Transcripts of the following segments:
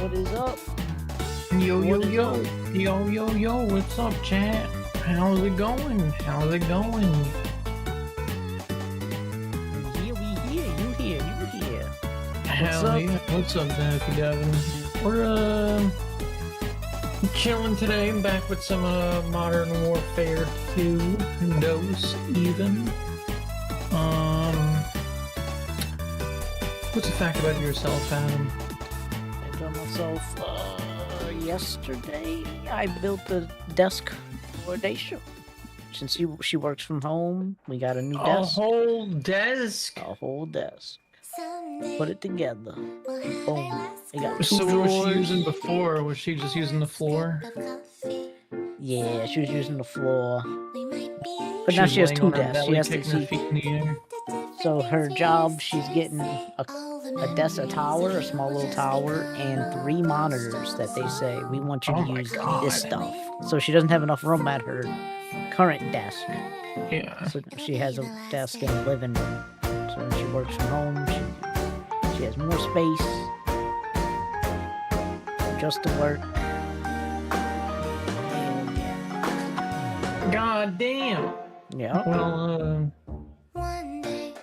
What is up? Yo, what's up, chat? How's it going? How's it going? Here we here, you here. Hell yeah. What's up, Daffy Devin? We're, chilling today, back with some, Modern Warfare 2, Dose, even. What's a fact about yourself, Adam? I told myself, yesterday, I built a desk for Daisha. Since she works from home, we got a new desk. A whole desk? A whole desk. Put it together. Boom. We got two So what was she drawers. using before? Was she just using the floor? Yeah, she was using the floor. But now she has two desks. She has to her feet in the air. So her job, she's getting a desk, a tower, a small little tower, and 3 monitors that they say, we want you to use this stuff. So she doesn't have enough room at her current desk. Yeah. So she has a desk in the living room. So when she works from home, she has more space just to work. God damn. Yeah. Well,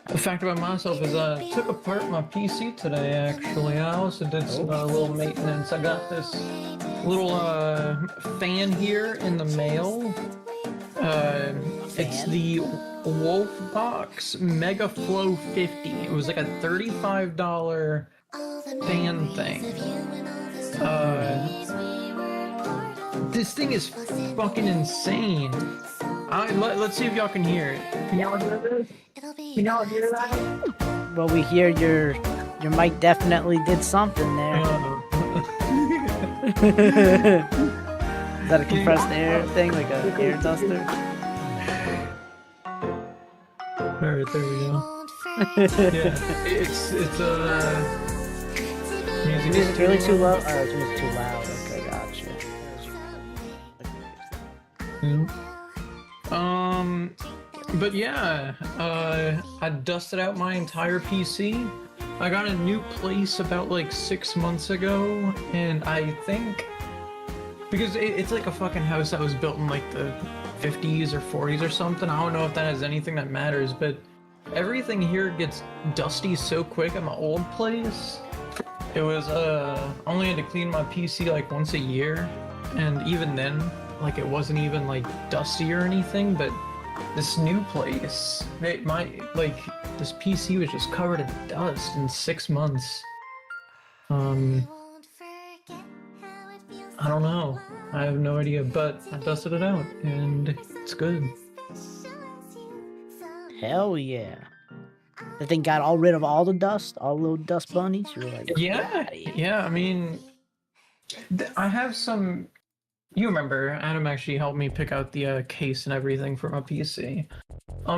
the fact about myself is I took apart my PC today, actually. I also did some little maintenance. I got this little fan here in the mail. It's the Wolfbox Mega Flow 50. It was like a $35 fan thing. This thing is fucking insane. Let's see if y'all can hear it. Can y'all hear this? Can y'all hear that? Well, we hear your mic definitely did something there. Is that a compressed air thing, like a air duster? Alright, there we go. Yeah, it's music Is it really too low? Oh, it's music too loud. Okay, gotcha. But yeah, I dusted out my entire PC. I got a new place about like 6 months ago, and I think because it's like a fucking house that was built in like the 50s or 40s or something. I don't know if that has anything that matters, but everything here gets dusty so quick at my old place. It was only had to clean my PC like once a year, and even then, like it wasn't even like dusty or anything. But this new place, this PC was just covered in dust in 6 months. I don't know. I have no idea, but I dusted it out, and it's good. Hell yeah. The thing got all rid of all the dust, all the little dust bunnies. You were like, Yeah. I mean, I have some. You remember, Adam actually helped me pick out the case and everything for my PC.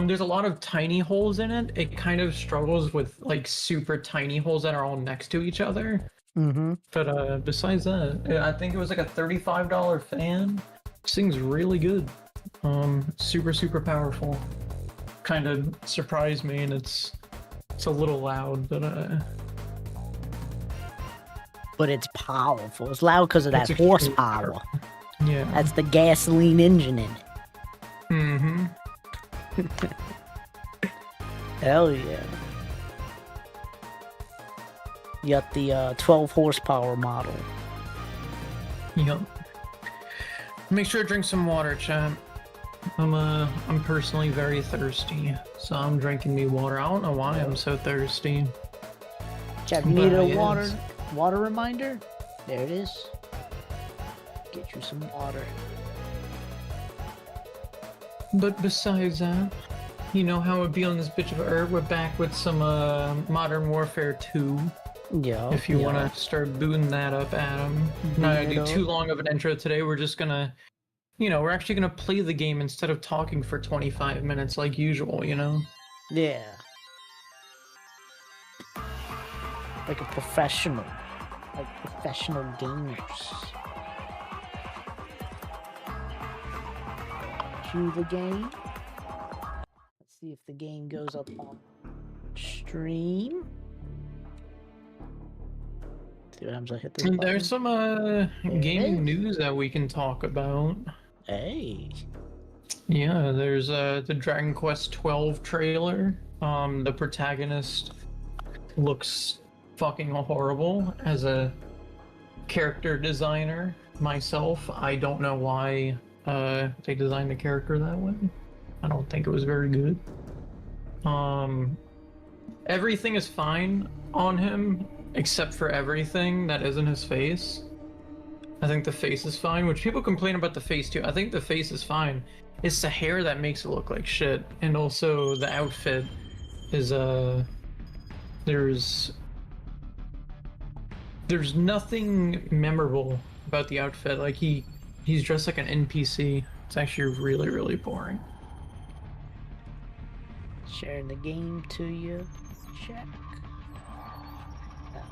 There's a lot of tiny holes in it. It kind of struggles with like super tiny holes that are all next to each other. mm-hmm. But besides that, I think it was like a $35 fan. This thing's really good. Super powerful. Kind of surprised me, and it's a little loud, But it's powerful. It's loud because of that horsepower. Yeah. That's the gasoline engine in it. Mm-hmm. Hell yeah. You got the 12 horsepower model. Yep. Make sure to drink some water, champ. I'm personally very thirsty, so I'm drinking me water. I don't know why I'm so thirsty. Chad, you needed a water reminder? There it is. Get you some water. But besides that, you know how it be on this bitch of a herb. We're back with some Modern Warfare 2. Yeah. If you want to start booting that up, Adam. Not gonna do too long of an intro today. We're just gonna, we're actually gonna play the game instead of talking for 25 minutes like usual, Yeah. Like a professional. Like professional gamers. Cue the game. Let's see if the game goes up on stream. See what happens. I hit this There's some gaming news that we can talk about. Hey. Yeah, there's the Dragon Quest 12 trailer. The protagonist looks fucking horrible. As a character designer myself, I don't know why they designed the character that way. I don't think it was very good. Everything is fine on him except for everything that isn't his face. I think the face is fine, which people complain about the face too. I think the face is fine. It's the hair that makes it look like shit, and also the outfit is there's nothing memorable about the outfit. Like he's dressed like an NPC. It's actually really, really boring. Sharing the game to you. Check.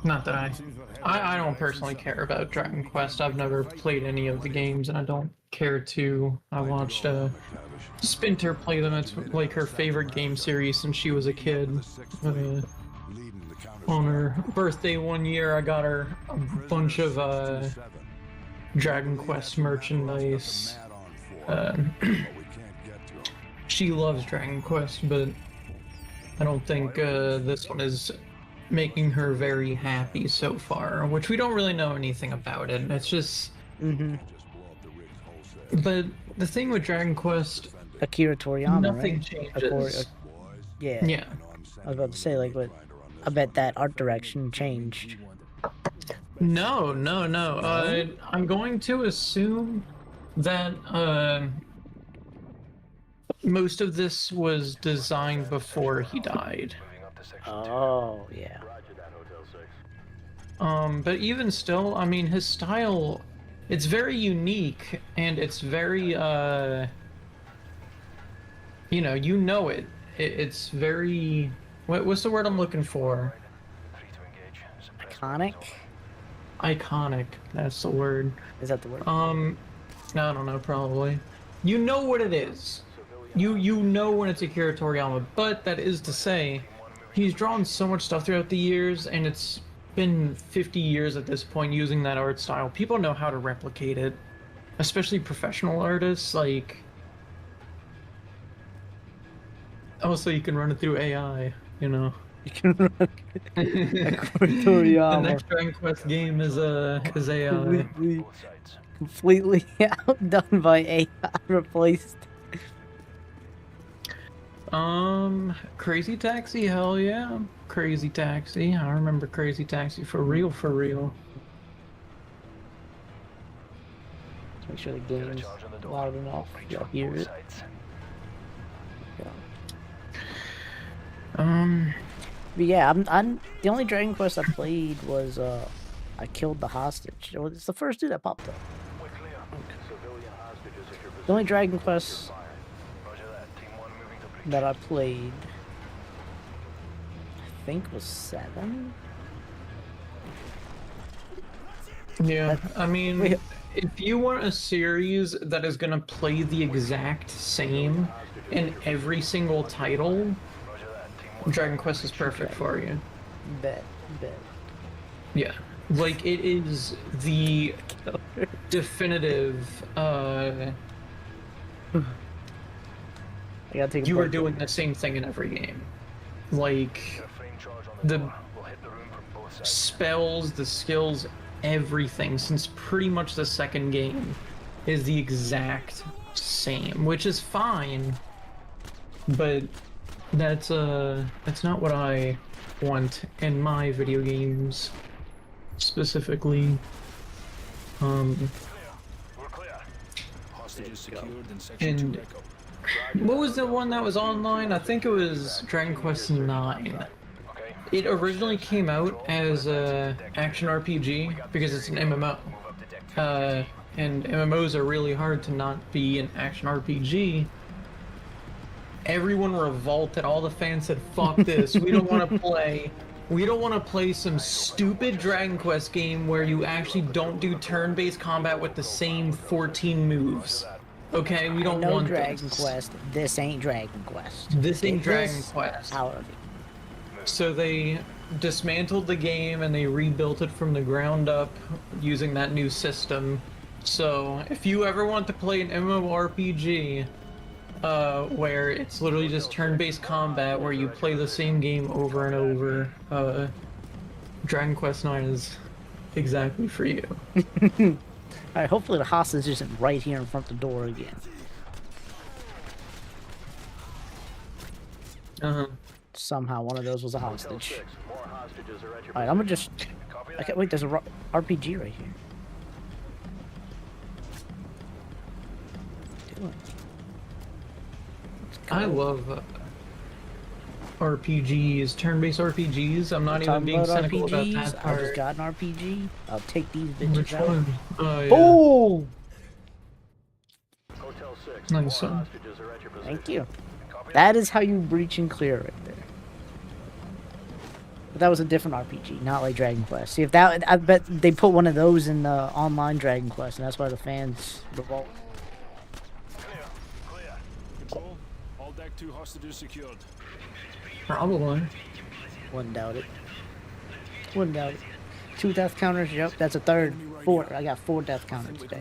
Not that I don't personally care about Dragon Quest. I've never played any of the games, and I don't care to. I watched Spinter play them. It's like her favorite game series since she was a kid. On her birthday one year, I got her a bunch of Dragon Quest merchandise. She loves Dragon Quest, but I don't think this one is making her very happy so far, which we don't really know anything about it. It's just... But the thing with Dragon Quest... Akira Toriyama, nothing right? changes. Yeah. Yeah. I was about to say, like, but I bet that art direction changed. No. I'm going to assume that most of this was designed before he died. Oh, yeah. But even still, I mean, his style, it's very unique, and it's very, you know it. It's very, what's the word I'm looking for? Iconic? Iconic, that's the word. Is that the word? I don't know, probably. You know what it is. You know when it's Akira Toriyama, but that is to say, he's drawn so much stuff throughout the years, and it's been 50 years at this point using that art style. People know how to replicate it, especially professional artists. Like, also you can run it through AI, you know. You can run Toriyama. The next Dragon Quest game is AI. Completely outdone by AI, replaced. Crazy Taxi, hell yeah. Crazy Taxi. I remember Crazy Taxi for real, for real. Let's make sure the game's loud enough. Y'all hear it. Yeah. But yeah, I'm the only Dragon Quest I played was I killed the hostage. It's the first dude that popped up. The only Dragon Quest that I played, I think, was 7. Yeah, I mean, if you want a series that is gonna play the exact same in every single title, Dragon Quest is perfect for you. Bet. Yeah, like it is the definitive. I gotta take a You are break. doing the same thing in every game. Like the spells, the skills, everything since pretty much the second game is the exact same, which is fine. But that's not what I want in my video games specifically. And what was the one that was online? I think it was Dragon Quest 9. It originally came out as a action RPG because it's an MMO. And MMOs are really hard to not be an action RPG. Everyone revolted. All the fans said, "Fuck this! We don't want to play. We don't want to play some stupid Dragon Quest game where you actually don't do turn-based combat with the same 14 moves." Okay, we don't want Dragon this. Quest. This ain't Dragon Quest. This ain't Dragon This Quest. out of it. So they dismantled the game and they rebuilt it from the ground up using that new system. So if you ever want to play an MMORPG where it's literally just turn-based combat where you play the same game over and over, Dragon Quest IX is exactly for you. Alright, hopefully the hostage isn't right here in front of the door again. Somehow one of those was a hostage. Alright, I'm gonna just... Okay, wait, there's a RPG right here. I love RPGs, turn-based RPGs. I'm not even being cynical about that part. I just got an RPG. I'll take these bitches Which out. one? Oh, yeah. Oh! Nice one. Thank you. That is how you breach and clear right there. But that was a different RPG, not like Dragon Quest. See, if that, I bet they put one of those in the online Dragon Quest, and that's why the fans revolt. Control, all deck 2 hostages secured. Probably. Wouldn't doubt it. Wouldn't doubt it. 2 death counters, yep, that's a third. 4, I got 4 death counters today.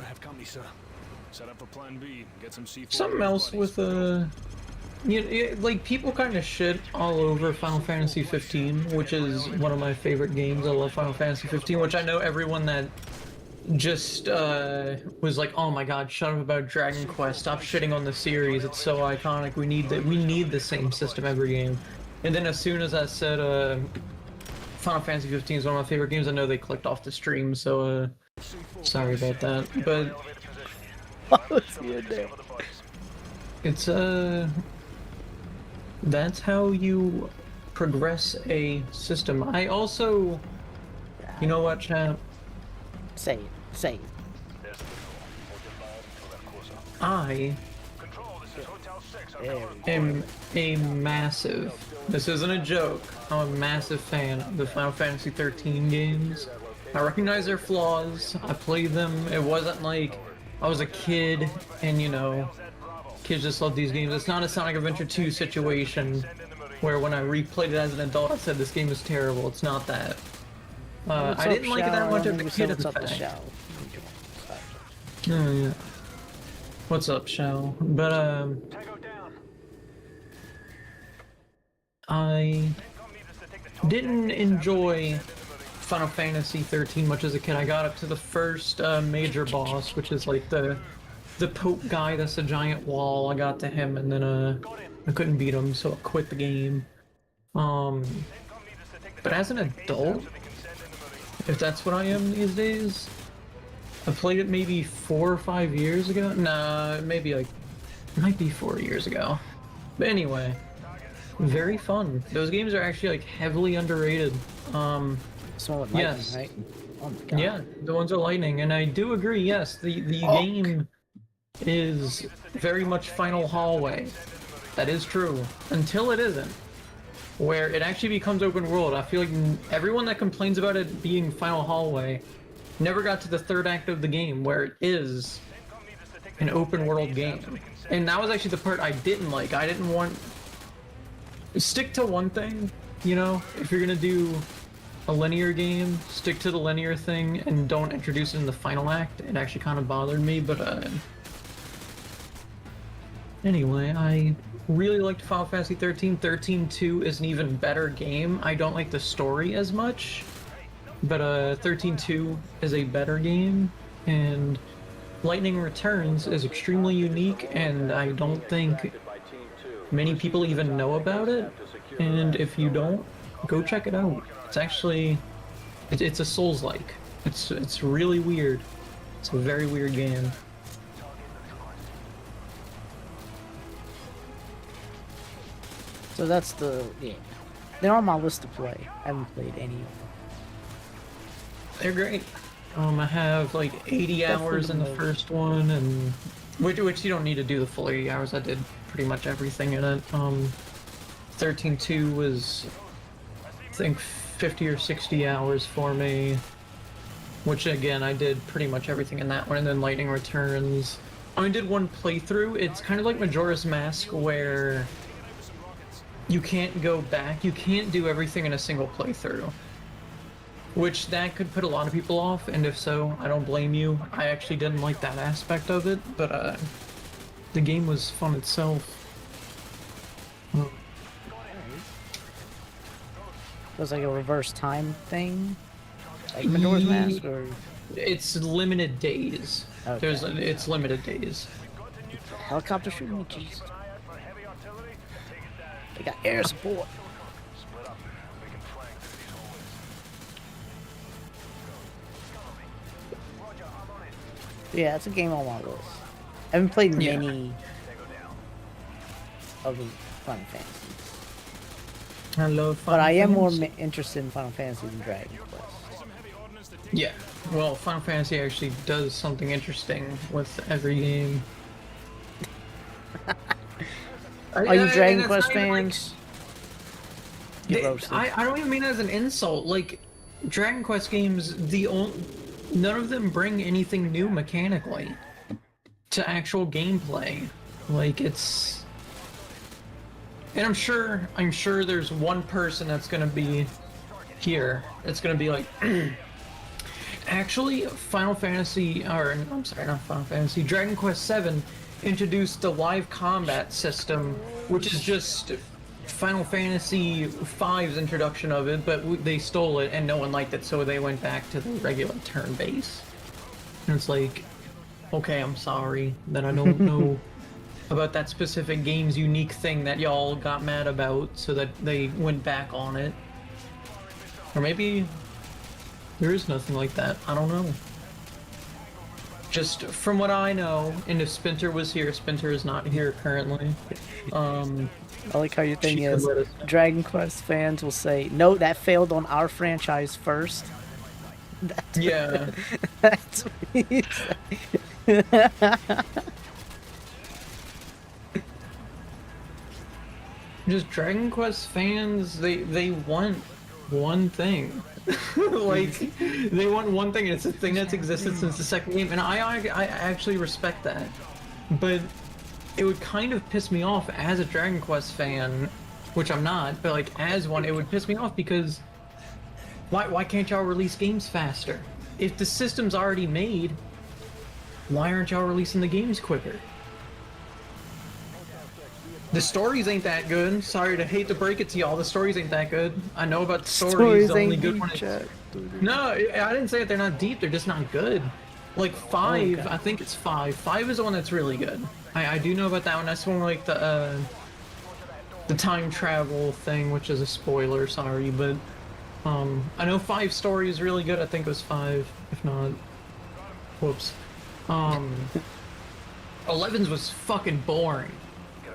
Set up a plan B, get some C4. Something else with like people kind of shit all over Final Fantasy 15, which is one of my favorite games. I love Final Fantasy 15, which I know everyone that just was like, "Oh my God, shut up about Dragon Quest! Stop shitting on the series. It's so iconic. We need the same system every game." And then as soon as I said Final Fantasy 15 is one of my favorite games, I know they clicked off the stream. So sorry about that, but it's that's how you progress a system. I also, you know what, chat? Say it. Say it. I am a massive, this isn't a joke, I'm a massive fan of the Final Fantasy 13 games. I recognize their flaws, I played them, it wasn't like I was a kid and, you know, kids just love these games. It's not a Sonic Adventure 2 situation where when I replayed it as an adult I said this game is terrible. It's not that. I didn't like it that much as a kid at the time. Oh, yeah. What's up, Shao? But, I didn't enjoy Final Fantasy 13 much as a kid. I got up to the first major boss, which is like the Pope guy that's a giant wall. I got to him and then I couldn't beat him, so I quit the game. But as an adult, if that's what I am these days, I played it maybe 4 or 5 years ago. Nah, maybe like, it might be 4 years ago. But anyway, very fun. Those games are actually like heavily underrated. Yes. Right? Oh my God. Yeah, the ones are lightning, and I do agree. Yes, the game is very much Final Hallway. That is true until it isn't, where it actually becomes open world. I feel like everyone that complains about it being Final Hallway never got to the third act of the game, where it is an open world game. And that was actually the part I didn't like. I didn't want... Stick to one thing, you know? If you're gonna do a linear game, stick to the linear thing and don't introduce it in the final act. It actually kind of bothered me, but anyway, I really liked Final Fantasy 13. 13-2 is an even better game. I don't like the story as much, but 13-2 is a better game, and Lightning Returns is extremely unique, and I don't think many people even know about it. And if you don't, go check it out. It's actually, it's a Souls-like. It's really weird. It's a very weird game. So that's the game. They're on my list to play. I haven't played any of them. They're great. I have like 80 hours in the first one, and which you don't need to do the full 80 hours. I did pretty much everything in it. 13-2 was, I think, 50 or 60 hours for me, which again I did pretty much everything in that one. And then Lightning Returns, I only did one playthrough. It's kind of like Majora's Mask, where you can't go back. You can't do everything in a single playthrough. Which that could put a lot of people off, and if so, I don't blame you. I actually didn't like that aspect of it, but the game was fun itself. It was like a reverse time thing? Like Majora's Mask, or? It's limited days. Okay. It's limited days. Helicopter shooting me, jeez. They got air support. Yeah, it's a game on my list. I haven't played many of the Final Fantasies. I love Final But I am more Fantasy. interested in Final Fantasy than Dragon Quest. Yeah, well, Final Fantasy actually does something interesting with every game. Are you Dragon and Quest it's not even, fans? like, Get roasted. I don't even mean that as an insult. Like, Dragon Quest games, none of them bring anything new mechanically to actual gameplay. Like, it's... And I'm sure there's one person that's gonna be here. It's gonna be like... Actually, Final Fantasy, or I'm sorry, not Final Fantasy, Dragon Quest VII introduced the live combat system, which is just Final Fantasy V's introduction of it, but they stole it and no one liked it, so they went back to the regular turn-based. And it's like, okay, I'm sorry that I don't know about that specific game's unique thing that y'all got mad about, so that they went back on it. Or maybe there is nothing like that. I don't know. Just from what I know, and if Spinter was here, Spinter is not here currently. I like how your thing She could is, let us- Dragon Quest fans will say, no, that failed on our franchise first. That's Yeah. That's what he said. Just Dragon Quest fans, they want one thing. Like, they want one thing, and it's a thing that's existed since the second game, and I actually respect that. But it would kind of piss me off as a Dragon Quest fan, which I'm not, but like as one, it would piss me off because why can't y'all release games faster? If the system's already made, why aren't y'all releasing the games quicker? The stories ain't that good. Sorry to hate to break it to y'all. The stories ain't that good. I know about the stories. The only ain't good deep, one is... Chat. No, I didn't say that they're not deep. They're just not good. Like 5, Okay. I think it's 5. 5 is the one that's really good. I do know about that one. That's the one like the time travel thing, which is a spoiler. Sorry, but I know 5 story is really good. I think it was 5, if not. Whoops. 11's was fucking boring.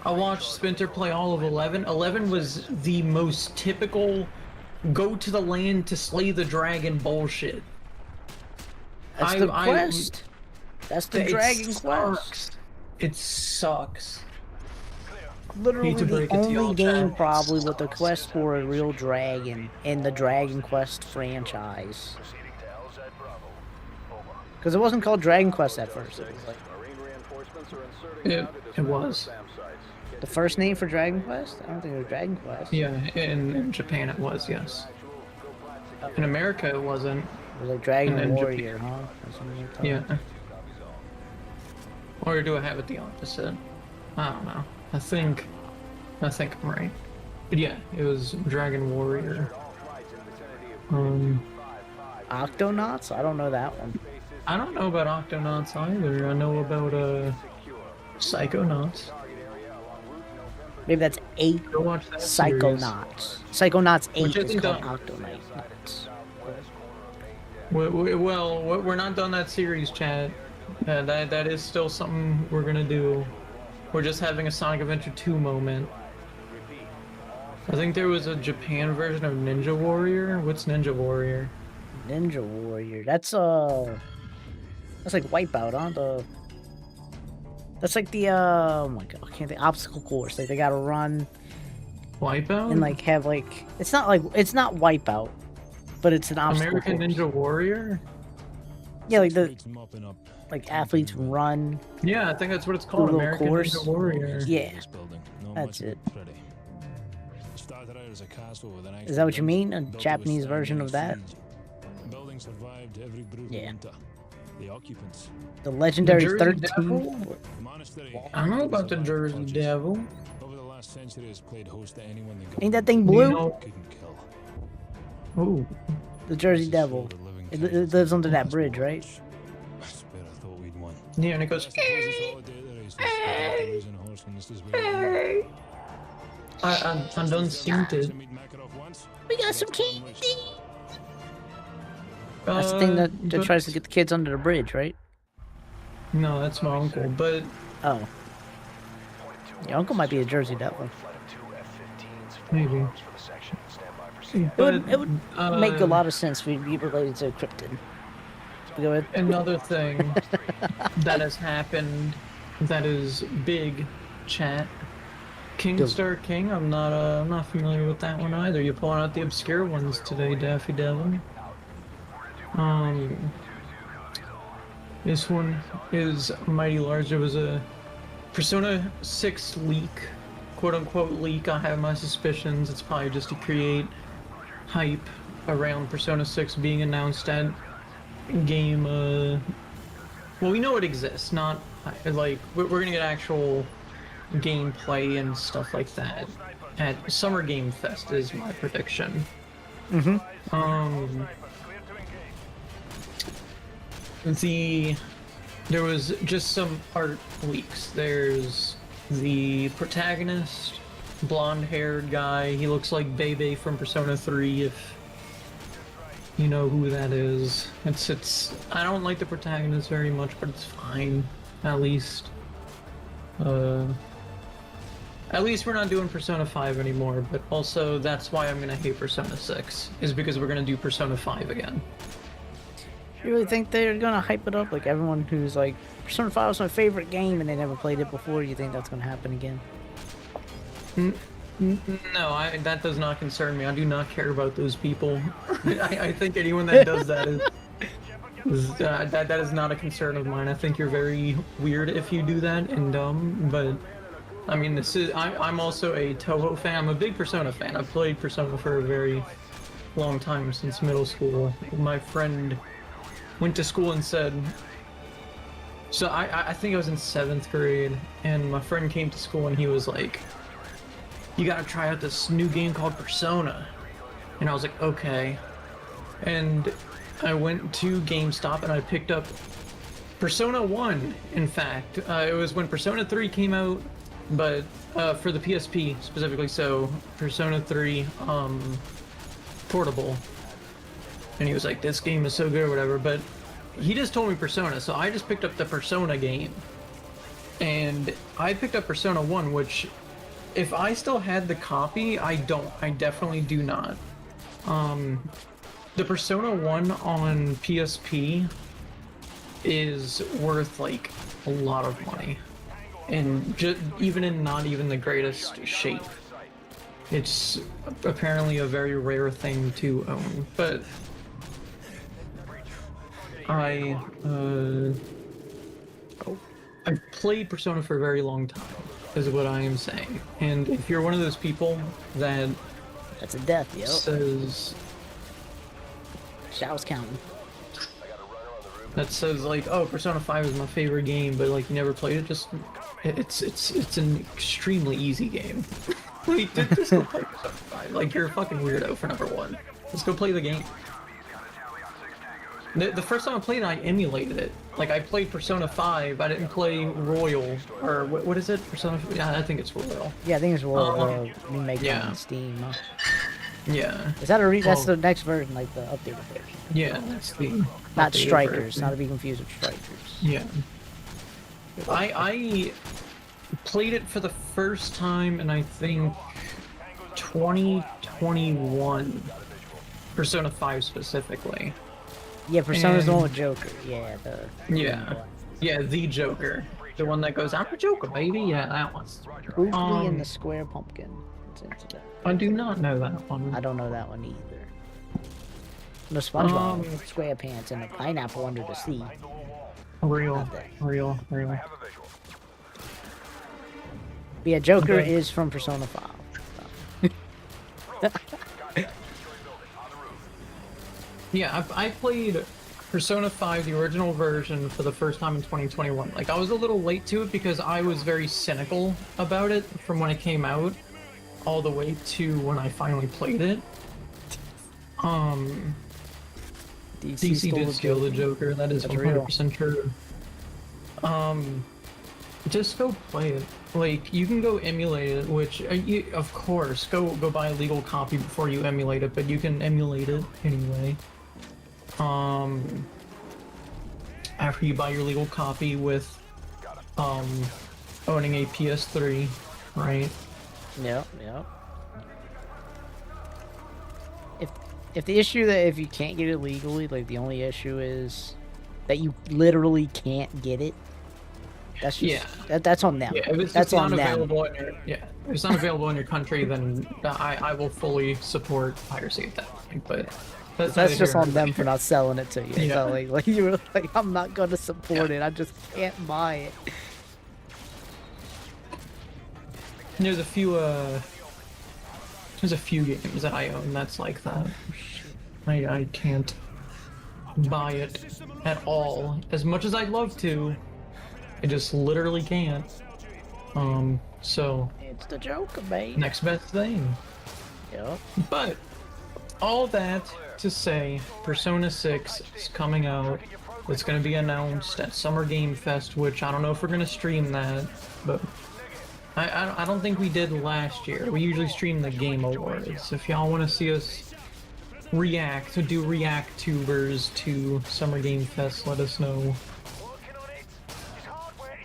I watched Spinter play all of 11. 11 was the most typical go to the land to slay the dragon bullshit. That's the quest. That's the Dragon Quest. It sucks. Literally Hate to the break it to y'all, only game chat. probably with the quest for a real dragon in the Dragon Quest franchise. Because it wasn't called Dragon Quest at first. It was like It was. the first name for Dragon Quest? I don't think it was Dragon Quest. Yeah, in Japan it was, yes. In America it wasn't. It was like Dragon And then Warrior, huh? Or something like that. Yeah. Or do I have it the opposite? I don't know. I think I'm right. But yeah, it was Dragon Warrior. Octonauts? I don't know that one. I don't know about Octonauts either. I know about Psychonauts. Maybe that's 8 Go watch that series. Psychonauts. Psychonauts 8 Which is isn't called done. Octonauts. Well, we're not done that series, Chad. That is still something we're gonna do. We're just having a Sonic Adventure 2 moment. I think there was a Japan version of Ninja Warrior. What's Ninja Warrior? Ninja Warrior. That's like Wipeout, huh? That's like the oh my god, I can't think, obstacle course. Like they gotta run Wipeout? and like have like it's not Wipeout, but it's an obstacle American course. Ninja Warrior? Yeah, like the athletes run. Yeah, I think that's what it's called. little American course. Ninja Warrior. Yeah, that's it. started out as a castle with an Is that what you mean? A built to Japanese withstand version any of that? siege. The building survived every brutal Yeah. winter. The occupants. The legendary Jersey 13. Devil? The monastery. I don't know about the survived Jersey purges. Devil. Over the last century has played host to anyone the Ain't that government thing Do you blue? know- couldn't kill. Ooh. The Jersey This is Devil. filled with living It casualties. lives under that bridge, right? I swear I thought we'd won. Yeah, and it goes. That's the closest holiday to the races. Without the losing horse, and this is where we I'm done suited. We got some candy. That's the thing that But- tries to get the kids under the bridge, right? No, that's my uncle. But Oh. Your uncle might be a Jersey Devil. maybe. It would make a lot of sense for you to be related to Krypton. Go ahead. Another thing that has happened that is big, chat. Kingstar King. I'm not familiar with that one either. You're pulling out the obscure ones today, Daffy Devil. This one is mighty large. There was a Persona 6 leak, quote unquote leak. I have my suspicions. It's probably just to create hype around Persona 6 being announced at game. Well, we know it exists. Not like we're gonna get actual gameplay and stuff like that at Summer Game Fest is my prediction. There was just some art leaks. There's the protagonist, blonde-haired guy. He looks like Bebe from Persona 3, if you know who that is. It's I don't like the protagonist very much, but it's fine, at least. At least we're not doing Persona 5 anymore, but also that's why I'm gonna hate Persona 6, is because we're gonna do Persona 5 again. You really think they're gonna hype it up? Like everyone who's like, Persona 5 was my favorite game and they never played it before, you think that's gonna happen again? No, that does not concern me. I do not care about those people. I think anyone that does that that is not a concern of mine. I think you're very weird if you do that and dumb, but I mean, I'm also a Toho fan. I'm a big Persona fan. I've played Persona for a very long time, since middle school. My friend went to school and said, so I think I was in 7th grade, and my friend came to school and he was like, you gotta try out this new game called Persona. And I was like, okay. And I went to GameStop and I picked up Persona 1, in fact. It was when Persona 3 came out, but for the PSP specifically, so Persona 3 portable. And he was like, this game is so good or whatever, but he just told me Persona, so I just picked up the Persona game. And I picked up Persona 1, which, if I still had the copy, I definitely do not. The Persona 1 on PSP is worth, like, a lot of money. And even in not even the greatest shape. It's apparently a very rare thing to own, but I've played Persona for a very long time, is what I am saying. And if you're one of those people that That's a death, yo. says Show's counting. like, oh, Persona 5 is my favorite game, but like you never played it, just it's an extremely easy game. Like, just go play Persona 5. Like, you're a fucking weirdo for number one. Just go play the game. The first time I played it, I emulated it. Like, I played Persona 5, I didn't play Royal, or what is it? Persona? Yeah, I think it's Royal. Yeah, I think it's World remake yeah. on Steam. Huh? Yeah. Is that that's the next version, like the updated version? Yeah, that's the... Not updated Strikers, version. not to be confused with Strikers. Yeah. I played it for the first time in, I think, 2021. Persona 5 specifically. Yeah, Persona's the one And- with Joker. Yeah, Yeah, the Joker. The one that goes, I'm a Joker, baby. Yeah, that one. Goofy and the Square Pumpkin. It's into that. I do not know that one. I don't know that one either. The SpongeBob, SquarePants, and the pineapple under the sea. Real. But yeah, Joker Okay. is from Persona 5. Yeah, I played Persona 5, the original version, for the first time in 2021. Like, I was a little late to it because I was very cynical about it from when it came out all the way to when I finally played it. DC did steal the Joker, that is 100% true. Just go play it. Like, you can go emulate it, which, of course, go buy a legal copy before you emulate it, but you can emulate it anyway. After you buy your legal copy with, owning a PS3, right? Yep. If the issue that if you can't get it legally, like the only issue is that you literally can't get it. That's just, that's on them. Yeah, if it's that's not on available them. in your, if it's not available in your country, then I will fully support piracy at that point. But that's just on them for not selling it to you. Yeah. So like you were like, I'm not gonna support it. I just can't buy it. There's a few games that I own that's like that. I can't buy it at all. As much as I'd love to, I just literally can't. So It's the Joker, babe. next best thing. Yep. But all that to say, Persona 6 is coming out. It's going to be announced at Summer Game Fest, which I don't know if we're going to stream that, but I don't think we did last year. We usually stream the Game Awards. If y'all want to see us do React-tubers to Summer Game Fest, let us know.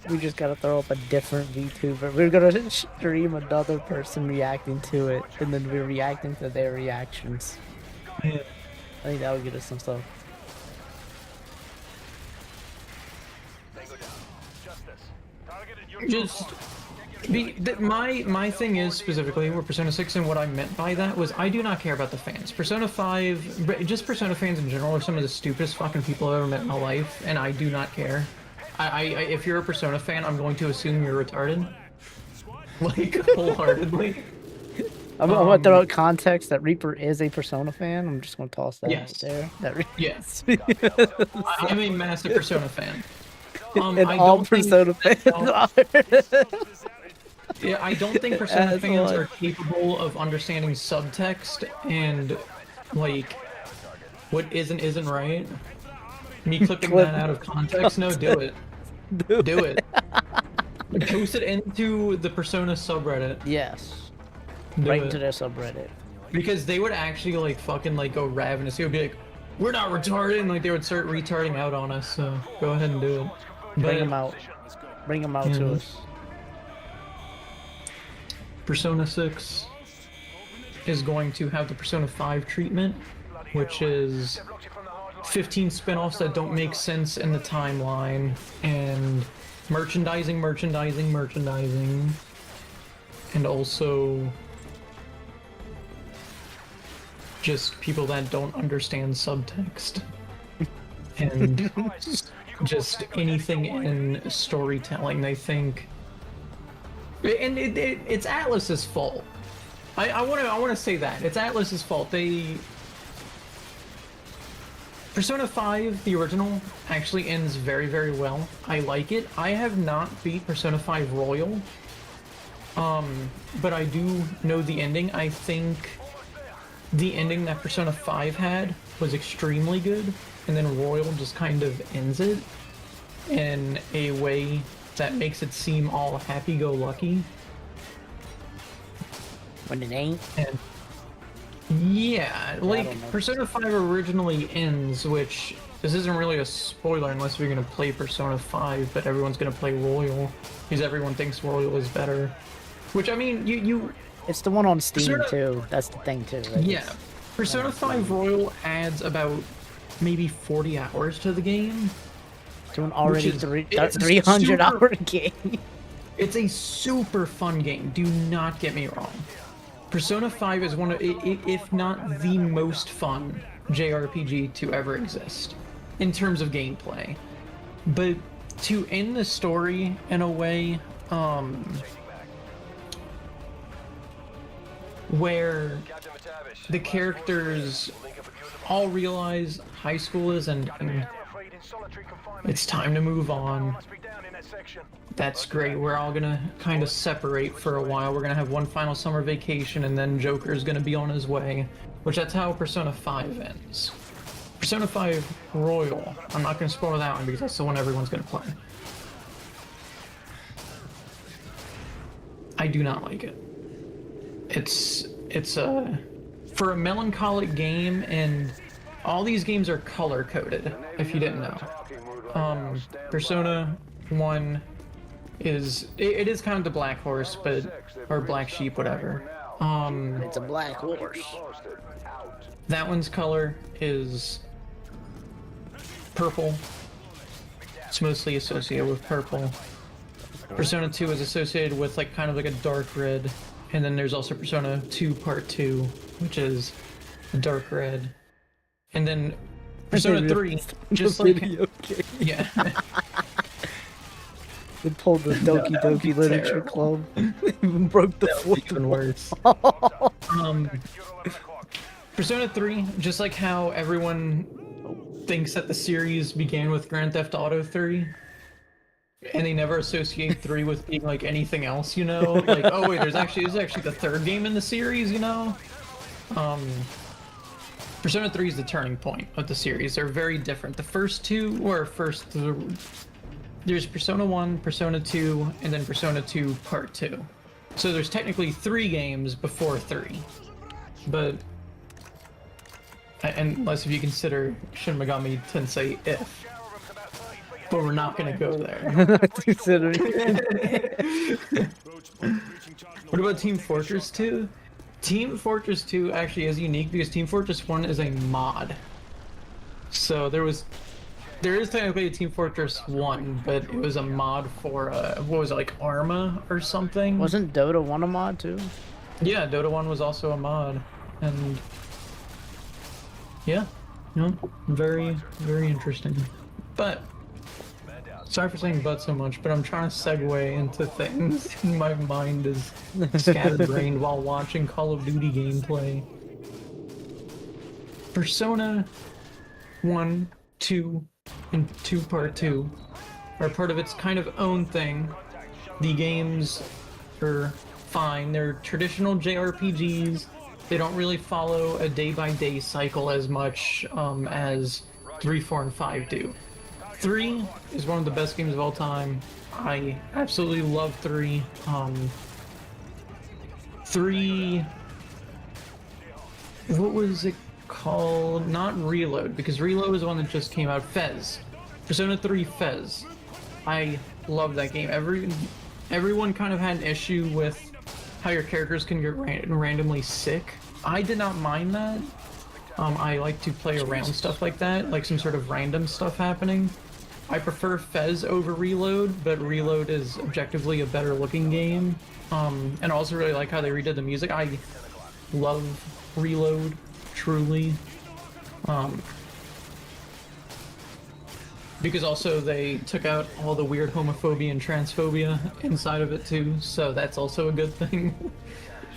We just gotta throw up a different VTuber. We're gonna stream another person reacting to it, and then we're reacting to their reactions. Yeah. I think that would get us some stuff. Just my thing is specifically with Persona 6, and what I meant by that was I do not care about the fans. Persona 5, just Persona fans in general, are some of the stupidest fucking people I've ever met in my life, and I do not care. If you're a Persona fan, I'm going to assume you're retarded. Like, wholeheartedly. I'm gonna throw out context that Reapr is a Persona fan. I'm just gonna toss that Yes. out there. Yes. I'm a massive Persona fan. And I all don't think Persona fans are. Yeah, I don't think Persona fans what? are capable of understanding subtext and, like, what isn't right. Me clipping that out of context? No, do it. Do it. Post it into the Persona subreddit. Yes. Do Right it. into their subreddit. Because they would actually, like, fucking, like, go ravenous. They would be like, we're not retarded, and, like, they would start retarding out on us, so go ahead and do it. Bring them out. Bring them out to us. Persona 6 is going to have the Persona 5 treatment, which is 15 spin-offs that don't make sense in the timeline, and merchandising, and also just people that don't understand subtext, and just anything in storytelling they think. And it's Atlas's fault. I want to say that it's Atlas's fault. Persona 5, the original, actually ends very, very well. I like it. I have not beat Persona 5 Royal, but I do know the ending. I think the ending that Persona 5 had was extremely good, and then Royal just kind of ends it in a way that makes it seem all happy-go-lucky. When it ain't. And yeah, like, Persona 5 originally ends, which, this isn't really a spoiler unless we're gonna play Persona 5, but everyone's gonna play Royal, because everyone thinks Royal is better. Which, I mean, you It's the one on Steam too. That's the thing too. Right? yeah. Persona 5 Royal adds about maybe 40 hours to the game. To an already Which is- 300-hour game. It's a super fun game, do not get me wrong. Persona 5 is one of, if not the most fun JRPG to ever exist, in terms of gameplay. But to end the story in a way, where the characters all realize high school is ending. It's time to move on. That's great. We're all gonna kind of separate for a while. We're gonna have one final summer vacation, and then Joker's gonna be on his way. Which that's how Persona 5 ends. Persona 5 Royal. I'm not gonna spoil that one because that's the one everyone's gonna play. I do not like it. It's a for a melancholic game, and all these games are color coded. If you didn't know, Persona 1 is it is kind of the black horse, but or black sheep, whatever. It's a black horse. That one's color is purple. It's mostly associated with purple. Persona 2 is associated with like kind of like a dark red, and then there's also Persona 2 Part 2, which is dark red. And then Persona 3, just like yeah. They pulled the Doki Doki Literature Club. Even broke the fourth. Even worse. Persona 3, just like how everyone thinks that the series began with Grand Theft Auto 3, and they never associate 3 with being like anything else, you know? Like, oh wait, there's actually the third game in the series, you know? Persona 3 is the turning point of the series. They're very different. The first two, there's Persona 1, Persona 2, and then Persona 2 Part 2. So there's technically 3 games before 3. But unless if you consider Shin Megami Tensei If. But we're not gonna go there. What about Team Fortress 2? Team Fortress 2 actually is unique because Team Fortress 1 is a mod. So there is technically a Team Fortress 1, but it was a mod for what was it, like Arma or something? Wasn't Dota 1 a mod too? Yeah, Dota 1 was also a mod, and yeah, very, very interesting. But sorry for saying "but" so much, but I'm trying to segue into things. My mind is scatterbrained while watching Call of Duty gameplay. Persona 1, 2, and 2 Part 2 are part of its kind of own thing. The games are fine. They're traditional JRPGs. They don't really follow a day-by-day cycle as much as 3, 4, and 5 do. 3 is one of the best games of all time. I absolutely love 3. 3... What was it called? Not Reload, because Reload is the one that just came out. Fez. Persona 3 Fez. I love that game. Everyone kind of had an issue with how your characters can get randomly sick. I did not mind that. I like to play around stuff like that, like some sort of random stuff happening. I prefer Fez over Reload, but Reload is objectively a better looking game. And I also really like how they redid the music. I love Reload, truly. Because also they took out all the weird homophobia and transphobia inside of it too, so that's also a good thing.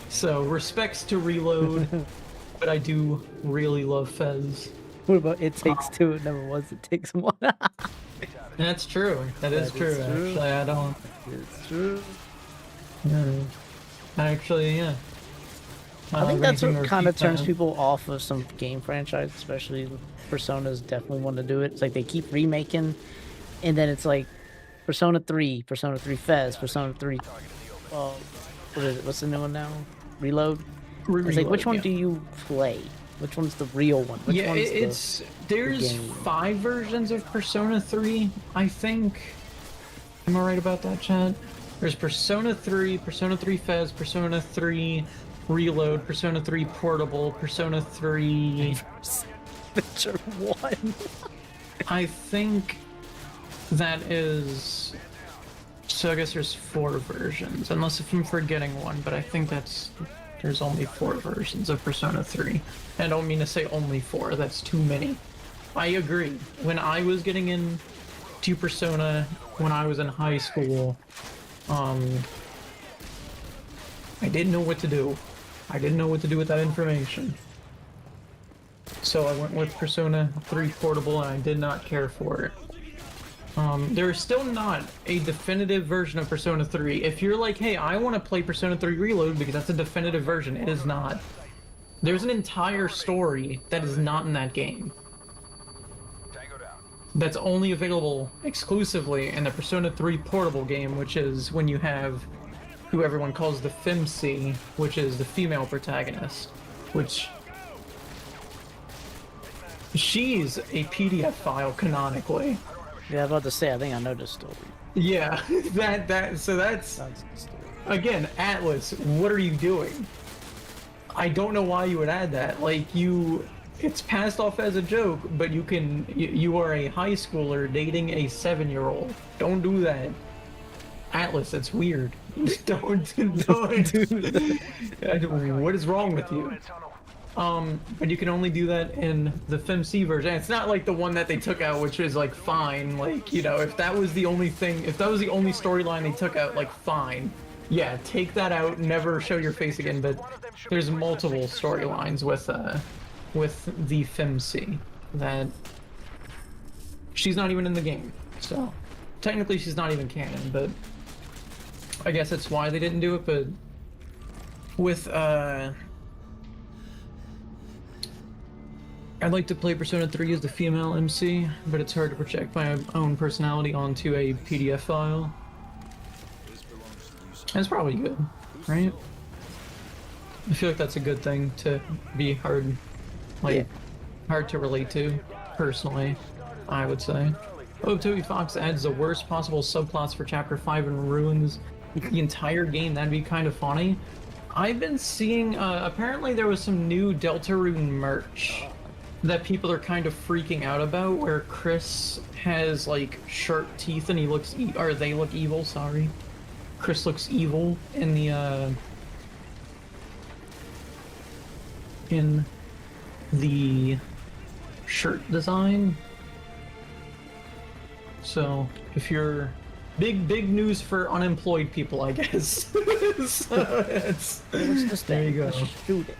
So respects to Reload, but I do really love Fez. What about It Takes Two? It never was. It Takes One. That's true. That is true. Actually, I don't. It's true. Yeah. Actually, yeah. I think that's what kind of turns people off of some game franchise, especially Persona's definitely one to do it. It's like they keep remaking, and then it's like Persona 3 Fez, Persona 3. What is it? What's the new one now? Reload. It's like, which one do you play? Which one's the real one? Which one's there's 5 versions of Persona 3, I think. Am I right about that, Chad? There's Persona 3, Persona 3 Fez, Persona 3 Reload, Persona 3 Portable, Persona 3... Picture 1. I think that is... So I guess there's 4 versions, unless if I'm forgetting one, but I think there's only 4 versions of Persona 3. And I don't mean to say only 4, that's too many. I agree. When I was getting into Persona, when I was in high school, I didn't know what to do. I didn't know what to do with that information. So I went with Persona 3 Portable, and I did not care for it. There is still not a definitive version of Persona 3. If you're like, hey, I want to play Persona 3 Reload because that's a definitive version, it is not. There's an entire story that is not in that game. That's only available exclusively in the Persona 3 Portable game, which is when you have who everyone calls the FMC, which is the female protagonist, which... she's a PDF file, canonically. Yeah, I was about to say, I think I know this story. Yeah, so that's... Again, Atlas, what are you doing? I don't know why you would add that. Like, it's passed off as a joke, but you are a high schooler dating a 7-year-old. Don't do that. Atlas, that's weird. don't do that. What is wrong with you? But you can only do that in the FMC version. It's not like the one that they took out, which is like fine. Like, you know, if that was the only thing, if that was the only storyline they took out, like fine. Yeah, take that out, never show your face again, but there's multiple storylines with the FMC that she's not even in the game. So technically she's not even canon, but I guess that's why they didn't do it. But with I'd like to play Persona 3 as the female MC, but it's hard to project my own personality onto a PDF file. That's probably good, right? I feel like that's a good thing to be hard, like, hard to relate to, personally, I would say. Oh, Toby Fox adds the worst possible subplots for Chapter 5 and ruins the entire game. That'd be kind of funny. I've been seeing, apparently there was some new Deltarune merch that people are kind of freaking out about, where Chris has, like, sharp teeth and he looks, or they look evil, sorry. Chris looks evil in the shirt design. So if you're big news for unemployed people, I guess. So there you go. Let's shoot it.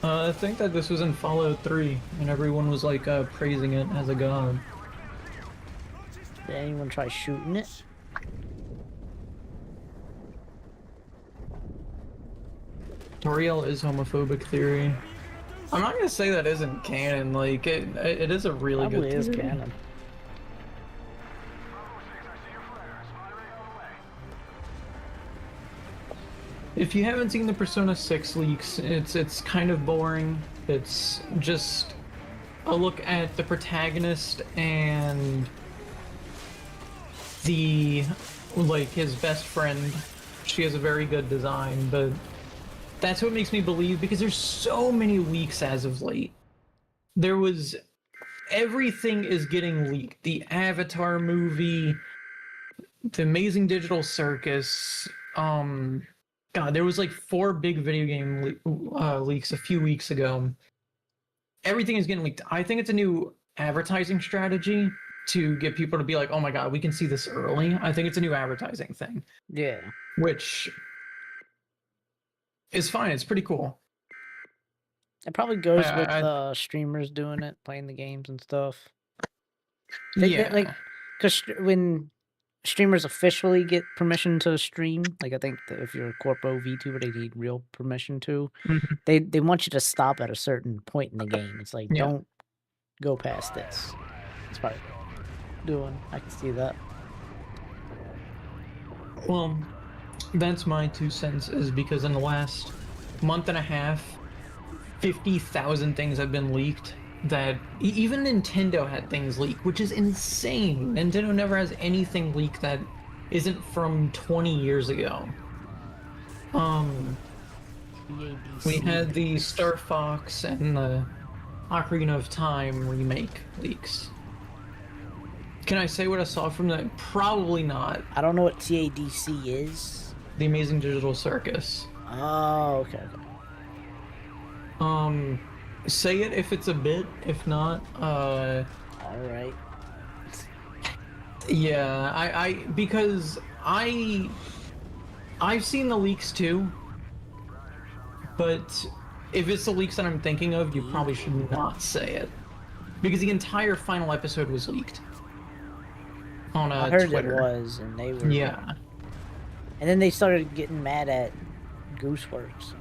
I think that this was in Fallout 3, and everyone was like praising it as a god. Did anyone try shooting it? Toriel is homophobic theory. I'm not gonna say that isn't canon. Like it is a really Probably good is theory. canon. If you haven't seen the Persona 6 leaks, it's kind of boring. It's just a look at the protagonist and his best friend. She has a very good design, but that's what makes me believe, because there's so many leaks as of late. Everything is getting leaked. The Avatar movie, the Amazing Digital Circus, God, there was like 4 big video game leaks a few weeks ago. Everything is getting leaked. I think it's a new advertising strategy to get people to be like, oh my god, we can see this early. I think it's a new advertising thing. Yeah. Which is fine. It's pretty cool. It probably goes with streamers doing it, playing the games and stuff. Because when streamers officially get permission to stream, like I think that if you're a corpo VTuber, they need real permission to. They want you to stop at a certain point in the game. It's like, don't go past this. It's probably doing. I can see that. Well, that's my 2 cents, is because in the last month and a half, 50,000 things have been leaked. That even Nintendo had things leak, which is insane. Nintendo never has anything leaked that isn't from 20 years ago. We had the Star Fox and the Ocarina of Time remake leaks. Can I say what I saw from that? Probably not. I don't know what TADC is. The Amazing Digital Circus. Oh, okay. Say it if it's a bit, if not, Alright. Yeah, because I've seen the leaks too, But if it's the leaks that I'm thinking of, you probably should not say it. Because the entire final episode was leaked. On I heard Twitter. it was, and they were... Yeah. And then they started getting mad at Gooseworks.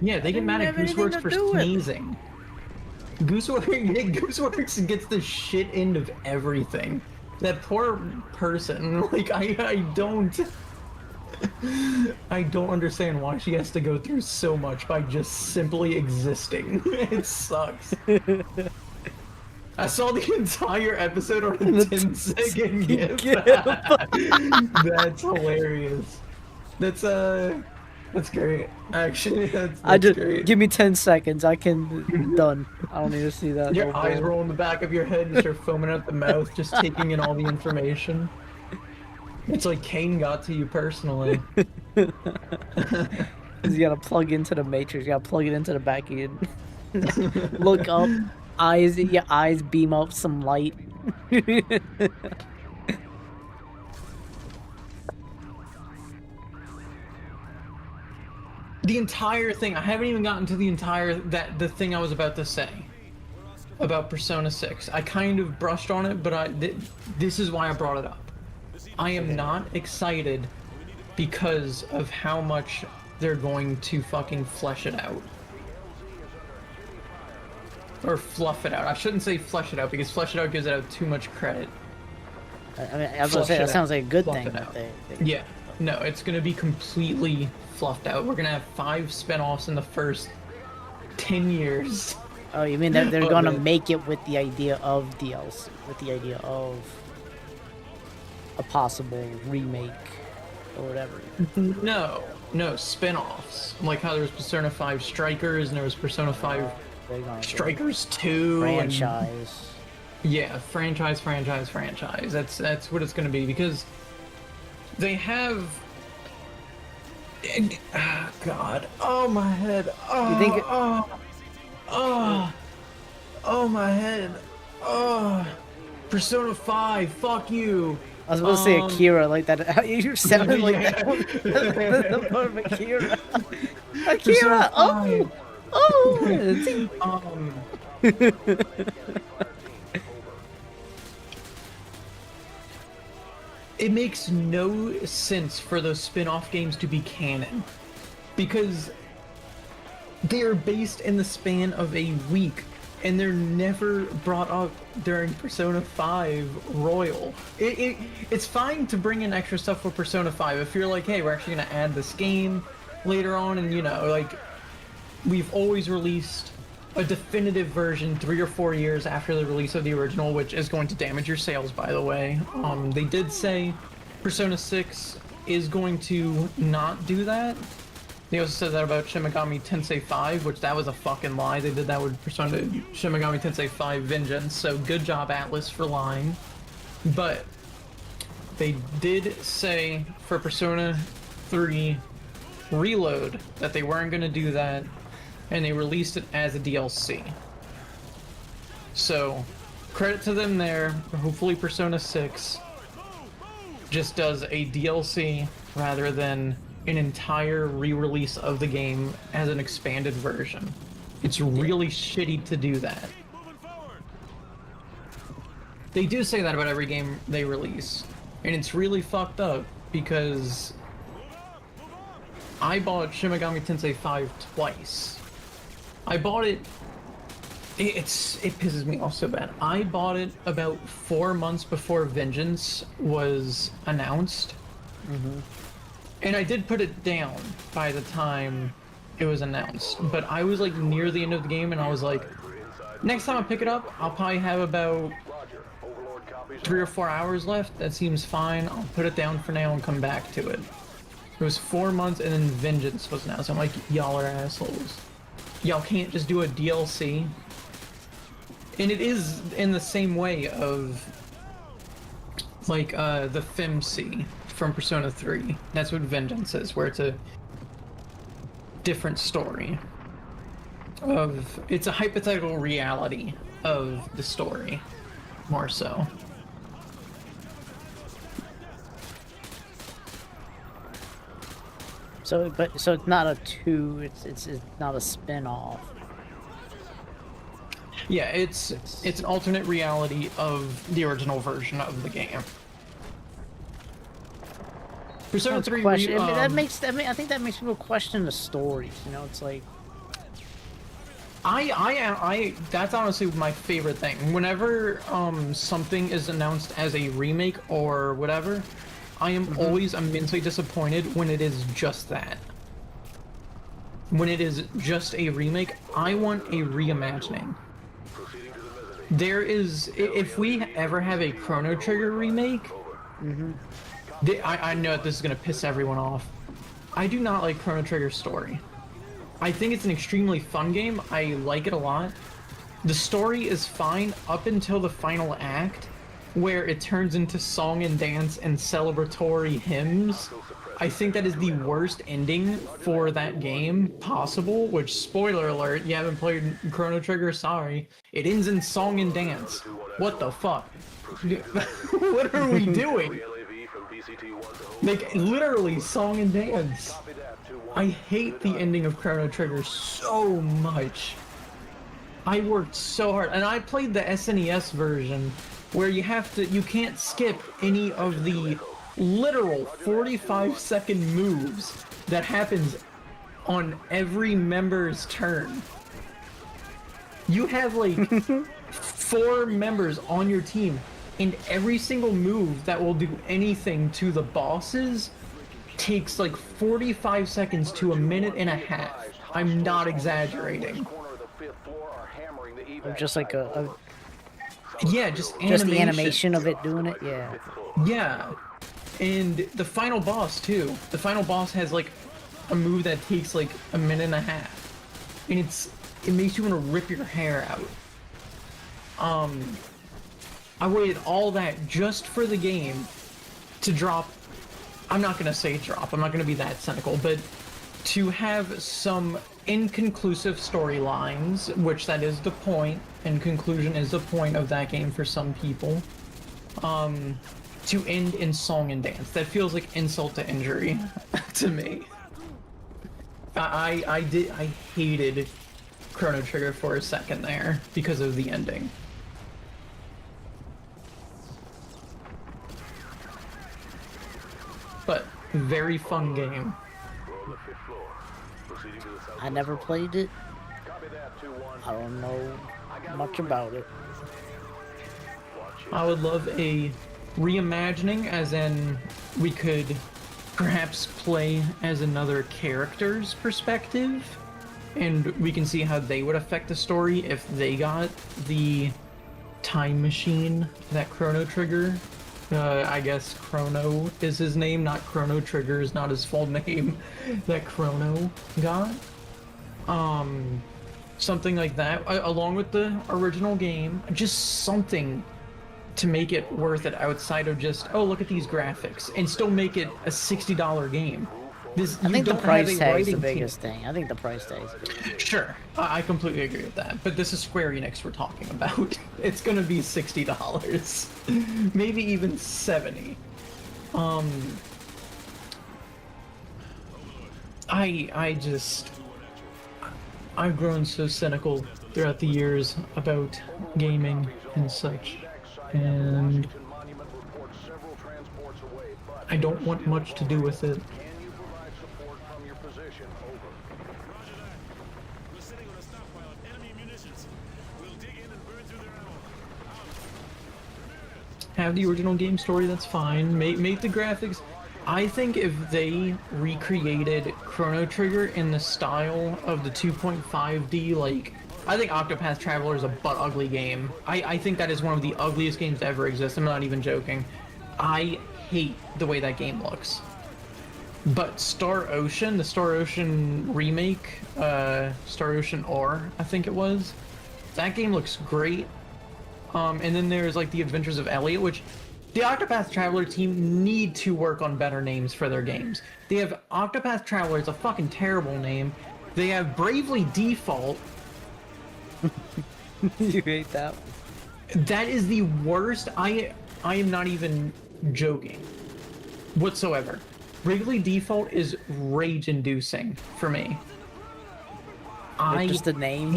Yeah, they get mad at Gooseworks for sneezing. Gooseworks gets the shit end of everything. That poor person, like, I don't understand why she has to go through so much by just simply existing. It sucks. I saw the entire episode on a 10-second GIF. That's hilarious. That's great. Actually, that's great. Give me 10 seconds. I can done. I don't need to see that. Your eyes roll in the back of your head. You start foaming at the mouth, just taking in all the information. It's like Kane got to you personally. You gotta plug into the matrix. You gotta plug it into the back of your... Look up. Your eyes beam up some light. The entire thing, I haven't even gotten to the thing I was about to say about Persona 6. I kind of brushed on it, but this is why I brought it up. I am not excited because of how much they're going to fucking flesh it out. Or fluff it out. I shouldn't say flesh it out, because flesh it out gives it out too much credit. I mean, I was gonna say, that sounds like a good thing. Yeah. No, it's gonna be completely fluffed out. We're gonna have 5 spin-offs in the first 10 years. Oh, you mean that they're gonna make it with the idea of DLC, with the idea of a possible remake or whatever? No, spin-offs. Like how there was Persona 5 Strikers, and there was Persona 5 Strikers 2. Franchise. Yeah, franchise. That's what it's gonna be, because they have... Oh, God. Oh, my head. Oh, you think oh, my head. Oh, Persona 5. Fuck you. I was supposed to say Akira like that. You sounded like that. The part of Akira. Akira. It makes no sense for those spin-off games to be canon, because they are based in the span of a week, and they're never brought up during Persona 5 Royal. It's fine to bring in extra stuff for Persona 5 if you're like, hey, we're actually gonna add this game later on, and like, we've always released a definitive version 3 or 4 years after the release of the original, which is going to damage your sales, by the way. They did say Persona 6 is going to not do that. They also said that about Shin Megami Tensei 5, which that was a fucking lie. They did that with Shin Megami Tensei 5 Vengeance, so good job, Atlas, for lying. But they did say for Persona 3 Reload that they weren't going to do that, and they released it as a DLC. So, credit to them there. Hopefully Persona 6 just does a DLC rather than an entire re-release of the game as an expanded version. It's really shitty to do that. They do say that about every game they release, and it's really fucked up, because I bought Shin Megami Tensei 5 twice. I bought it... It pisses me off so bad. I bought it about 4 months before Vengeance was announced. Mm-hmm. And I did put it down by the time it was announced. But I was like near the end of the game, and I was like, next time I pick it up, I'll probably have about 3 or 4 hours left. That seems fine. I'll put it down for now and come back to it. It was 4 months, and then Vengeance was announced. I'm like, y'all are assholes. Y'all can't just do a DLC. And it is in the same way of, like, the FMC from Persona 3. That's what Vengeance is, where it's a different story. It's a hypothetical reality of the story, more so. So, so it's not a 2. It's not a spin-off. Yeah, it's an alternate reality of the original version of the game. Persona 3 Question. I mean, I think that makes people question the stories. You know, it's like. That's honestly my favorite thing. Whenever something is announced as a remake or whatever, I am always immensely disappointed when it is just that. When it is just a remake, I want a reimagining. There is, if we ever have a Chrono Trigger remake, I know this is gonna piss everyone off. I do not like Chrono Trigger's story. I think it's an extremely fun game. I like it a lot. The story is fine up until the final act, where it turns into song and dance and celebratory hymns. I think that is the worst ending for that game possible, which, spoiler alert, you haven't played Chrono Trigger, sorry. It ends in song and dance. What the fuck? What are we doing? Like, literally, song and dance. I hate the ending of Chrono Trigger so much. I worked so hard, and I played the SNES version, where you can't skip any of the literal 45-second moves that happens on every member's turn. You have like 4 members on your team, and every single move that will do anything to the bosses takes like 45 seconds to a minute and a half. I'm not exaggerating. Just like yeah, just the animation of it doing it, yeah. Yeah. And the final boss too. The final boss has like a move that takes like a minute and a half. And it makes you want to rip your hair out. I waited all that just for the game to drop. I'm not gonna say drop, I'm not gonna be that cynical, but to have some inconclusive storylines, which that is the point, and conclusion is the point of that game for some people, to end in song and dance. That feels like insult to injury to me. I hated Chrono Trigger for a second there because of the ending. But very fun game. I never played it. I don't know much about it. I would love a reimagining, as in we could perhaps play as another character's perspective, and we can see how they would affect the story if they got the time machine that Chrono Trigger, I guess Chrono is his name, not Chrono Trigger is not his full name, that Chrono got. Something like that, along with the original game, just something to make it worth it outside of just, oh, look at these graphics, and still make it a $60 game. I think the price tag's the biggest thing. I think the price tag's the biggest thing. Sure, I completely agree with that. But this is Square Enix we're talking about. It's gonna be $60, maybe even $70. I've grown so cynical throughout the years about gaming and such, and I don't want much to do with it. Have the original game story, that's fine. Make the graphics. I think if they recreated Chrono Trigger in the style of the 2.5D, like, I think Octopath Traveler is a butt-ugly game. I think that is one of the ugliest games to ever exist. I'm not even joking. I hate the way that game looks. But Star Ocean, the Star Ocean remake, Star Ocean Ore, I think it was, that game looks great. And then there's like the Adventures of Elliot, which the Octopath Traveler team need to work on better names for their games. They have Octopath Traveler, it's a fucking terrible name. They have Bravely Default. You hate that one? That is the worst. I am not even joking whatsoever. Bravely Default is rage-inducing for me. Just the name?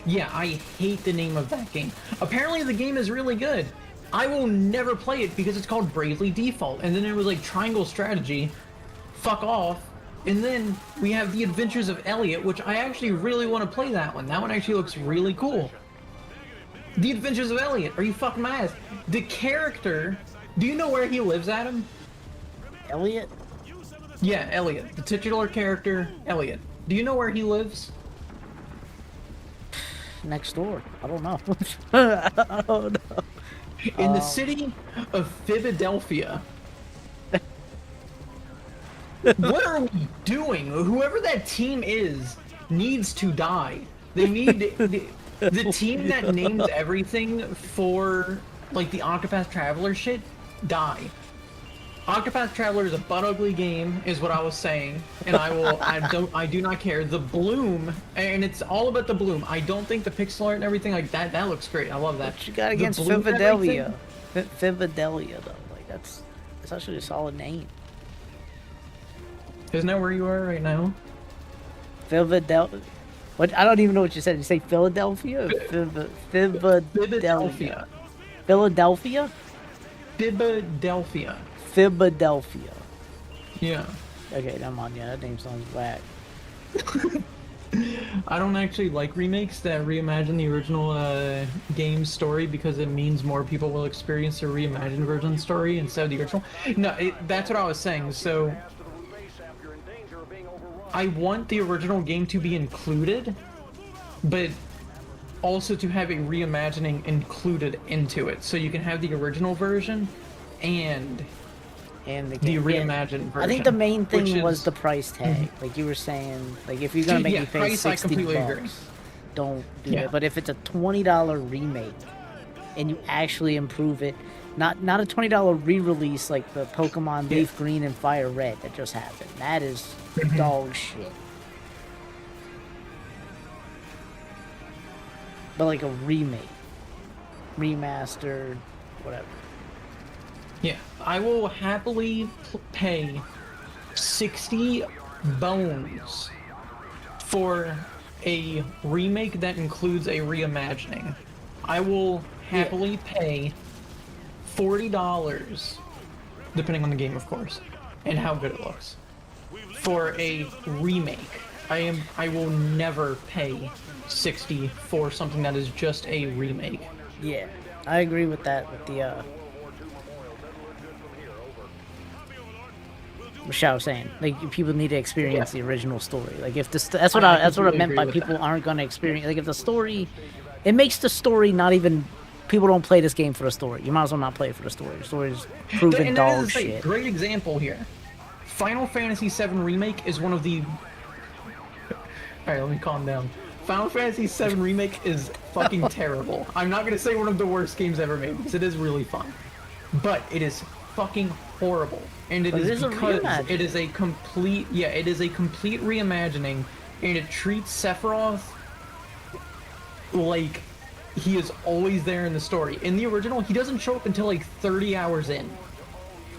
I hate the name of that game. Apparently the game is really good. I will never play it because it's called Bravely Default. And then it was like Triangle Strategy. Fuck off. And then we have The Adventures of Elliot, which I actually really want to play that one. That one actually looks really cool. The Adventures of Elliot. Are you fucking my ass? The character... Do you know where he lives, Adam? Elliot? Yeah, Elliot. The titular character, Elliot. Do you know where he lives? Next door. I don't know. I don't know. In the city of Philadelphia. What are we doing? Whoever that team is needs to die. They need the team that names everything for like the Octopath Traveler shit. Die. Octopath Traveler is a butt ugly game, is what I was saying, and I do not care. The bloom, and it's all about the bloom. I don't think the pixel art and everything like that looks great. I love that. What you got against Philadelphia? Philadelphia though, like that's actually a solid name. Isn't that where you are right now? Philadelphia. What? I don't even know what you said. Did you say Philadelphia? Philadelphia. Philadelphia? Philadelphia. Philadelphia. Yeah. Okay, never mind. Yeah, that name sounds whack. I don't actually like remakes that reimagine the original game story because it means more people will experience the reimagined version story instead of the original. No, that's what I was saying. So I want the original game to be included, but also to have a reimagining included into it. So you can have the original version and the reimagined version. I think the main thing was the price tag. Like you were saying, like if you're gonna make me pay $60, don't do it. But if it's a $20 remake and you actually improve it, not a $20 re-release like the Pokemon Leaf Green and Fire Red that just happened. That is dog shit. But like a remake, remastered, whatever. Yeah, I will happily pay 60 bones for a remake that includes a reimagining. I will happily pay $40, depending on the game, of course, and how good it looks, for a remake. I will never pay 60 for something that is just a remake. Yeah, I agree with that. With the what I was saying, like people need to experience the original story. Like if that's what I meant by people aren't gonna experience. Like if the story, it makes the story not even. People don't play this game for the story. You might as well not play it for the story. The story is proven dog shit. A great example here. Final Fantasy VII Remake is one of the. Alright, let me calm down. Final Fantasy VII Remake is fucking terrible. I'm not gonna say one of the worst games ever made because it is really fun, but it is fucking horrible, and it is because it is a complete reimagining, and it treats Sephiroth like he is always there in the story. In the original, he doesn't show up until like 30 hours in.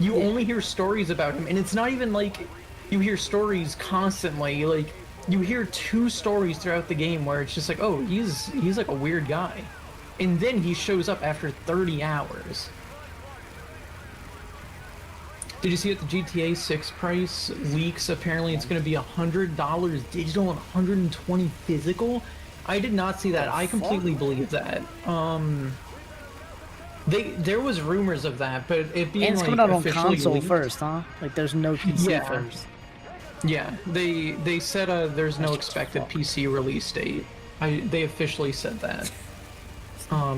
You only hear stories about him, and it's not even like you hear stories constantly. Like you hear 2 stories throughout the game where it's just like, oh, he's like a weird guy, and then he shows up after 30 hours. Did you see that the GTA 6 price leaks? Apparently it's going to be $100 digital and $120 physical. I did not see that. I completely believe that. There was rumors of that, but it being and it's like coming out on officially console leaked, first, huh? Like there's no PC first. Yeah, they said there's no expected PC release date. They officially said that. I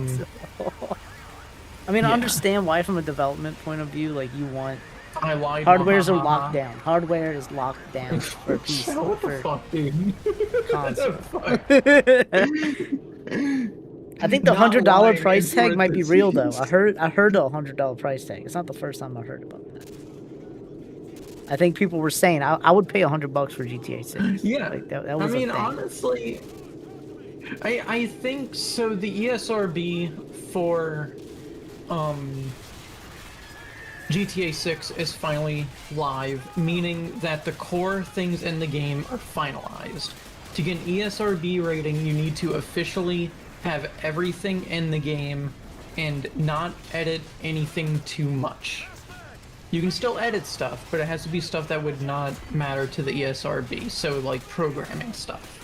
mean, I understand why from a development point of view, like you want. Hardware's are locked down. Hardware is locked down for PC. What the fuck, dude? Console. I think the $100 price tag might be real though. I heard the $100 price tag. It's not the first time I heard about that. I think people were saying I would pay $100 for GTA 6. Yeah, like that was I mean, a thing. honestly, I think so. The ESRB for GTA 6 is finally live, meaning that the core things in the game are finalized. To get an ESRB rating, you need to officially have everything in the game and not edit anything too much. You can still edit stuff, but it has to be stuff that would not matter to the ESRB, so like programming stuff.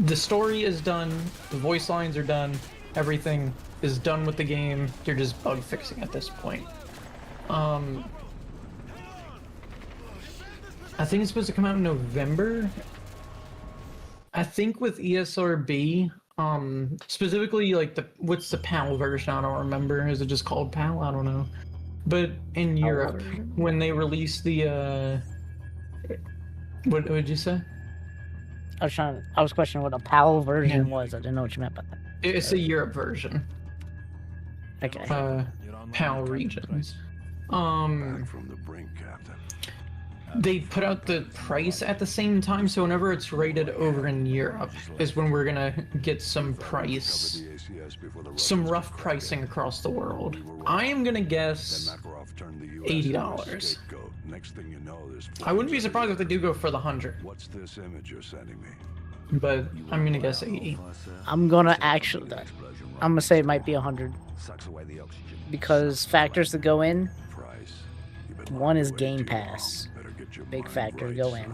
The story is done, the voice lines are done, everything is done with the game, you're just bug fixing at this point. I think it's supposed to come out in November. I think with ESRB, specifically like what's the PAL version? I don't remember. Is it just called PAL? I don't know. But in Europe, when they release the what did you say? I was questioning what a PAL version was. I didn't know what you meant by that. It's a Europe version. Okay. PAL regions. Back from the brink, Captain. They put out the price at the same time, so whenever it's rated over in Europe is when we're gonna get some price, some rough pricing across the world. I am gonna guess $80. I wouldn't be surprised if they do go for the 100. What's this image you're sending me? But I'm gonna guess 80. I'm gonna say it might be 100 because factors to go in. One is Game Pass. Big factor to go in.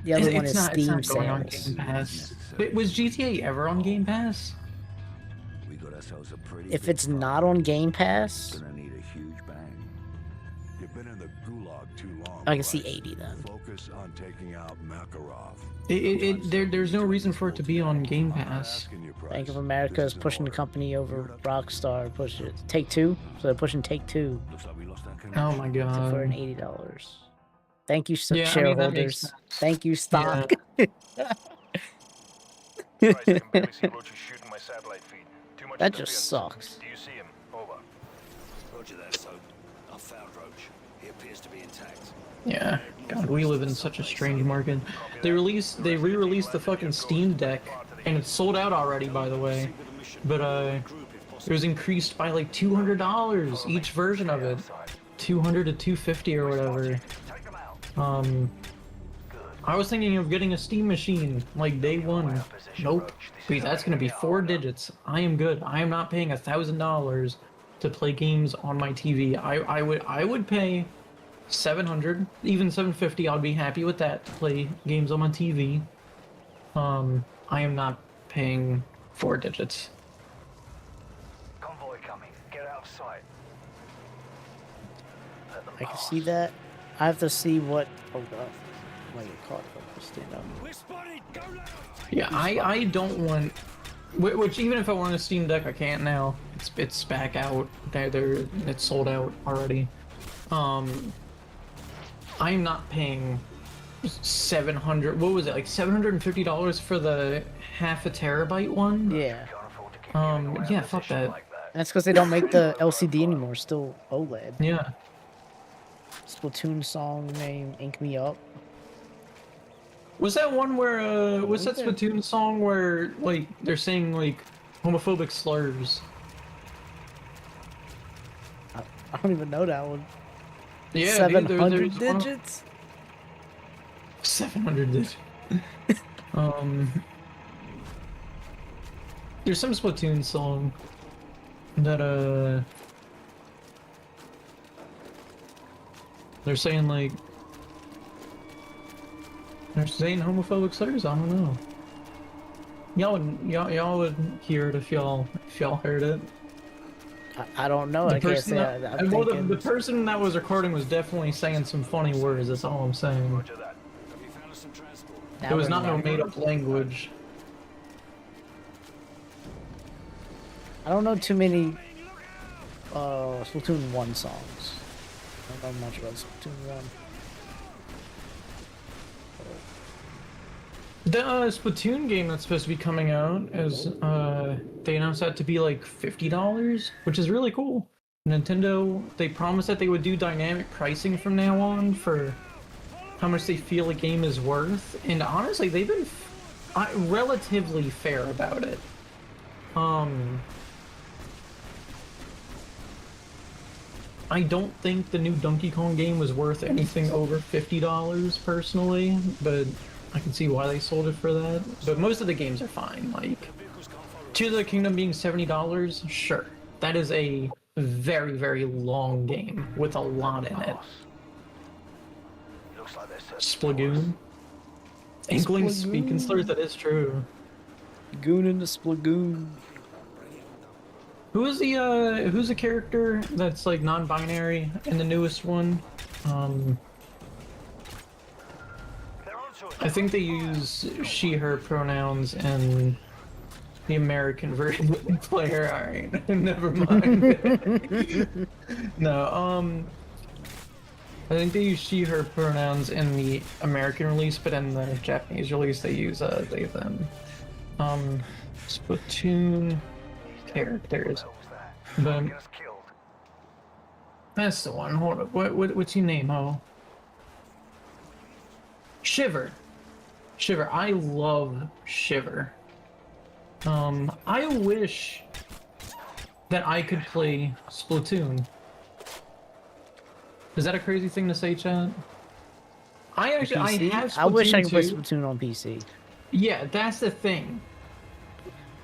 The other one is Steam sales. Wait, was GTA ever on Game Pass? If it's not on Game Pass, I can see 80 then. Focus on taking out Makarov. There's no reason for it to be on Game Pass. Bank of America is pushing the company over Rockstar. Push it. Take-Two. So they're pushing Take-Two. Oh my god. For an $80. Thank you, shareholders. Thank you, stock. Yeah. That just sucks. Do you see him? Over. Roger that, so I found Roach. He appears to be intact. Yeah. God, we live in such a strange market. They re-released the fucking Steam Deck, and it's sold out already, by the way. But it was increased by like $200 each version of it. 200 to $250 or whatever. I was thinking of getting a Steam machine like day one. Nope. Wait, that's gonna be 4 digits. I am good. I am not paying $1,000 to play games on my TV. I would pay $700, even $750. I'd be happy with that to play games on my TV. I am not paying 4 digits. Convoy coming. Get out of sight. I can see that. I have to see what. Oh god. I might get caught if I stand up. We're spotted. Go loud. Yeah, I don't want. Which even if I want a Steam Deck, I can't now. It's back out. It's sold out already. I'm not paying 700. What was it, like $750 for the half a terabyte one? Yeah. Yeah, fuck that. That's because they don't make the LCD anymore. Still OLED. Yeah. Splatoon song name Ink Me Up. Was that one where was that Splatoon song where like they're saying like homophobic slurs? I don't even know that one. Yeah, 700 digits. 700 digits. There's some Splatoon song that they're saying like they're saying homophobic slurs. I don't know. Y'all would hear it if y'all heard it. I don't know. I can't say the person that was recording was definitely saying some funny words. That's all I'm saying. Roger that. Have you found us some transport? It was not no made-up language. I don't know too many Splatoon 1 songs. I don't know much about Splatoon 1. The Splatoon game that's supposed to be coming out is, they announced that to be like $50, which is really cool. Nintendo, they promised that they would do dynamic pricing from now on for how much they feel a game is worth, and honestly, they've been relatively fair about it. I don't think the new Donkey Kong game was worth anything over $50 personally, but I can see why they sold it for that. But most of the games are fine. Like, Tears of the Kingdom being $70, sure. That is a very, very long game with a lot in it. Looks like there's Splatoon. Inkling speaking slurs, that is true. Goon in the Splatoon. Who's the character that's like non-binary in the newest one? I think they use she/her pronouns in the American version of the player. Alright, never mind. No, I think they use she/her pronouns in the American release, but in the Japanese release they use they them. Splatoon characters. But that's the one. Hold up. What's your name, ho? Shiver. Shiver. I love Shiver. I wish that I could play Splatoon. Is that a crazy thing to say, chat? I have Splatoon I wish I could play 2. Splatoon on PC. Yeah, that's the thing.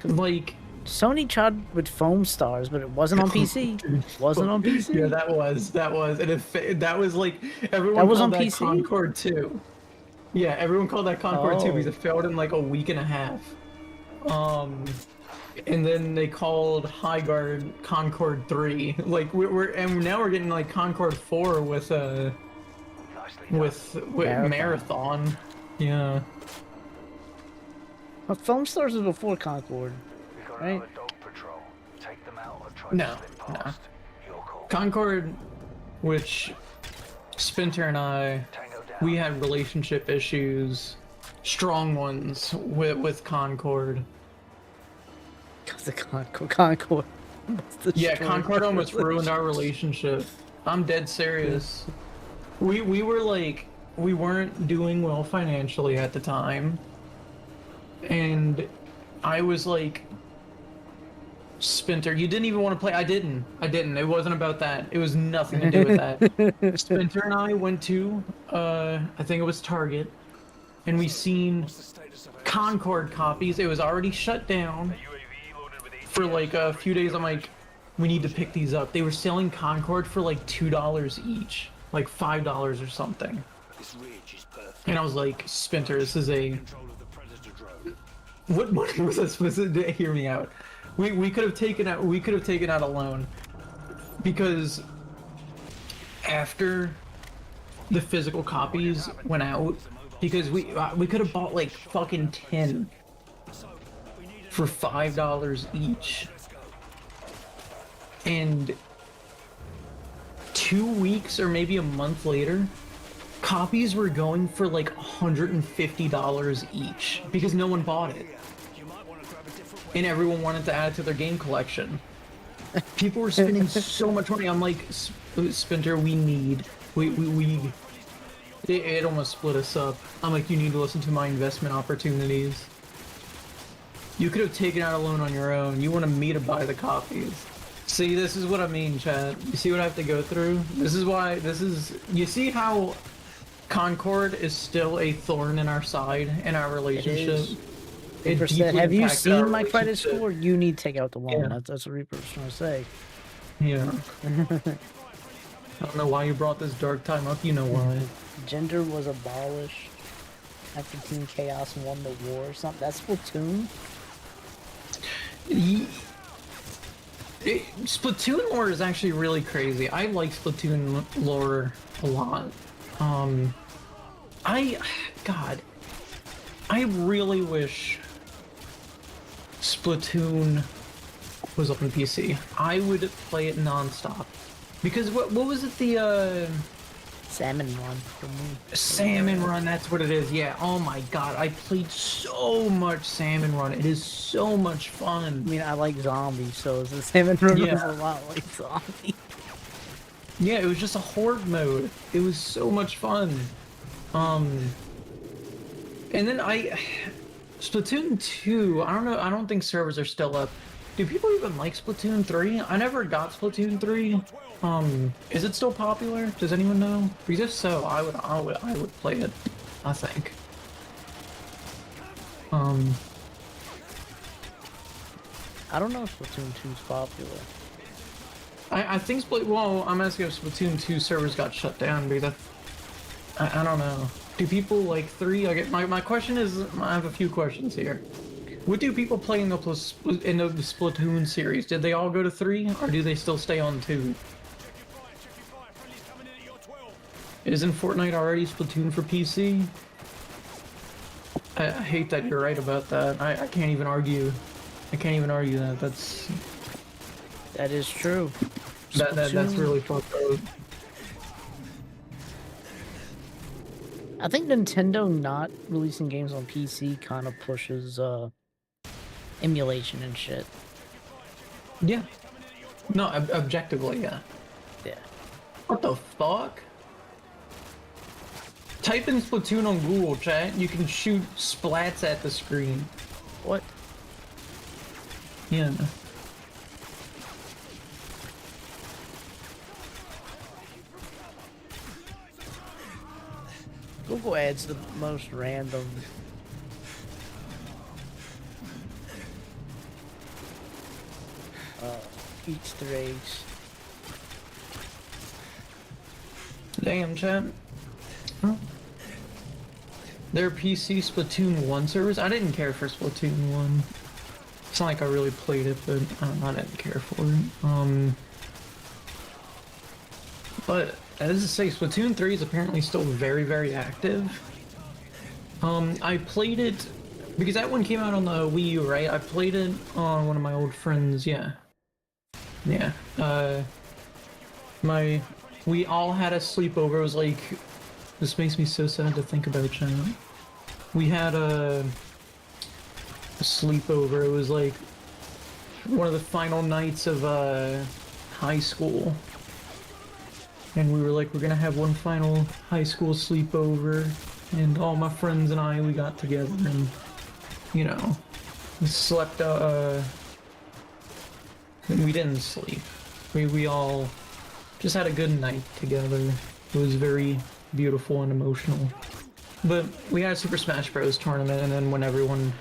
Like, Sony tried with Foam Stars, but it wasn't on PC. Wasn't on PC. Yeah, that was, and that was like everyone That was called on that PC? Concord 2. Yeah, everyone called that Concord 2 Oh. because it failed in like a week and a half. And then they called Highguard Concord 3. Like and now we're getting like Concord 4 with Marathon. Yeah. Well, Foam Stars was before Concord, right? No. Concord, which Spinter and I, we had relationship issues, strong ones with Concord. Because of Concord. Yeah, Concord almost ruined our relationship. I'm dead serious. We were like, we weren't doing well financially at the time. And I was like, Spinter, you didn't even want to play. I didn't. It wasn't about that. It was nothing to do with that. Spinter and I went to, I think it was Target, and we seen Concord copies. It was already shut down for like a few days. I'm like, we need to pick these up. They were selling Concord for like $2 each, like $5 or something. And I was like, Spinter, this is a... What money was I supposed to hear me out? We could have taken out a loan, because after the physical copies went out, because we could have bought like fucking 10 for $5 each, and 2 weeks or maybe a month later, copies were going for like $150 each because no one bought it. And everyone wanted to add it to their game collection. People were spending so much money. I'm like, Spinter, it almost split us up. I'm like, you need to listen to my investment opportunities. You could have taken out a loan on your own. You wanted me to buy the copies. See, this is what I mean, chat. You see what I have to go through? You see how Concord is still a thorn in our side, in our relationship? Have you seen my credit score? You need to take out the loan. Yeah. That's what Reaper's trying to say. Yeah. I don't know why you brought this dark time up. You know why. Gender was abolished after Team Chaos won the war or something. That's Splatoon? Splatoon lore is actually really crazy. I like Splatoon lore a lot. I really wish Splatoon was up on PC. I would play it non-stop. Because what was it, the Salmon Run for me. Salmon Run, that's what it is. Yeah, oh my god, I played so much Salmon Run. It is so much fun. I mean, I like zombies, so the Salmon Run Yeah. was a lot like zombie. Yeah, it was just a horde mode. It was so much fun. And then Splatoon 2, I don't know, I don't think servers are still up, do people even like Splatoon 3? I never got Splatoon 3. Is it still popular? Does anyone know? Because if so, I would play it, I think. I don't know if Splatoon 2 is popular. I think well, I'm asking if Splatoon 2 servers got shut down because I don't know. Do people like 3? My question is, I have a few questions here. What do people play in the Splatoon series? Did they all go to 3, or do they still stay on 2? Isn't Fortnite already Splatoon for PC? I hate that you're right about that. I can't even argue. I can't even argue that. That is true. That's really fucked up. I think Nintendo not releasing games on PC kind of pushes emulation and shit. Yeah. No, objectively, yeah. Yeah. What the fuck? Type in Splatoon on Google, chat. You can shoot splats at the screen. What? Yeah. Google adds the most random. Easter eggs. Damn, chat. Huh? Their PC Splatoon 1 servers? I didn't care for Splatoon 1. It's not like I really played it, but I didn't care for it. But as I say, Splatoon 3 is apparently still very, very active. I played it because that one came out on the Wii U, right? I played it on one of my old friends, yeah. Yeah. We all had a sleepover. It was like, this makes me so sad to think about, China. We had a sleepover. It was like one of the final nights of high school. And we were like, we're gonna have one final high school sleepover. And all my friends and I, we got together and, you know, we slept, we didn't sleep. We all just had a good night together. It was very beautiful and emotional. But we had a Super Smash Bros. Tournament, and then when everyone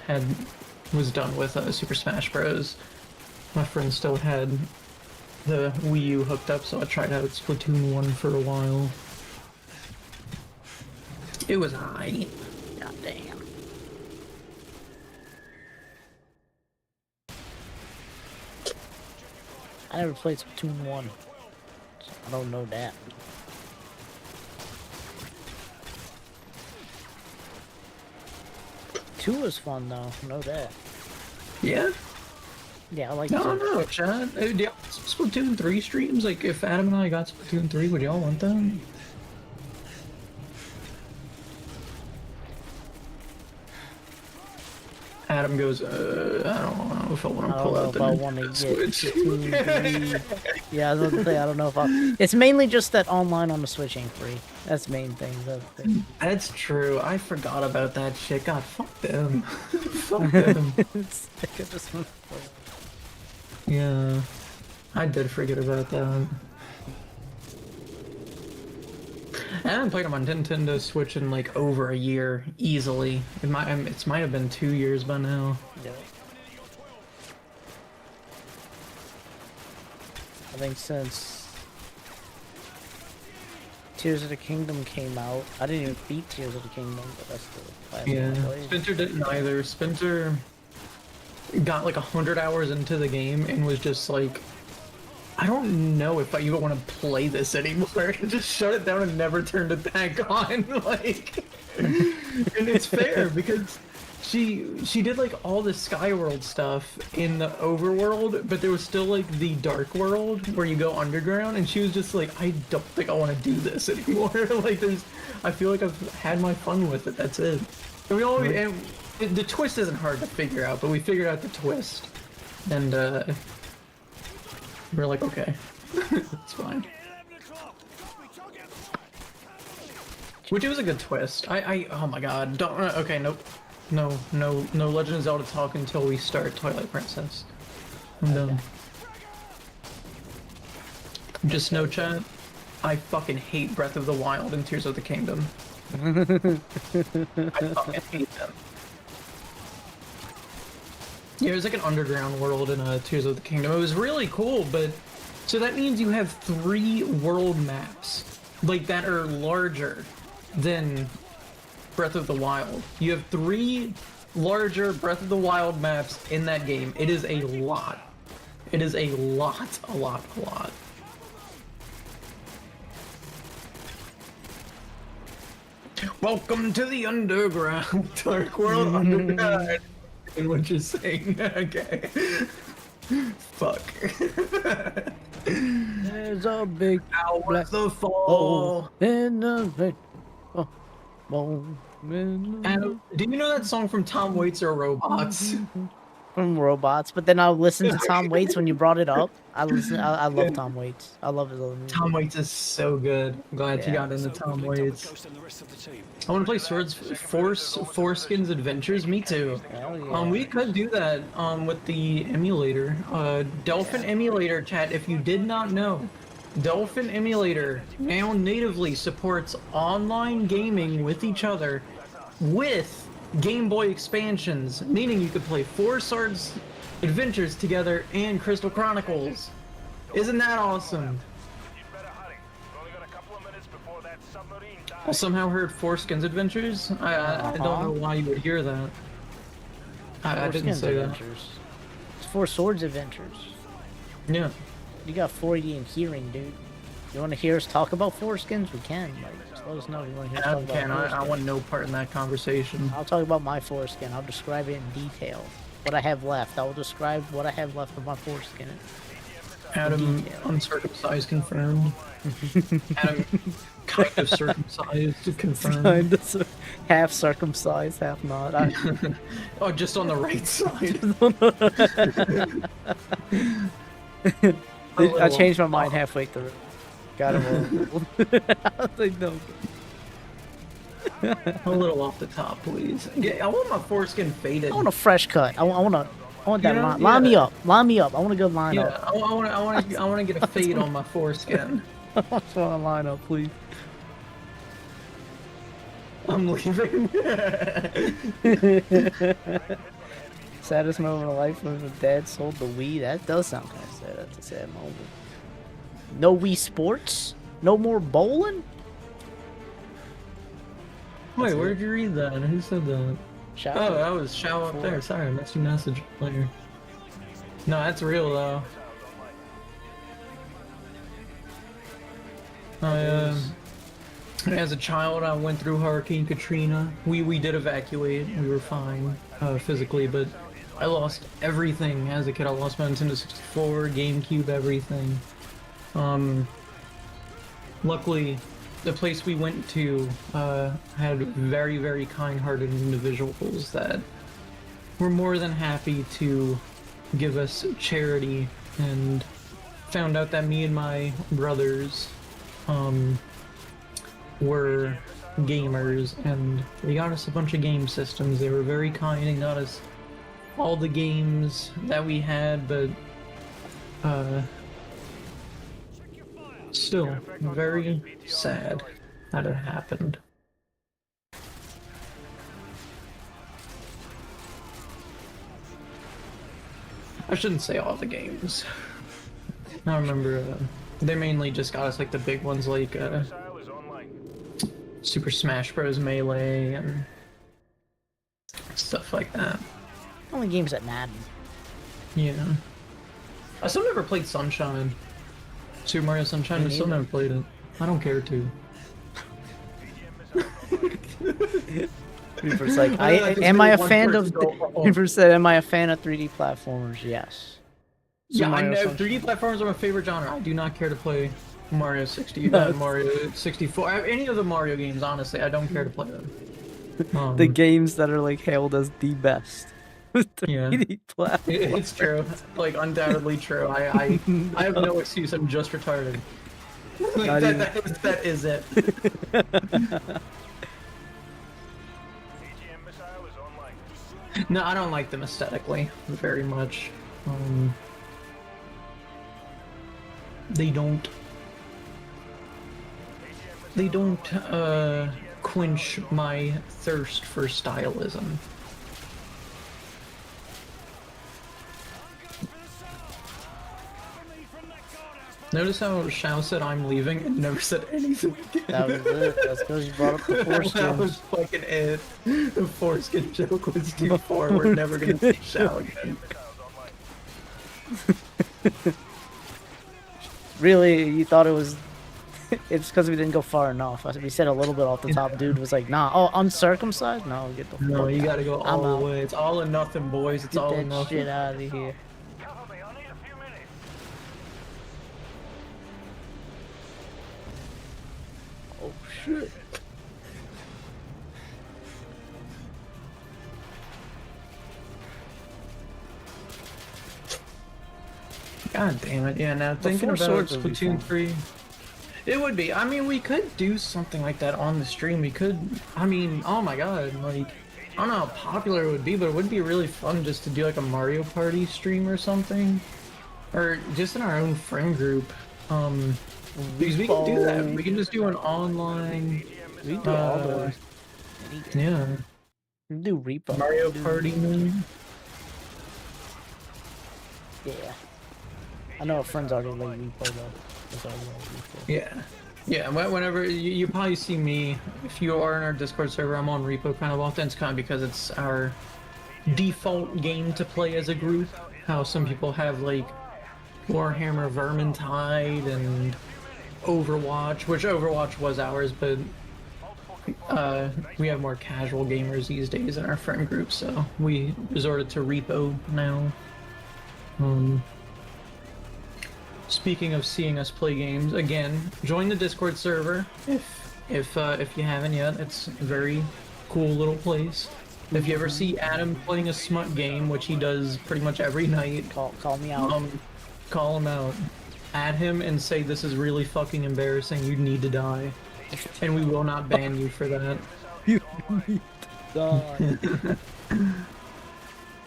was done with Super Smash Bros., my friend still had the Wii U hooked up, so I tried out Splatoon 1 for a while. It was high. God damn. I never played Splatoon 1. So I don't know that. Two was fun though, know that. Yeah? Yeah, I like No, chat. Do y'all want some Splatoon 3 streams? Like, if Adam and I got Splatoon 3, would y'all want them? Adam goes, I don't know if I want to pull out the Switch. Yeah, I was gonna say, I don't know if I'll... It's mainly just that online on the Switch ain't free. That's the main thing. That's true. I forgot about that shit. God, fuck them. Fuck them. Yeah, I did forget about that. I haven't played them on Nintendo Switch in like over a year, easily. It might have been 2 years by now. Yeah. I think since Tears of the Kingdom came out, I didn't even beat Tears of the Kingdom, but that's the last one I played. Spencer didn't either. Spencer got like 100 hours into the game and was just like, I don't know if I even want to play this anymore. Just shut it down and never turned it back on. Like, and it's fair because she did like all the Skyworld stuff in the overworld, but there was still like the dark world where you go underground, and she was just like, I don't think I want to do this anymore. Like, I feel like I've had my fun with it. That's it. And the twist isn't hard to figure out, but we figured out the twist, and we're like, okay, it's fine. Which it was a good twist. Oh my god, don't, okay, nope. No Legend of Zelda talk until we start Twilight Princess. I'm done. Just no chat. I fucking hate Breath of the Wild and Tears of the Kingdom. I fucking hate them. Yeah, there's like an underground world in Tears of the Kingdom. It was really cool, but so that means you have 3 world maps, like that are larger than Breath of the Wild. You have 3 larger Breath of the Wild maps in that game. It is a lot. It is a lot, a lot, a lot. Welcome to the underground, dark world underground. And what you're saying, okay. Fuck. There's a big Now black what's the fall? in the big in the And do you know that song from Tom Waits or Robots? from Robots, but then I'll listen to Tom Waits when you brought it up. I love Tom Waits. I love his other music. Tom Waits is so good. I'm glad you got into Tom Waits. I want to play Foreskins Adventures. Me too. Hell yeah. We could do that with the emulator. Dolphin Emulator, chat. If you did not know, Dolphin Emulator now natively supports online gaming with each other with Game Boy expansions, meaning you could play Four Swords Adventures together and Crystal Chronicles. Isn't that awesome? I somehow heard Foreskins Adventures. I don't know why you would hear that. I didn't Foreskins say that. Adventures. It's Four Swords Adventures. Yeah. You got 480 in hearing, dude. You want to hear us talk about foreskins? We can. Like, just let us know if you want to hear us talk about I foreskins. want no part in that conversation. I'll talk about my foreskin. I'll describe it in detail. What I have left. I will describe what I have left of my foreskin. Adam, uncircumcised, confirmed. Adam, kind of circumcised, confirmed. Half circumcised, half not. Oh, just on the right side. I changed my mind halfway through. Got him all. I was like, no. A little off the top, please. Yeah, I want my foreskin faded. I want a fresh cut. I want that You know, line me yeah. up. Line me up. I want a good line Yeah, up. I want to get a fade on my foreskin. I just want a line up, please. I'm leaving. Saddest moment of life when the dad sold the Wii. That does sound kind of sad. That's a sad moment. No Wii Sports? No more bowling? Wait, where did you read that? Who said that? Shout Oh, out. that was Shao up there. Sorry, I missed your message later. No, that's real though. As a child, I went through Hurricane Katrina. We did evacuate. We were fine physically, but I lost everything as a kid. I lost my Nintendo 64, GameCube, everything. Luckily, the place we went to had very, very kind-hearted individuals that were more than happy to give us charity, and found out that me and my brothers were gamers, and they got us a bunch of game systems. They were very kind and got us all the games that we had, but still very sad that it happened. I shouldn't say all the games. I remember they mainly just got us like the big ones, like Super Smash Bros. Melee and stuff like that. Only games that matter. Yeah. I still never played Sunshine. Super Mario Sunshine, I still never played it. I don't care to. Reaper's like, am I a fan of 3D platformers? Yes. Yeah, I Mario know. Sunshine. 3D platforms are my favorite genre. I do not care to play Mario 60, Mario 64, any of the Mario games. Honestly, I don't care to play them. The games that are like hailed as the best. 3D platforms. It's true. Like undoubtedly true. I have no excuse. I'm just retarded. Like, that is it. AGM missile is online. No, I don't like them aesthetically very much. They don't quench my thirst for stylism. Notice how Shao said I'm leaving and never said anything again. That was it. That's because you brought up the That foreskin. was fucking it. The foreskin joke was too far. We're never gonna see Shao again. Really, you thought it was... It's because we didn't go far enough. We said a little bit off the top. Dude was like, nah. Oh, uncircumcised? No, get the fuck No, you out. gotta go I'm all out. the way. It's all or nothing, boys. It's Get all or that nothing. shit out of here. Oh, shit. God damn it. Yeah, now thinking Four about Swords would be Splatoon fun. 3. It would be. I mean, we could do something like that on the stream. We could. I mean, oh my god. Like, I don't know how popular it would be, but it would be really fun just to do like a Mario Party stream or something. Or just in our own friend group. Because we can do that. We can just do an online. We can do all those. Yeah. We can do Reaper. Mario Do- Party moon. Yeah. I know our friends already like Reaper though. That's already like Reaper. Yeah. Yeah, whenever you probably see me, if you are in our Discord server, I'm on Repo kind of often. It's kind of because it's our default game to play as a group. How some people have like Warhammer Vermintide and Overwatch, which Overwatch was ours, but we have more casual gamers these days in our friend group, so we resorted to Repo now. Speaking of seeing us play games, again, join the Discord server if you haven't yet. It's a very cool little place. If you ever see Adam playing a smut game, which he does pretty much every night, Call me out. call him out, add him, and say this is really fucking embarrassing. You need to die, and we will not ban you for that.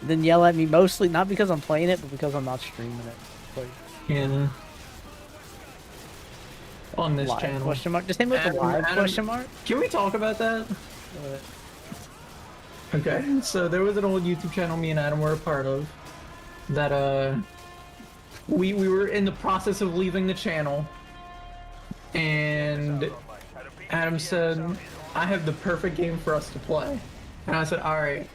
Then yell at me mostly not because I'm playing it, but because I'm not streaming it. Like, Yeah. On this live channel. question mark. Just hit me with the live question mark. Can we talk about that? Okay, so there was an old YouTube channel me and Adam were a part of that we were in the process of leaving the channel, and Adam said, I have the perfect game for us to play. And I said, alright.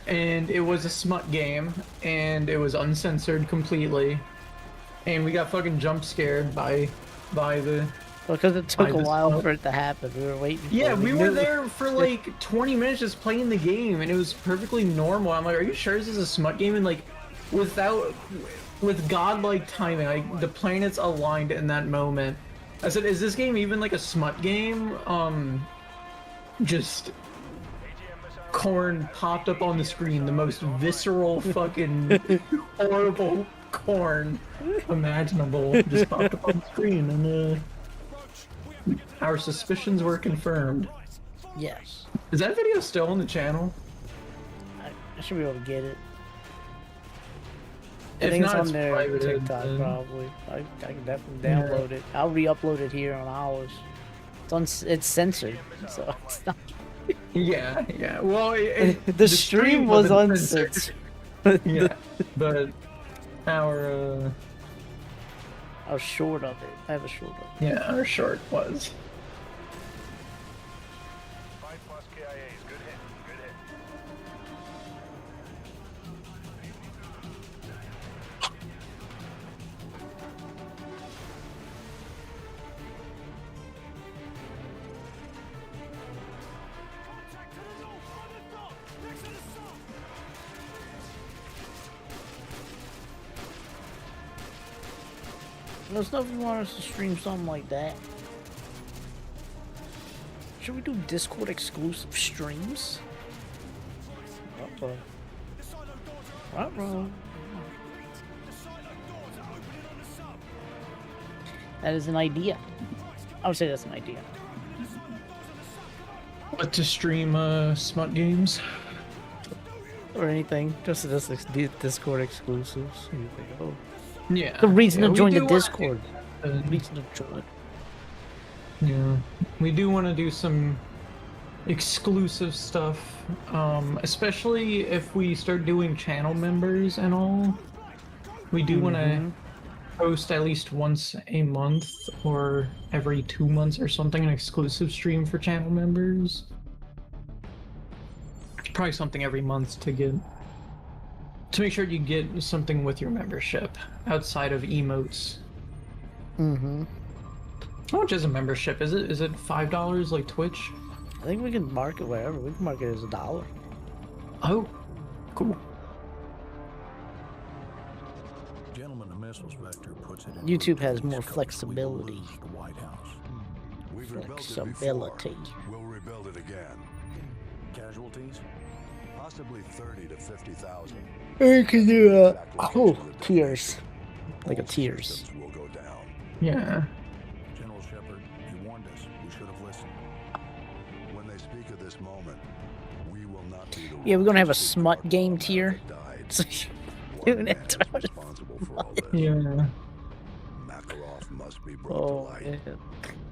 And it was a smut game, and it was uncensored completely. And we got fucking jump scared by the... Because it took I a just while thought- for it to happen. We were waiting for Yeah, it. we knew were it. there for like 20 minutes just playing the game, and it was perfectly normal. I'm like, are you sure this is a smut game? And like, with godlike timing, like the planets aligned in that moment. I said, is this game even like a smut game? Just corn popped up on the screen, the most visceral fucking horrible corn imaginable just popped up on the screen, and our suspicions were confirmed. Yes. Is that video still on the channel? I should be able to get it. I If think not, it's it's on there private, TikTok then- probably. I can definitely download it. I'll re-upload it here on ours. It's censored, so it's not. Yeah. Well, The stream was wasn't uncensored. Yeah, but our I was short of it. I have a short of it. yeah, our short was. Let us know if you want us to stream something like that. Should we do Discord exclusive streams? Uh-oh. That is an idea. I would say that's an idea. But to stream smut games. Or anything. Just this Discord exclusives. You think, oh. Yeah. The reason yeah, to we join the do wanna Discord. do- The reason to join. Yeah, we do want to do some exclusive stuff, especially if we start doing channel members and all. We do want to post at least once a month or every 2 months or something, an exclusive stream for channel members. Probably something every month to make sure you get something with your membership outside of emotes. Mm-hmm. How much is a membership? Is it $5 like Twitch? I think we can mark it wherever. We can mark it as $1. Oh, cool. Gentleman, the missiles vector puts it in YouTube has rotation more scope. We will flexibility. lose the White House. We've rebuilt it Flexibility. before. We'll rebuild it again. Casualties? Possibly 30 to 50,000. We can do Exact oh, location of the tears. detonation. Like a All tears. systems will go down. Yeah. General Shepard, you warned us. We should have listened. When they speak of this moment, we will not be the Yeah, we're gonna have a ones who smut speak of game all tier. that died. So One doing man it. is responsible for all this. Yeah. Makarov must be brought Oh, to light. man.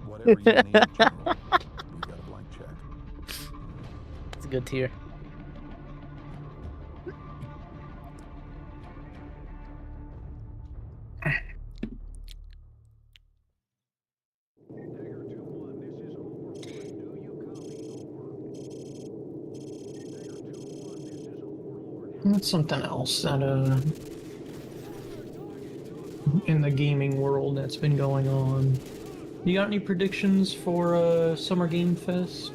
Whatever you need, General. We've got a blank check. It's a good tier. That's something else that in the gaming world that's been going on. You got any predictions for Summer Game Fest?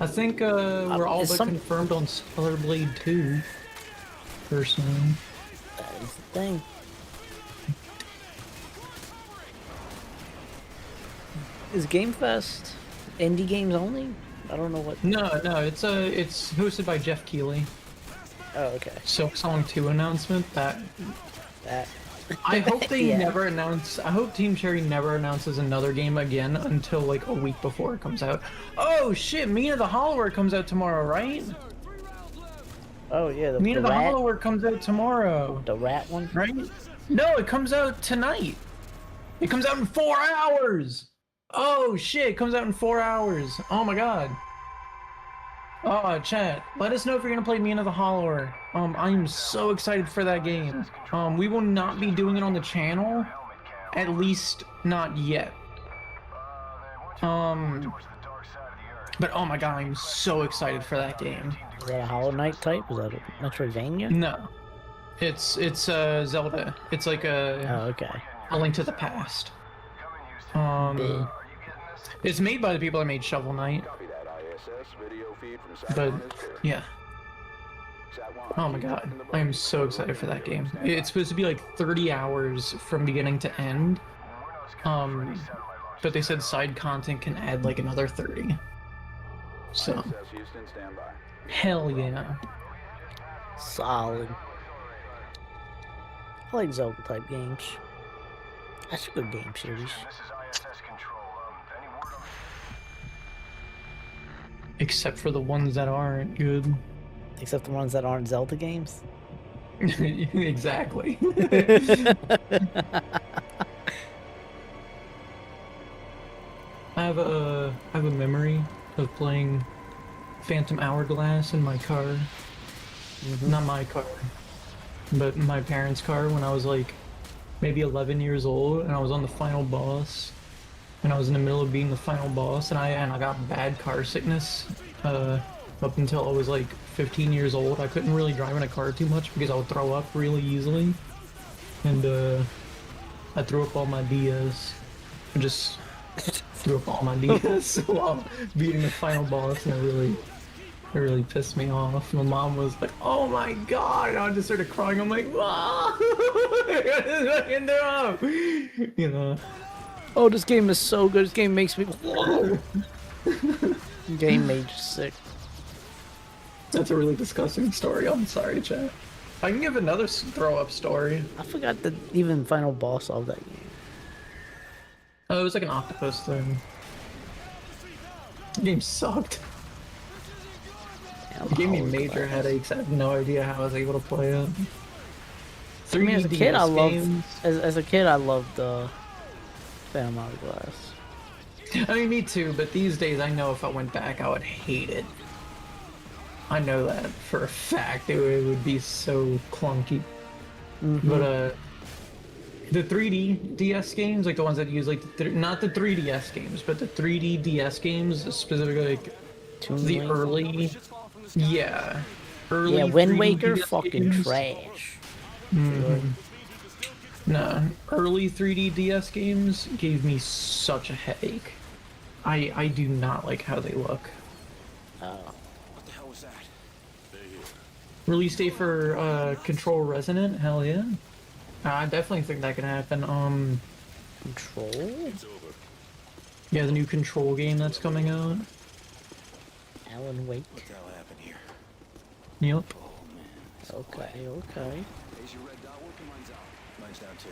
I think we're all is but some- confirmed on Stellar Blade 2. Personally. That is the thing. Is Game Fest indie games only? I don't know what. No, it's hosted by Jeff Keighley. Oh, okay. Silk Song 2 announcement that That. I hope they Yeah. never announce. I hope Team Cherry never announces another game again until like a week before it comes out. Oh shit! Mina the Hollower comes out tomorrow, right? Oh yeah, Mina the the rat. Hollower comes out tomorrow, The rat one. right? No, it comes out tonight. It comes out in 4 hours. Oh shit! It comes out in 4 hours. Oh my god. Oh, chat. Let us know if you're gonna play Mina the Hollower. I'm so excited for that game. We will not be doing it on the channel, at least not yet. But oh my god, I'm so excited for that game. Is that a Hollow Knight type? Is that a Metroidvania? No, it's Zelda. It's like Oh, okay. a Link to the Past. Big. It's made by the people that made Shovel Knight. But yeah. Oh my god, I am so excited for that game. It's supposed to be like 30 hours from beginning to end. But they said side content can add like another 30. So, hell yeah. Solid. I like Zelda type games. That's a good game series. Except for the ones that aren't good. Except the ones that aren't Zelda games. Exactly. I have a memory of playing Phantom Hourglass in my car. Not my car, but my parents' car when I was like maybe 11 years old, and I was on the final boss. And I was in the middle of being the final boss, and I got bad car sickness up until I was like 15 years old. I couldn't really drive in a car too much because I would throw up really easily, and I threw up all my DS. I just threw up all my DS while beating the final boss, and it really pissed me off. My mom was like, "Oh my god!" And I just started crying. I'm like, "Ah!" I fucking threw up. You know. Oh, this game is so good. This game makes me. Game made you sick. That's a really disgusting story. I'm sorry, chat. I can give another throw-up story. I forgot that even final boss of that game. Oh, it was like an octopus thing. The game sucked. Yeah, It gave me Hollow major Knight. headaches. I have no idea how I was able to play it. I mean, as a 3D kid, I DS loved games. as a kid, I loved Phantom Hourglass. I mean, me too, but these days I know if I went back, I would hate it. I know that for a fact. It would be so clunky. But, the 3D DS games, like the ones that use, like, not the 3DS games, but the 3D DS games, specifically, like, Toon the Link? early... Yeah. Early Yeah, Wind 3D Waker, DS fucking games. trash. No, early 3D DS games gave me such a headache. I do not like how they look. Oh. What the hell was that? Release date for Control Resonant? Hell yeah. I definitely think that can happen. Control? Yeah, the new Control game that's coming out. Alan Wake. What the hell happened here? Yep. Okay, okay. Is your red dot working? Mine's out. Mine's down too.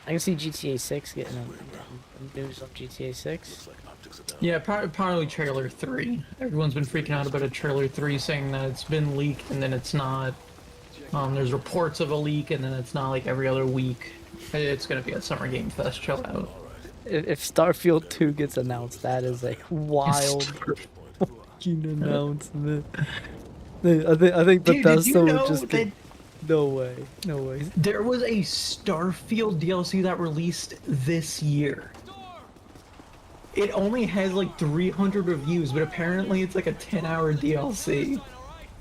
I can see GTA 6 getting a news on GTA 6. Yeah, probably trailer 3. Everyone's been freaking out about a trailer 3 saying that it's been leaked and then it's not. There's reports of a leak and then it's not like every other week. It's gonna be at Summer Game Fest, chill out. If Starfield 2 gets announced, that is a wild fucking announcement. I think Dude, did Bethesda you would know just that get... No way, no way. there was a Starfield DLC that released this year? It only has like 300 reviews, but apparently it's like a 10-hour DLC.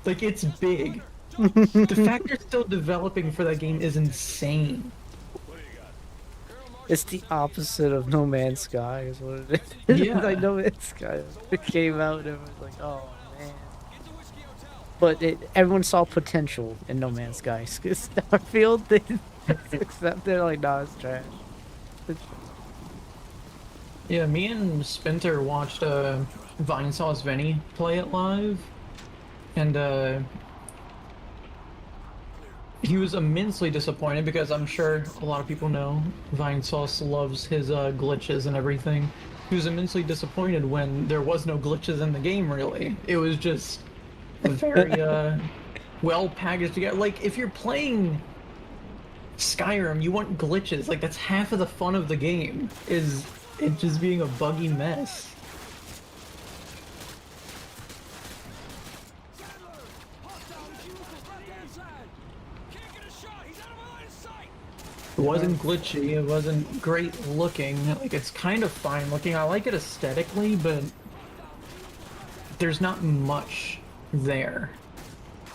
Like, it's big. The fact they're still developing for that game is insane. It's the opposite of No Man's Sky, is what it is. Yeah. Like No Man's Sky came out and everyone's like, oh man. But everyone saw potential in No Man's Sky. Starfield, they're like, nah, it's trash. Yeah, me and Spencer watched Vinesauce Vinny play it live, and he was immensely disappointed because I'm sure a lot of people know Vinesauce loves his glitches and everything. He was immensely disappointed when there was no glitches in the game, really. It was just very well packaged together. Like, if you're playing Skyrim, you want glitches. Like, that's half of the fun of the game, is it just being a buggy mess. It wasn't glitchy, it wasn't great looking. Like, it's kind of fine looking. I like it aesthetically, but there's not much there.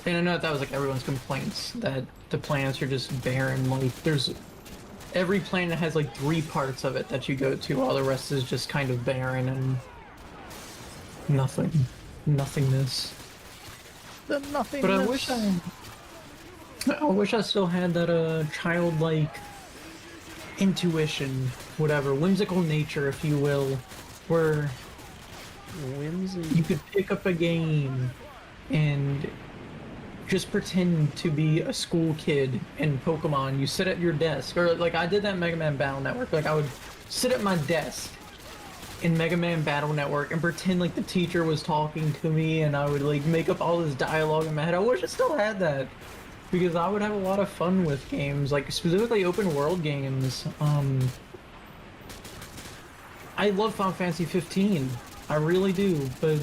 And I know that was like everyone's complaints, that the planets are just barren. Like, there's every planet has like 3 parts of it that you go to, while the rest is just kind of barren and nothingness. The nothingness. But I wish I still had that childlike intuition, whatever, whimsical nature, if you will, where you could pick up a game and just pretend to be a school kid in Pokemon. You sit at your desk, or like I did that in Mega Man Battle Network. Like, I would sit at my desk in Mega Man Battle Network and pretend like the teacher was talking to me, and I would like make up all this dialogue in my head. I wish I still had that, because I would have a lot of fun with games, like specifically open world games. I love Final Fantasy 15. I really do, but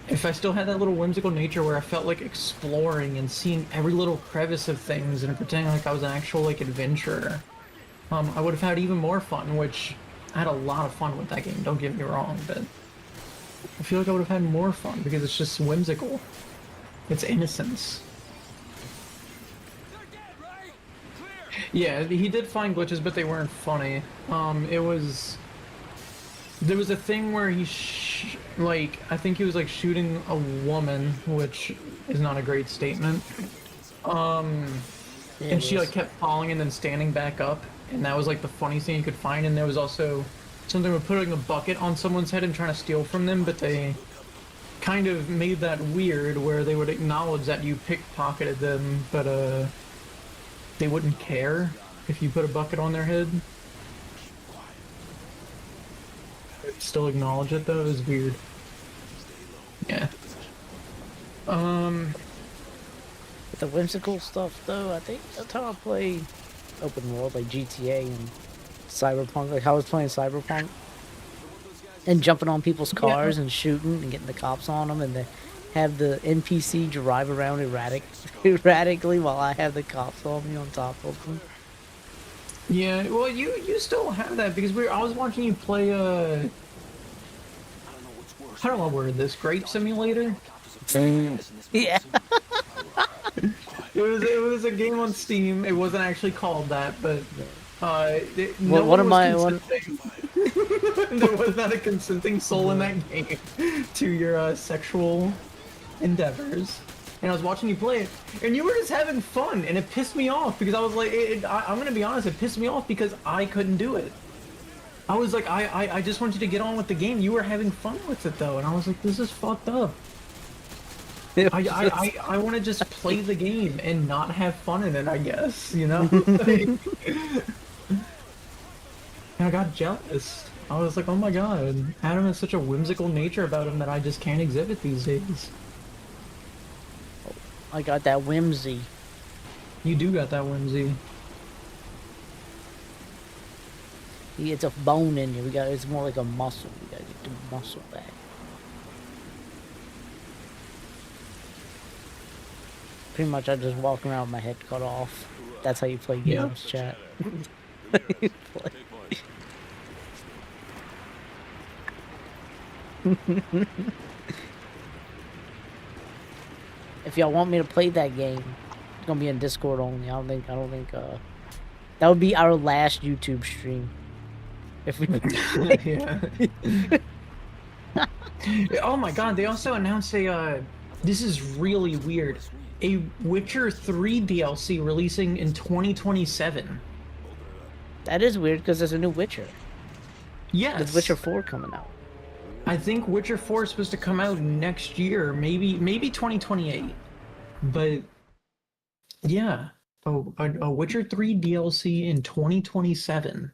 if I still had that little whimsical nature where I felt like exploring and seeing every little crevice of things and pretending like I was an actual like adventurer, I would have had even more fun, which I had a lot of fun with that game, don't get me wrong, but I feel like I would have had more fun because it's just whimsical. It's innocence. Yeah, he did find glitches, but they weren't funny. There was a thing where he, I think he was like shooting a woman, which is not a great statement. And she like kept falling and then standing back up, and that was like the funniest thing you could find. And there was also something with putting a bucket on someone's head and trying to steal from them, but they kind of made that weird where they would acknowledge that you pickpocketed them, but they wouldn't care if you put a bucket on their head. They'd still acknowledge it though. It was weird. Yeah. But The whimsical stuff, though, I think that's how I play open world, like GTA and Cyberpunk. Like how I was playing Cyberpunk and jumping on people's cars and shooting and getting the cops on them, and they have the NPC drive around erratically while I have the cops on me on top of them. Yeah, well, you still have that because I was watching you play how do I word this? Grape Simulator? Yeah. It was a game on Steam. It wasn't actually called that, but there was not a consenting soul in that game to your sexual endeavors. And I was watching you play it, and you were just having fun, and it pissed me off because I was like, I'm gonna be honest, it pissed me off because I couldn't do it. I was like, I just want you to get on with the game. You were having fun with it though, and I was like, this is fucked up. I want to just play the game and not have fun in it, I guess, you know? And I got jealous. I was like, oh my god, Adam has such a whimsical nature about him that I just can't exhibit these days. I got that whimsy. You do got that whimsy. It's a bone in you. It's more like a muscle. We gotta get the muscle back. Pretty much, I just walk around with my head cut off. That's how you play games, chat. If y'all want me to play that game, it's gonna be in Discord only. I don't think that would be our last YouTube stream. If we Oh my god, they also announced this is really weird. A Witcher 3 DLC releasing in 2027. That is weird because there's a new Witcher. Yes. There's Witcher 4 coming out. I think Witcher 4 is supposed to come out next year, maybe 2028. But yeah, a Witcher 3 DLC in 2027.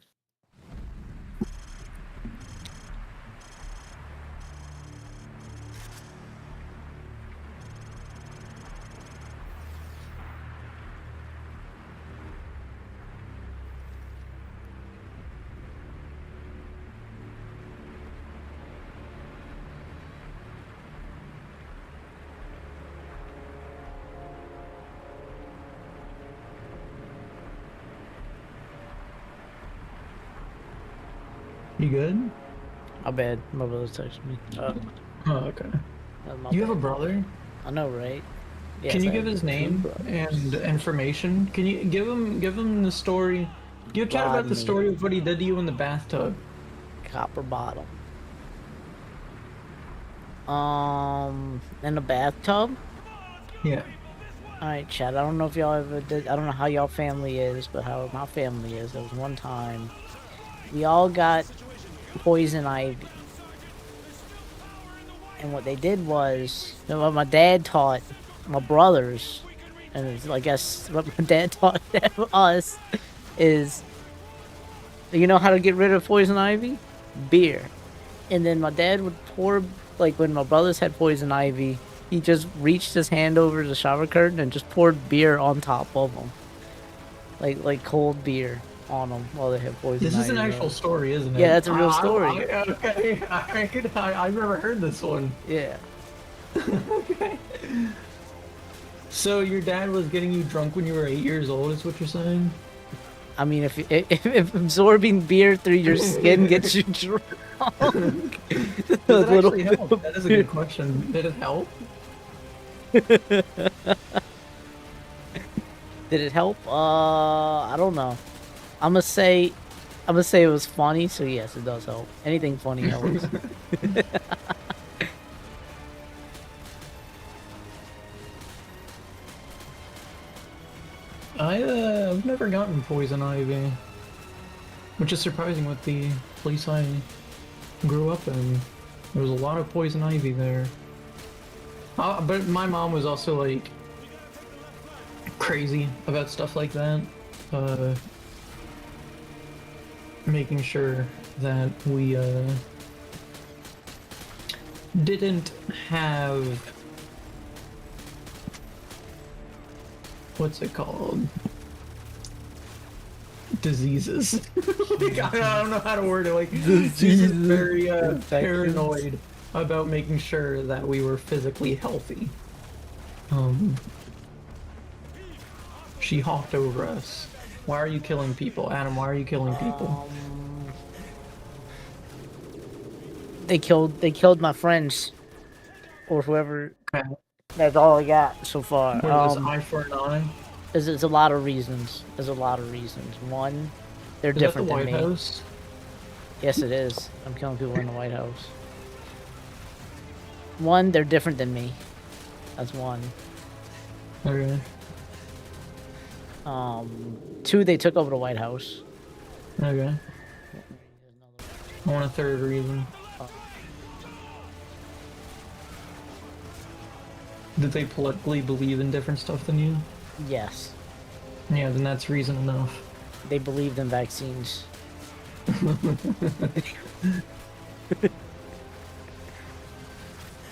You good? My bad. My brother texted me. Oh, okay. You have a brother? I know, right? Yes, Can you give his name and information? Can you give him the story? Give a chat about the story of what he did to you in the bathtub. Copper bottom. In the bathtub? Yeah. Alright, chat. I don't know if y'all ever did. I don't know how y'all family is, but how my family is. There was one time we all got poison ivy. And what they did was, what my dad taught my brothers, and it's, I guess what my dad taught us, is, you know how to get rid of poison ivy? Beer. And then my dad would pour, like when my brothers had poison ivy, he just reached his hand over the shower curtain and just poured beer on top of them. Like cold beer on them while they have poison ivy. This is an actual story, isn't it? Yeah, that's a real story. Okay, I've never heard this one. Yeah. Okay. So your dad was getting you drunk when you were 8 years old, is what you're saying? I mean, if absorbing beer through your skin gets you drunk. Does it actually help? That is a good question. Did it help? Did it help? I don't know. I'm gonna say it was funny, so yes, it does help. Anything funny helps. I've never gotten poison ivy, which is surprising with the place I grew up in. There was a lot of poison ivy there. But my mom was also like crazy about stuff like that. Making sure that we didn't have what's it called? Diseases. Like, I don't know how to word it. Like, she's just very paranoid about making sure that we were physically healthy. She hawked over us. Why are you killing people, Adam? Why are you killing people? They killed my friends, or whoever. Okay. That's all I got so far. What is this, eye for an eye? There's a lot of reasons. There's a lot of reasons. One, they're Is different that the than White me. House? Yes, it is. I'm killing people in the White House. One, they're different than me. That's one. Okay. Two, they took over the White House. Okay. I want a third reason. Did they politically believe in different stuff than you? Yes, Yeah, then that's reason enough. they believed in vaccines.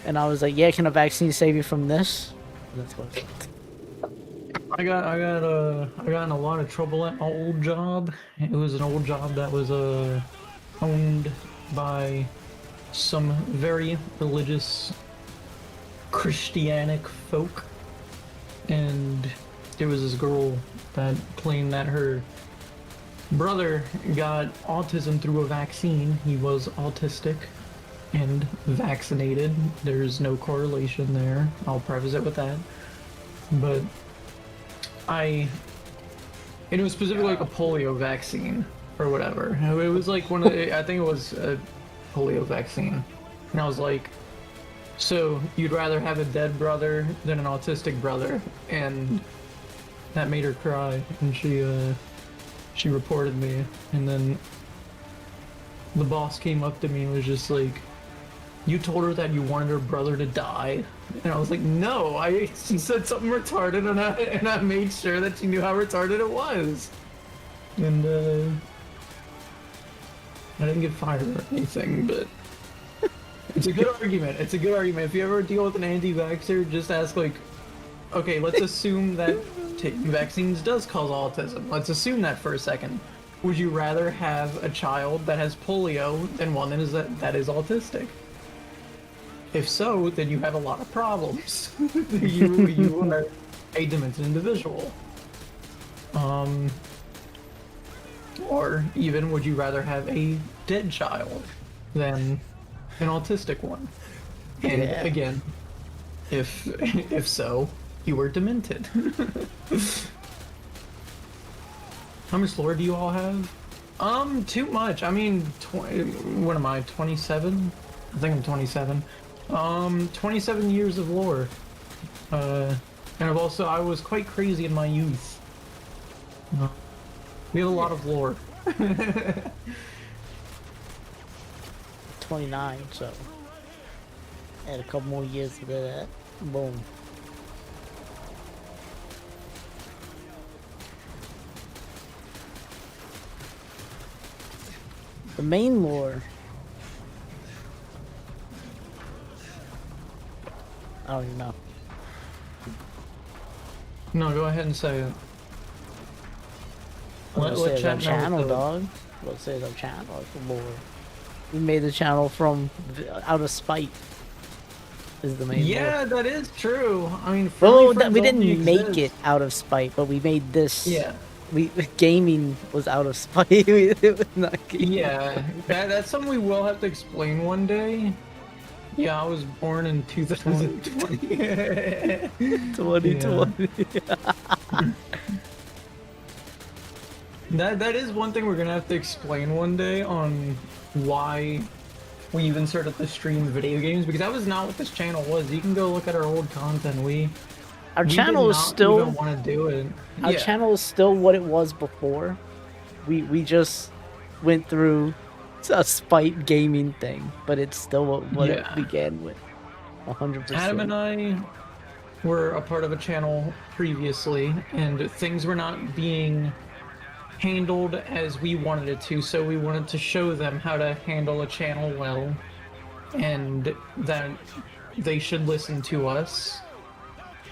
And I was like, "Yeah, can a vaccine save you from this?" That's what. I got in a lot of trouble at my old job. It was an old job that was owned by some very religious Christianic folk, and there was this girl that claimed that her brother got autism through a vaccine. He was autistic and vaccinated. There's no correlation there. I'll preface it with that. But it was specifically like a polio vaccine or whatever. It was like one of the, I think it was a polio vaccine. And I was like, so you'd rather have a dead brother than an autistic brother? And that made her cry, and she reported me. And then the boss came up to me and was just like, you told her that you wanted her brother to die? And I was like, no, she said something retarded, and I made sure that she knew how retarded it was. And I didn't get fired or anything, but it's a good argument. It's a good argument. If you ever deal with an anti-vaxxer, just ask, like, okay, let's assume that taking vaccines does cause autism. Let's assume that for a second. Would you rather have a child that has polio than one that is autistic? If so, then you have a lot of problems. you are a demented individual. Or even, would you rather have a dead child than an autistic one? And Yeah. again, if so, you were demented. How much lore do you all have? Too much. I mean, what am I, 27? I think I'm 27. 27 years of lore. And I was quite crazy in my youth. We have a lot of lore. 29, so add a couple more years to that. Boom. The main lore. I don't even know. No, go ahead and say it. Let's say it's our channel, dog. Let's say it's our channel. It's the lore. We made the channel from out of spite. Is the main Yeah, lore. that is true. I mean, Well, Friendly we Friends only didn't make it exists- out of spite, but we made this. Yeah. Gaming was out of spite. It was not gaming. Yeah, that's something we will have to explain one day. Yeah, I was born in 2020. 2020. That is one thing we're gonna have to explain one day on why we even started to stream video games, because that was not what this channel was. You can go look at our old content. Our We channel did is not still. even want to do it. Our Yeah. channel is still what it was before. We just went through a spite gaming thing, but it's still what it Yeah. began with. 100%. Adam and I were a part of a channel previously, and things were not being handled as we wanted it to, so we wanted to show them how to handle a channel well, and that they should listen to us.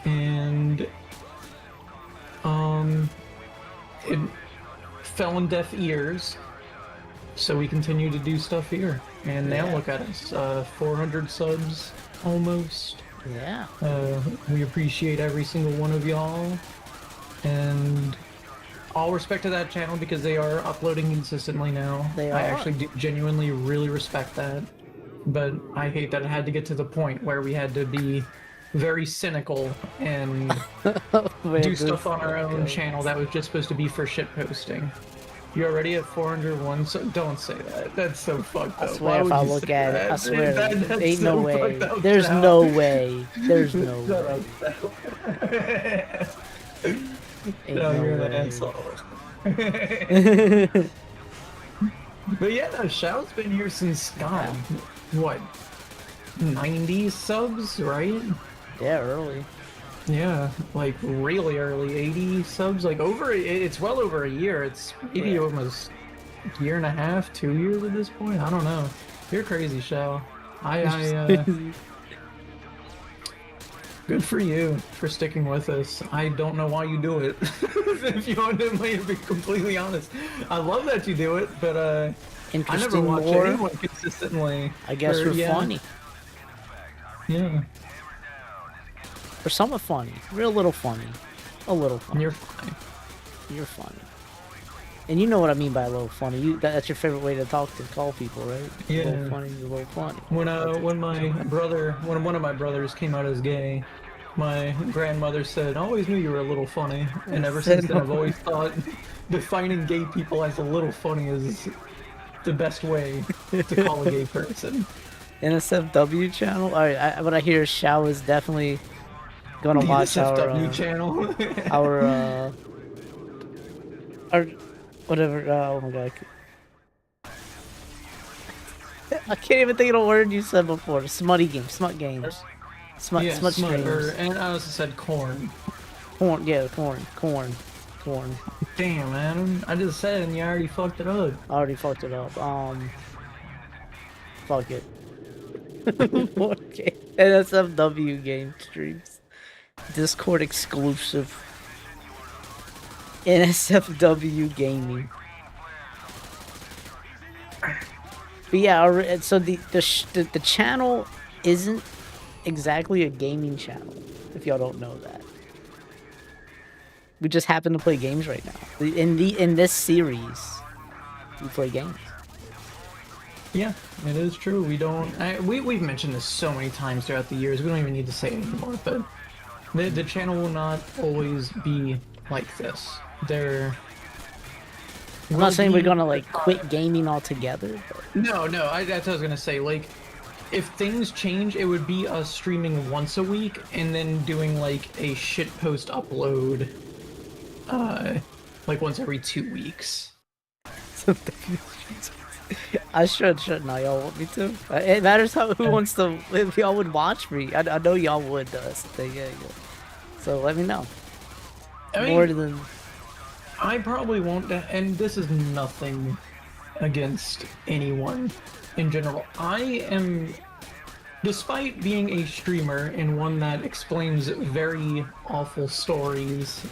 And it fell on deaf ears, so we continue to do stuff here. And now look at us, 400 subs almost. Yeah. We appreciate every single one of y'all, and all respect to that channel because they are uploading consistently now. They I are. actually do genuinely really respect that, but I hate that it had to get to the point where we had to be very cynical and do stuff on our own channel that was just supposed to be for shit posting. You're already at 401, so don't say that. That's so fucked up. I swear if I look at it, I swear, That's ain't no so way. fucked up There's now. no way. There's no way. Ain't No, no you're an way. asshole. But yeah, no, Shao's been here since, God, what, 90 subs, right? Yeah, early. Yeah, like really early, 80 subs, like it's well over a year. It's maybe almost a year and a half, 2 years at this point. I don't know. You're crazy, Shao. Good for you for sticking with us. I don't know why you do it. If you want to be completely honest, I love that you do it, but I never Interesting watch lore. anyone consistently. I guess you're funny. Yeah, Or somewhat funny. Real little funny. A little funny. you're funny. You're funny. And you know what I mean by a little funny. That's your favorite way to call people, right? Yeah. A little funny, a little funny. When one of my brothers came out as gay, my grandmother said, "I always knew you were a little funny," and ever since then I've always thought defining gay people as a little funny is the best way to call a gay person. NSFW channel? Alright, what I hear is Shao is definitely gonna The watch SFW channel. our whatever, oh my god. I can't even think of the word you said before. Smut games. Smut Yeah, streams. and I also said corn. Corn, yeah, corn. Damn, man, I just said it and you already fucked it up. I already fucked it up. Fuck it. Okay. NSFW game streams. Discord exclusive. NSFW gaming. But yeah, so the channel isn't exactly a gaming channel, if y'all don't know that. We just happen to play games right now. In this series, we play games. Yeah, it is true. We don't. We've mentioned this so many times throughout the years. We don't even need to say it anymore. But the channel will not always be like this. I'm not saying we're gonna like quit gaming altogether. But... No, that's what I was gonna say. Like, if things change, it would be us streaming once a week and then doing like a shitpost upload, like once every 2 weeks. I should now. Y'all want me to? It matters who wants to. If y'all would watch me, I know y'all would. That's the thing. Yeah. So let me know. I mean, More than. I probably won't, and this is nothing against anyone in general. I am, despite being a streamer and one that explains very awful stories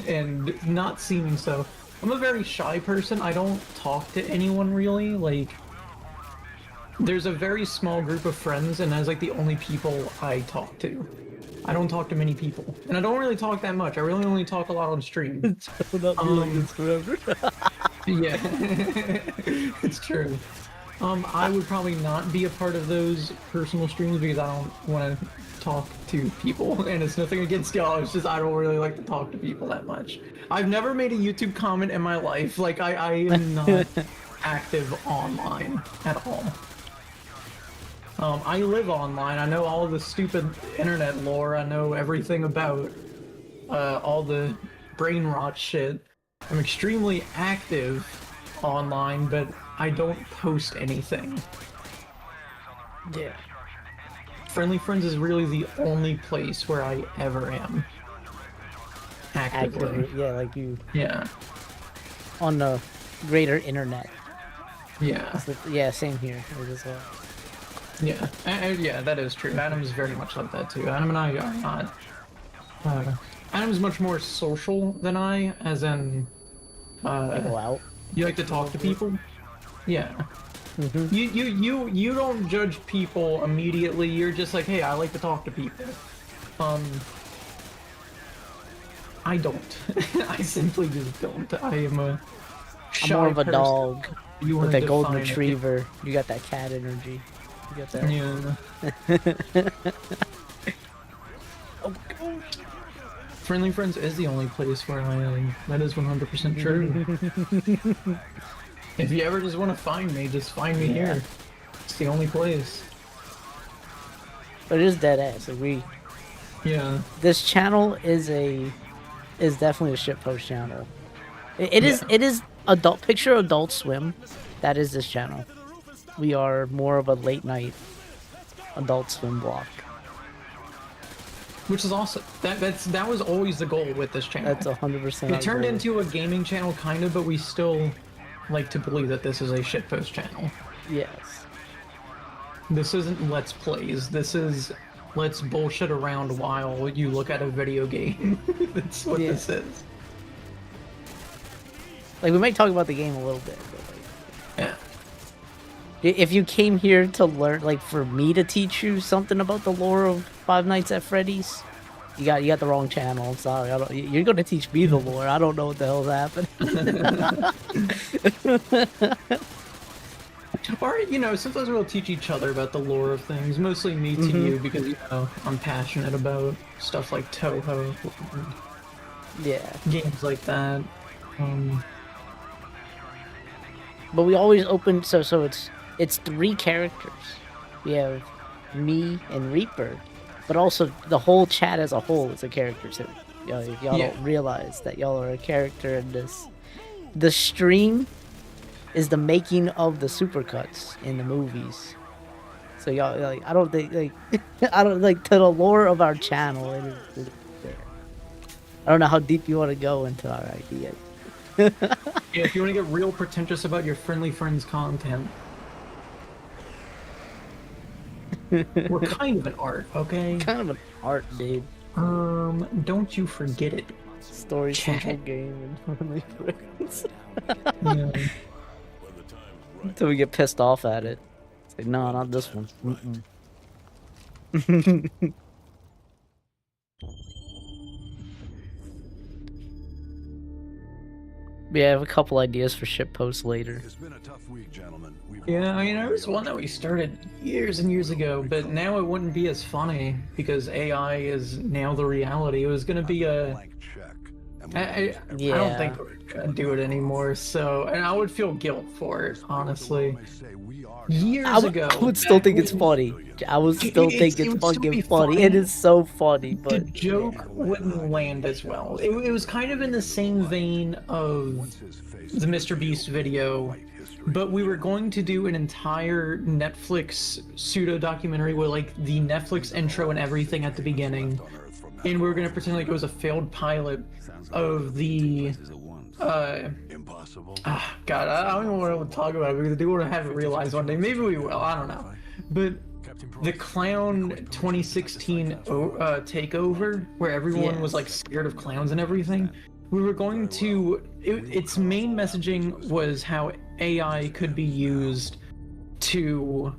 and not seeming so, I'm a very shy person. I don't talk to anyone really. Like, there's a very small group of friends, and that's like the only people I talk to. I don't talk to many people, and I don't really talk that much. I really only talk a lot on stream. Yeah, it's true. I would probably not be a part of those personal streams because I don't want to talk to people, and it's nothing against y'all. It's just I don't really like to talk to people that much. I've never made a YouTube comment in my life. Like I am not active online at all. I live online. I know all the stupid internet lore. I know everything about all the brain rot shit. I'm extremely active online, but I don't post anything. Yeah. Friendly Friends is really the only place where I ever am. Actively. Yeah, like you Yeah. on the greater internet. Yeah. Yeah, same here as well. Yeah. Yeah, that is true. Adam's very much like that too. Adam and I are not Adam's much more social than I, as in, I go out. you like to talk to people? Yeah. Mm-hmm. You don't judge people immediately. You're just like, hey, I like to talk to people. I don't. I simply just don't. I am a I'm more of a shy person. dog You with wanna that golden define it. retriever. You got that cat energy. You got that. Yeah. Oh, oh. Friendly Friends is the only place where I am. That is 100% true. If you ever just want to find me, just find me here. It's the only place. But it is dead ass. Like Yeah. this channel is definitely a shitpost channel. It is adult picture Adult Swim. That is this channel. We are more of a late night Adult Swim block. Which is awesome. That was always the goal with this channel. That's 100%. It turned into a gaming channel, kind of, but we still like to believe that this is a shitpost channel. Yes. This isn't Let's Plays. This is let's bullshit around while you look at a video game. That's what Yeah. this is. Like we might talk about the game a little bit. But like, Yeah. if you came here to learn, like for me to teach you something about the lore of Five Nights at Freddy's, you got the wrong channel. I'm sorry. You're gonna teach me the lore. I don't know what the hell's happening. Or, you know, sometimes we'll teach each other about the lore of things. Mostly me to you because, you know, I'm passionate about stuff like Toho, Yeah. games like that. But we always open so it's 3 characters. We have me and Reapr, but also the whole chat as a whole is a character too. Y'all Yeah. don't realize that y'all are a character in this. The stream is the making of the supercuts in the movies. So y'all like I don't think like I don't like to the lore of our channel. It is there. I don't know how deep you want to go into our idea. Yeah, if you want to get real pretentious about your Friendly Friends content, we're kind of an art, okay? Kind of an art, dude. Don't you forget it. Story central game and Friendly Friends. Yeah. Until we get pissed off at it. It's like, no, not this one. Mm-mm. Yeah, I have a couple ideas for shit posts later. It's been a tough week, gentlemen. Yeah, I mean, there was one that we started years and years ago, but now it wouldn't be as funny because AI is now the reality. It was going to be a... Blank check. And I Yeah. don't think we're going to do it anymore, so... And I would feel guilt for it, honestly. Years I ago... would still think it's funny. I would still think it it's would still fucking be funny. It is so funny, The but joke wouldn't land as well. It was kind of in the same vein of the Mr. Beast video, but we were going to do an entire Netflix pseudo-documentary with, like, the Netflix intro and everything at the beginning, and we were going to pretend like it was a failed pilot of the... impossible. God, I don't even want to talk about it because I do want to have it realized one day. Maybe we will, I don't know. But the Clown 2016 takeover, where everyone was like scared of clowns and everything, we were going to... its main messaging was how AI could be used to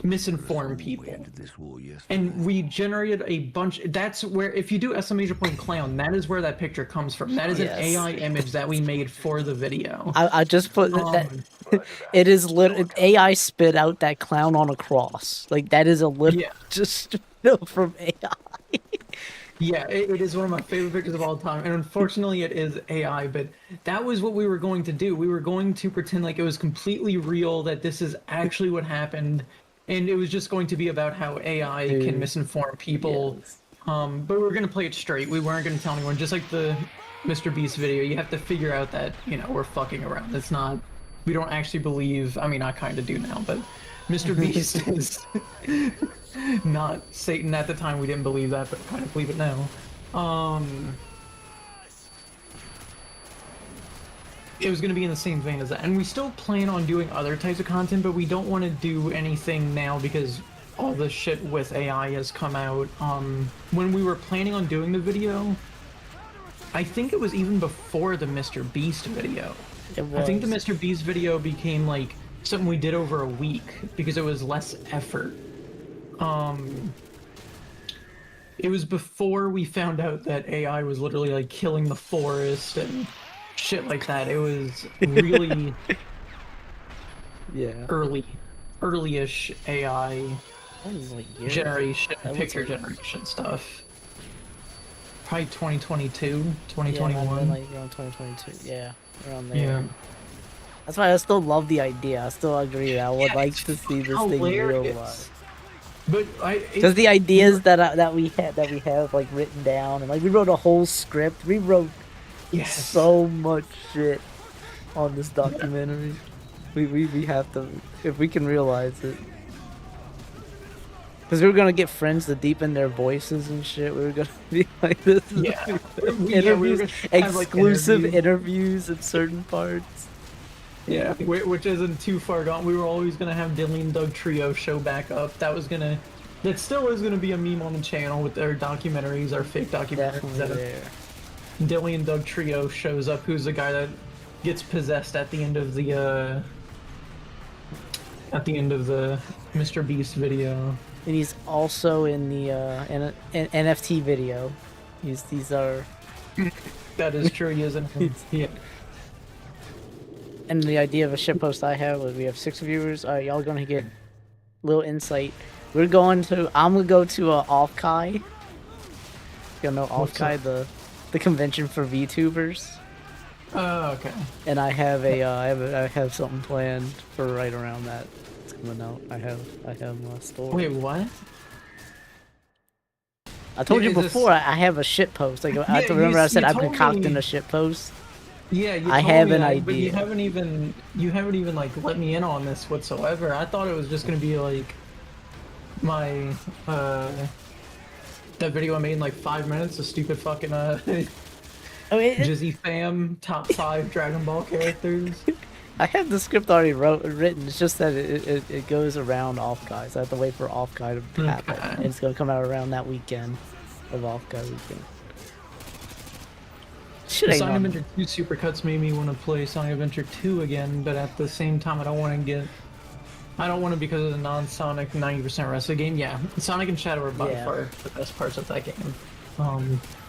misinform people. And we generated a bunch... That's where, if you do exclamation point clown, that is where that picture comes from. That is an AI image that we made for the video. I just put that... It is literally... AI spit out that clown on a cross. Like, that is a little... Yeah. Just from AI. Yeah, it is one of my favorite pictures of all time, and unfortunately it is AI, but that was what we were going to do. We were going to pretend like it was completely real, that this is actually what happened, and it was just going to be about how AI can misinform people. Yes. But we were going to play it straight. We weren't going to tell anyone, just like the Mr. Beast video. You have to figure out that, you know, we're fucking around. It's not... We don't actually believe... I mean, I kind of do now, but Mr. Beast is... not Satan. At the time we didn't believe that, but kind of believe it now. It was going to be in the same vein as that, and we still plan on doing other types of content, but we don't want to do anything now because all the shit with AI has come out. When we were planning on doing the video, I think it was even before the Mr. Beast video. I think the Mr. Beast video became like something we did over a week because it was less effort. It was before we found out that AI was literally like killing the forest and shit like that. It was really early-ish AI generation, picture generation stuff. Probably 2022, 2021. Yeah, like around 2022. Yeah, around there. Yeah. That's why I still love the idea. I still agree. I would like to see this thing realized. But because the ideas that we have like written down, and like we wrote a whole script. We wrote so much shit on this documentary. We have to, if we can realize it. Because we were gonna get friends to deepen their voices and shit. We were gonna be like this. Yeah. Interviews, exclusive interviews in certain parts. Yeah, which isn't too far gone. We were always gonna have Dilly and Doug Trio show back up. That still is gonna be a meme on the channel with their documentaries, our fake documentaries. Dilly and Doug Trio shows up, who's the guy that gets possessed at the end of the Mr. Beast video. And he's also in the NFT video. These are. That is true. He isn't. Yeah. And the idea of a shitpost I have was we have 6 viewers. Y'all gonna get a little insight. I'm gonna go to Offkai. You know Offkai, the convention for Vtubers. Oh, okay. And I have I have something planned for right around that. It's coming out. I have a story. Wait, what? I told you before. I have a shitpost. Like I remember I said I'm concocting a shitpost. Yeah, I have an idea. But you haven't even like let me in on this whatsoever. I thought it was just gonna be like my that video I made in like 5 minutes. The stupid fucking Jizzy fam top 5 Dragon Ball characters. I have the script already written. It's just that it goes around Offkai. So I have to wait for Offkai to happen. Okay. And it's gonna come out around that weekend of Offkai weekend. Sonic Adventure 2 Supercuts made me want to play Sonic Adventure 2 again, but at the same time I don't want to because of the non-Sonic 90% rest of the game. Yeah, Sonic and Shadow are by far the best parts of that game.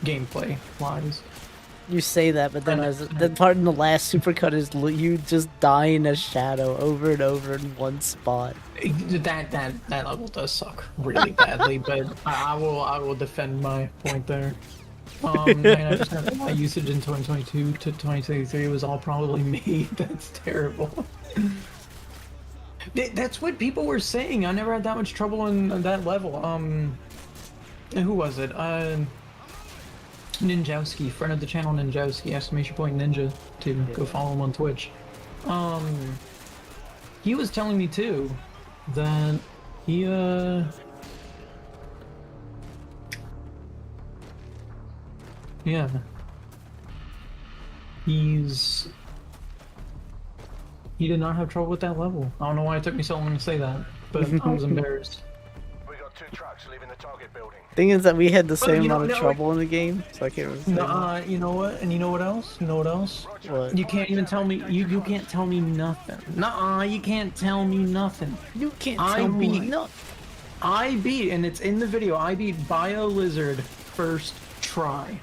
Gameplay wise. You say that, but then the part in the last Supercut is you just dying as Shadow over and over in one spot. That level does suck really badly, but I will defend my point there. 99% of my usage in 2022 to 2023 was all probably me. That's terrible. That's what people were saying. I never had that much trouble in that level. Who was it? Ninjowski, friend of the channel, Ninjowski, !ninja, to go follow him on Twitch. He was telling me too that he yeah. He did not have trouble with that level. I don't know why it took me so long to say that, but I was embarrassed. We got 2 trucks leaving the target building. Thing is that we had the same amount of trouble in the game, so I can't really say you know what? And you know what else? What? You can't even tell me. You can't tell me nothing. Nuh-uh, you can't tell me nothing. You can't tell me nothing. I beat, and it's in the video. I beat Bio Lizard first try.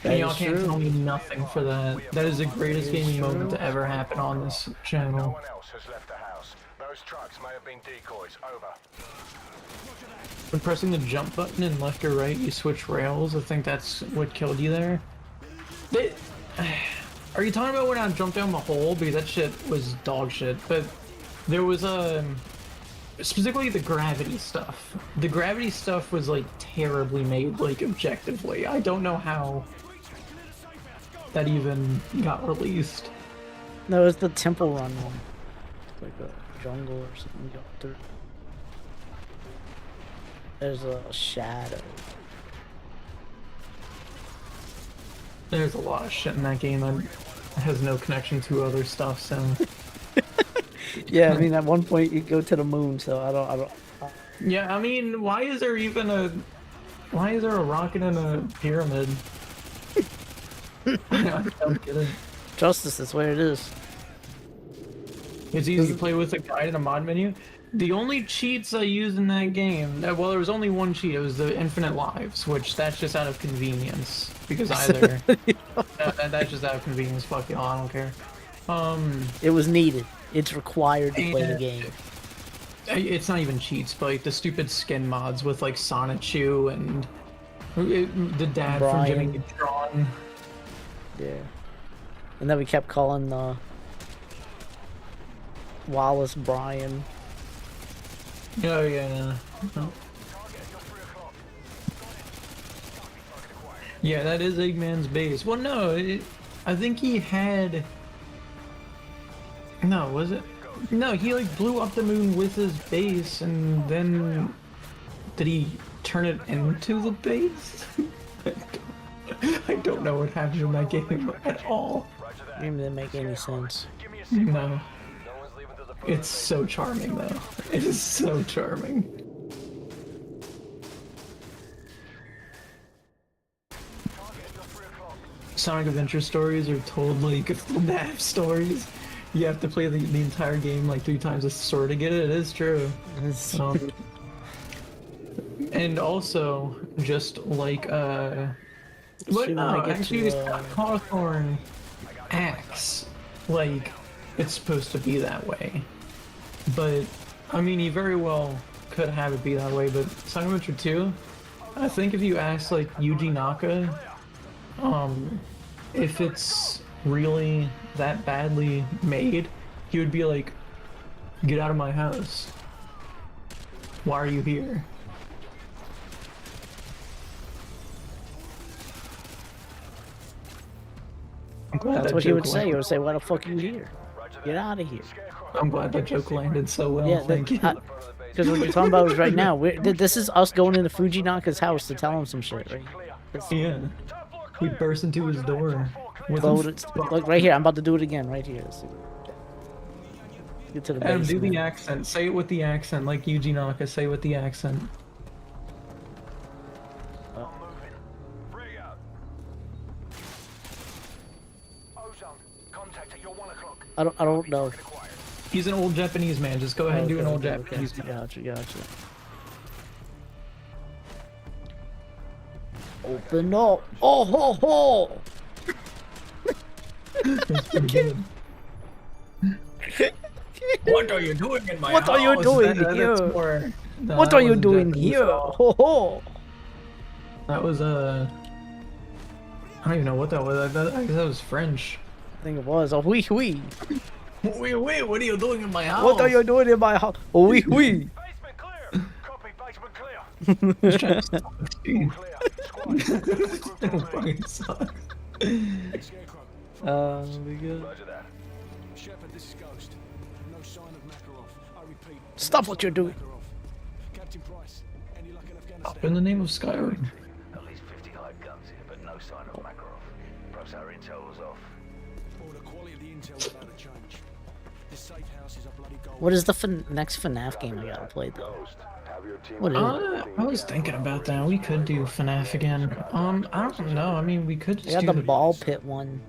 And y'all can't tell me nothing for that. That is the greatest gaming moment to ever happen on this channel. No one else has left the house. Those trucks may have been decoys. Over. When pressing the jump button in left or right, you switch rails. I think that's what killed you there. Are you talking about when I jumped down the hole? Because that shit was dog shit. But there was specifically the gravity stuff. The gravity stuff was like terribly made, like objectively. I don't know how that even got released. No, it's the Temple Run one. It's like a jungle or something you go through. There's a shadow. There's a lot of shit in that game that has no connection to other stuff, so... Yeah, I mean, at one point you go to the moon, so I don't Yeah, I mean, why is there a rocket in a pyramid? I don't get it. Justice, that's where it is. It's easy to play with a guide and a mod menu. The only cheats I used in that game, well, there was only one cheat. It was the infinite lives, which that's just out of convenience. Because either that's just out of convenience. Fuck y'all, I don't care. It was needed. It's required to play the game. It's not even cheats, but like the stupid skin mods with like Sonichu and the dad from Jimmy Brian. Neutron. Yeah. And then we kept calling Wallace Brian. Oh yeah. Yeah, that is Eggman's base. Well, no, I think he had. No, was it? No, he like blew up the moon with his base, and then did he turn it into the base? I don't know what happened in that game at all. It didn't make any sense. No. It's so charming though. It is so charming. Sonic Adventure stories are told like FNAF stories. You have to play the entire game like 3 times a sword to get it. It is true. And also, just like what? No, actually, Cawthorn acts like it's supposed to be that way. But I mean, he very well could have it be that way. But Sonic Adventure 2, I think if you ask like Yuji Naka, if it's really that badly made, he would be like, "Get out of my house. Why are you here?" That's what he would say. He would say, "Why the fuck are you here? Get out of here." I'm glad that joke landed so well. Yeah, thank you. Because what you're talking about is right now. This is us going into Fujinaka's house to tell him some shit, right? Yeah. We burst into his door. Look right here. I'm about to do it again, right here. Get to the Adam, basement. do the accent. Say it with the accent, like Yuji Naka. Say it with the accent. I don't know. He's an old Japanese man. Just go ahead and do an old Japanese man. Gotcha. Open up. Oh ho ho! That's pretty good. What are you doing in my house? What are you doing here? What are you doing here? Ho ho! That was I don't even know what that was. I guess that was French. I think it was. Oh, oui, oui. Wait, what are you doing in my house? What are you doing in my house? Oh, oui, oui. Basement clear. Copy, basement clear. Just trying to stop it. Fucking sucks. We good. Roger that. Shepard, this is Ghost. No sign of Makarov. I repeat. Stop what you're doing. Captain Price, any luck in Afghanistan? Up in the name of Skyrim. At least 50 hired guns here, but no sign of Makarov. Perhaps our intel was off. Or the quality of the intel without a change. This safe house is a bloody gold. What is the next FNAF game I gotta play though? What is it? I was thinking about that. We could do FNAF again. I don't know. I mean, we could I just got do the ball pit one.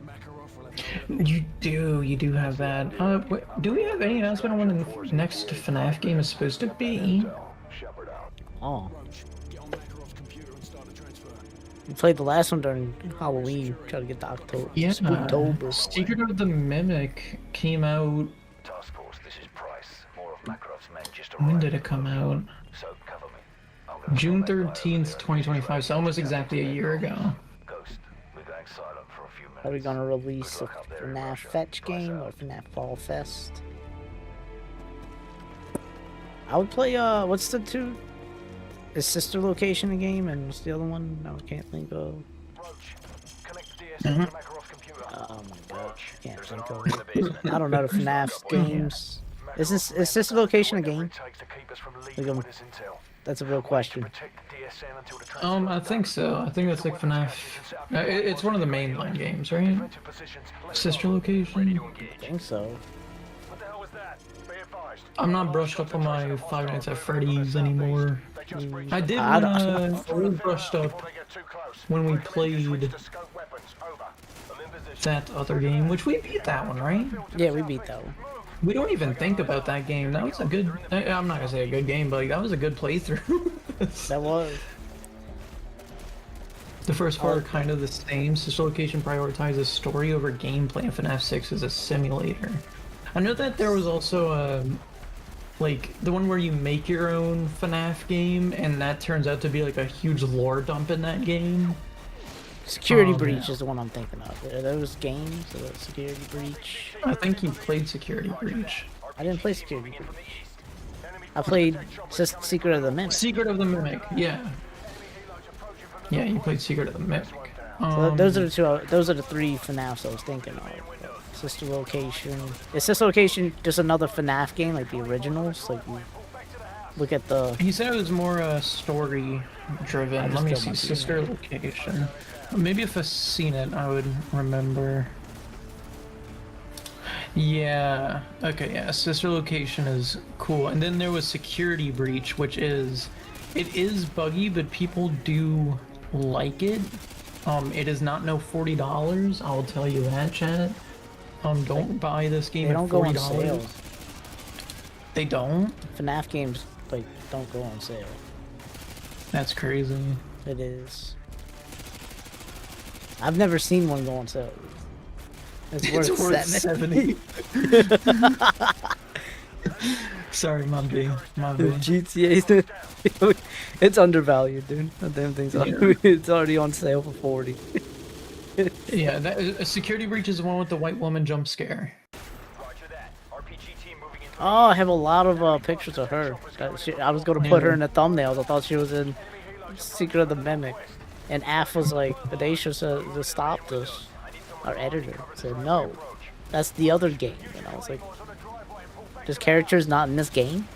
You do have that. Do we have any announcement on when the next FNAF game is supposed to be? Oh, Get on Makarov's computer and start the transfer. we played the last one during Halloween. Try to get the October. Yeah. Spooktober. Secret of the Mimic came out. Task Force, this is Price. More of Makarov's men just When arrived. did it come out? So cover me. I'm gonna June make my own 13th, 2025. So almost exactly a year ago. Ghost, we're going silent for a few minutes. Are we gonna release a Good luck up there in FNAF Russia. Fetch Price game or out. FNAF Fall Fest? I would play, what's the two? Is Sister Location a game and what's the other one? No, I can't think of. Roach, connect the DSM to Makarov's computer. Oh my god, I can't There's an think armory of in the it. basement. I don't know the FNAF games. Is Sister Location a game? That's a real question. I think so. I think that's like FNAF. It's one of the mainline games, right? Sister Location. I think so. I'm not brushed up on my Five Nights at Freddy's anymore. I did I when we brushed up when we played that other game, which we beat that one, right? Yeah, we beat that one. We don't even think about that game. That was a good. I'm not gonna say a good game, but like, that was a good playthrough. That was. The first part are kind of the same. Sister Location prioritizes story over gameplay, and FNAF 6 is a simulator. I know that there was also like the one where you make your own FNAF game, and that turns out to be like a huge lore dump in that game. Security Oh, Breach yeah. is the one I'm thinking of. Are those games? Or Security Breach? I think you played Security Breach. I didn't play Security Breach. I played Secret of the Mimic. Secret of the Mimic, yeah. Yeah, you played Secret of the Mimic. So those are the two. Those are the three FNAFs I was thinking of. Sister Location. Is Sister Location just another FNAF game, like the originals? Like you look at the. He said it was more story driven. Let me killed see. my Sister Location. Maybe if I've seen it, I would remember. Yeah. Okay. Yeah. Sister Location is cool, and then there was Security Breach, which is, it is buggy, but people do like it. It is not no $40. I'll tell you that, chat. Don't buy this game They at don't go on $40. sale. They don't? FNAF games like don't go on sale. That's crazy. It is. I've never seen one go on sale. It's worth, 70. Sorry, my B. My B. GTA, it's undervalued, dude. That damn thing's it's already on sale for 40. Yeah, that Security Breach is the one with the white woman jump scare. Oh, I have a lot of pictures of her. I was gonna put her in the thumbnails. I thought she was in Secret of the Mimic, and AF was like, "They said to stop this." Our editor said, "No, that's the other game." And I was like, "This character's not in this game?"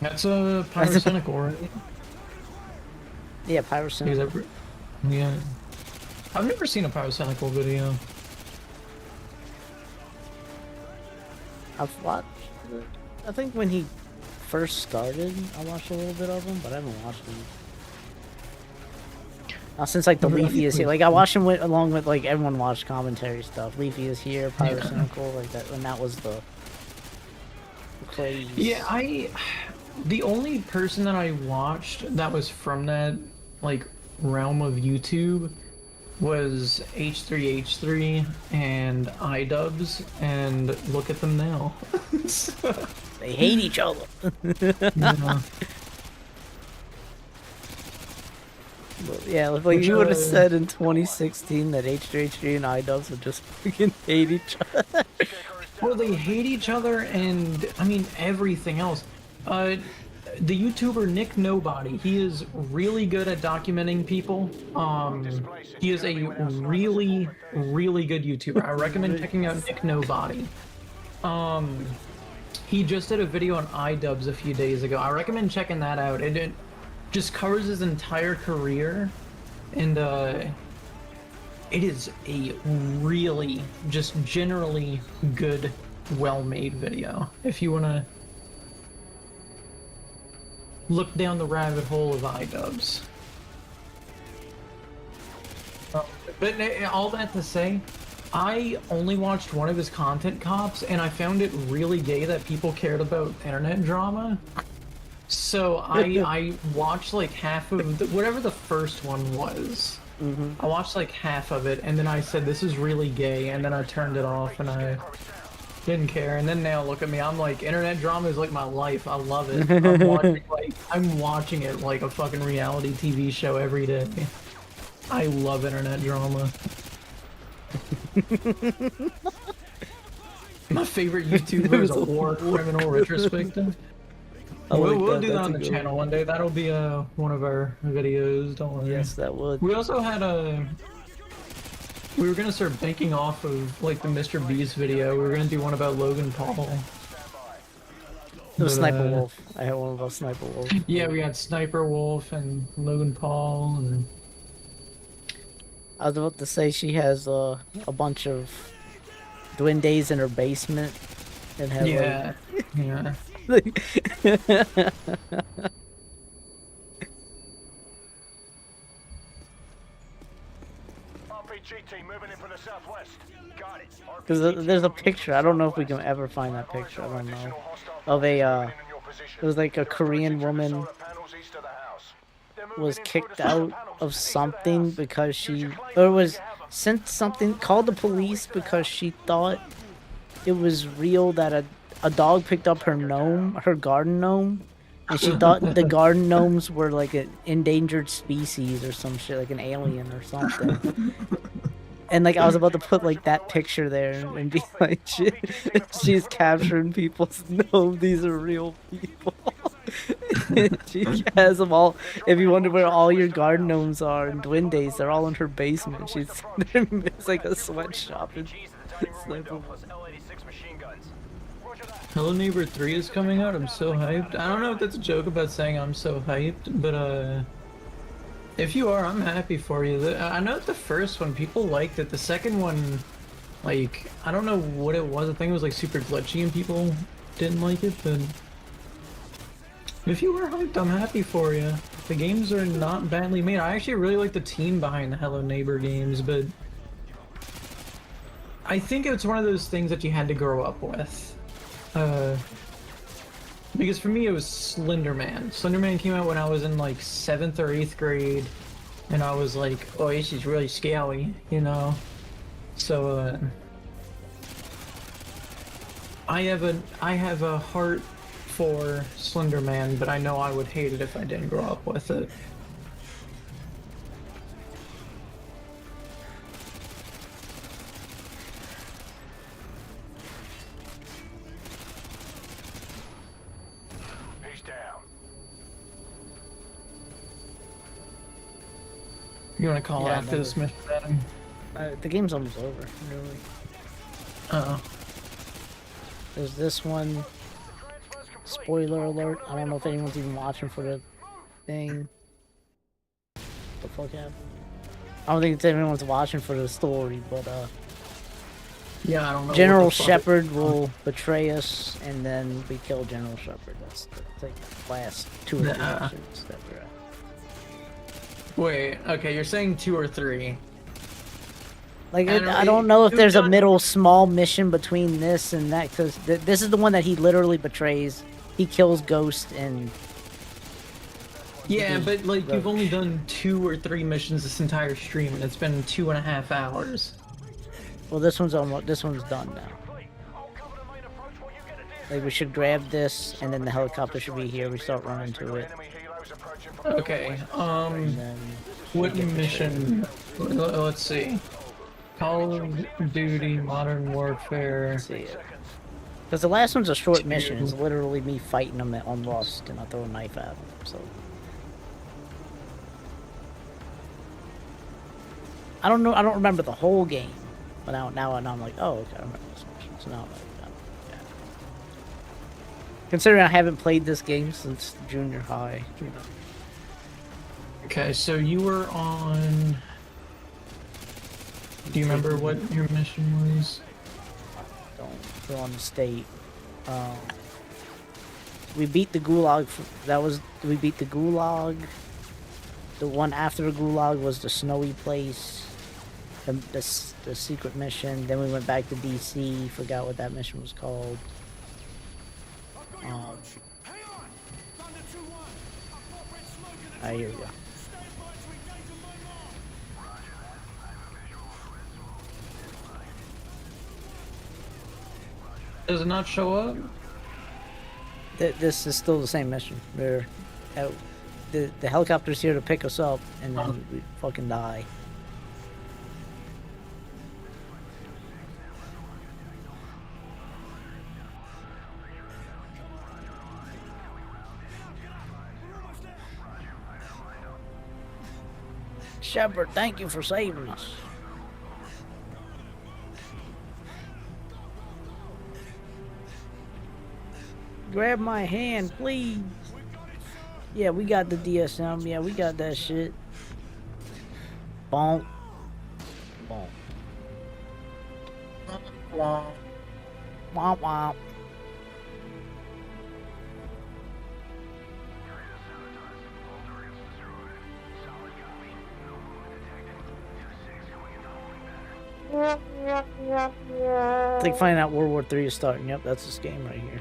That's a Pyrocynical, right? Yeah, Pyrocynical. Yeah. I've never seen a Pyrocynical video. I've watched. I think when he first started, I watched a little bit of him, but I haven't watched him. Now, since like the Leafy is here, like I watched him along with like everyone watched commentary stuff. Leafy is here, Pyrocynical, like that, and that was the craze. Yeah, the only person that I watched that was from that like realm of YouTube was H3H3 and iDubbbz, and look at them now. They hate each other. Yeah. Yeah, like you would have said in 2016 that H3H3 and iDubbbz would just freaking hate each other. Well, they hate each other, and I mean everything else. The YouTuber Nick Nobody, he is really good at documenting people. He is a really, really good YouTuber. I recommend checking out Nick Nobody. He just did a video on iDubbbz a few days ago. I recommend checking that out. It just covers his entire career, and it is a really, just generally good, well-made video. If you want to look down the rabbit hole of iDubbbz. But all that to say, I only watched one of his content cops, and I found it really gay that people cared about internet drama. So I watched like half of whatever the first one was. I watched like half of it, and then I said, "This is really gay," and then I turned it off, and I didn't care. And then now look at me, I'm like, internet drama is like my life. I love it. I'm watching it like a fucking reality TV show every day. I love internet drama. My favorite YouTuber is a war criminal retrospective. We'll do that on the channel one day. That'll be one of our videos. Don't worry. Yes, that would. We also had we were gonna start banking off of like the Mr. Beast video. We were gonna do one about Logan Paul. It was Sniper Wolf. I had one about Sniper Wolf. Yeah, we had Sniper Wolf and Logan Paul. And I was about to say she has a bunch of duendes in her basement, and have Yeah. Yeah. like, RPG team moving in from the southwest. Got it. because there's a picture. I don't know if we can ever find that picture. I don't know. Of a it was like a Korean woman was kicked out of something because she, or was sent something, called the police because she thought it was real that a dog picked up her gnome, her garden gnome, and she thought the garden gnomes were like an endangered species or some shit, like an alien or something. And like I was about to put like that picture there and be like, she's capturing people's gnomes. These are real people. She has them all. If you wonder where all your garden gnomes are and duendes, they're all in her basement. She's it's like a sweatshop. It's like, Hello Neighbor 3 is coming out. I'm so hyped. I don't know if that's a joke about saying I'm so hyped, but if you are, I'm happy for you. I know the first one, people liked it. The second one, like, I don't know what it was. I think it was like super glitchy and people didn't like it, but if you are hyped, I'm happy for you. The games are not badly made. I actually really like the team behind the Hello Neighbor games, but I think it's one of those things that you had to grow up with. Because for me it was Slender Man. Slender Man came out when I was in like 7th or 8th grade, and I was like, oh, this is really scary, you know? So, I have a heart for Slender Man, but I know I would hate it if I didn't grow up with it. You want to call Yeah, after this mission, Adam? the game's almost over, really. Uh-oh. There's this one. Spoiler alert. I don't know if anyone's even watching for the thing. The fuck happened? I don't think it's anyone's watching for the story, but Yeah, I don't know. General what the fuck Shepard will betray us, and then we kill General Shepard. That's like the last 2 or 3 Nah. missions that we're at. Wait, okay, you're saying 2 or 3. Like, I don't I don't know if you've there's a done- middle small mission between this and that, because this is the one that he literally betrays. He kills Ghost and... Yeah, the but like you've Roach. only done 2 or 3 missions this entire stream, and it's been 2.5 hours. Well, this one's done now. Like, we should grab this, and then the helicopter should be here. We start running to it. Okay, And then what we get mission? Let's see. Call of Duty, Modern Warfare. see it. Because the last one's a short mission. It's literally me fighting them on Rust, and I throw a knife at them. So I don't know. I don't remember the whole game, but now I'm like, oh, okay, I remember this mission. So now I'm like, yeah. Considering I haven't played this game since junior high, you know. Okay, so you were on. Do you remember what your mission was? Don't go on the state. We beat the Gulag. We beat the Gulag. The one after the Gulag was the snowy place. The secret mission. Then we went back to DC. Forgot what that mission was called. Here we go. Does it not show up? This is still the same mission. We're the helicopter's here to pick us up, and then we fucking die. Shepard, thank you for saving us. Grab my hand, please. Yeah, we got the DSM. Yeah, we got that shit. Bonk. Bonk. Womp womp. It's like finding out World War III is starting. Yep, that's this game right here.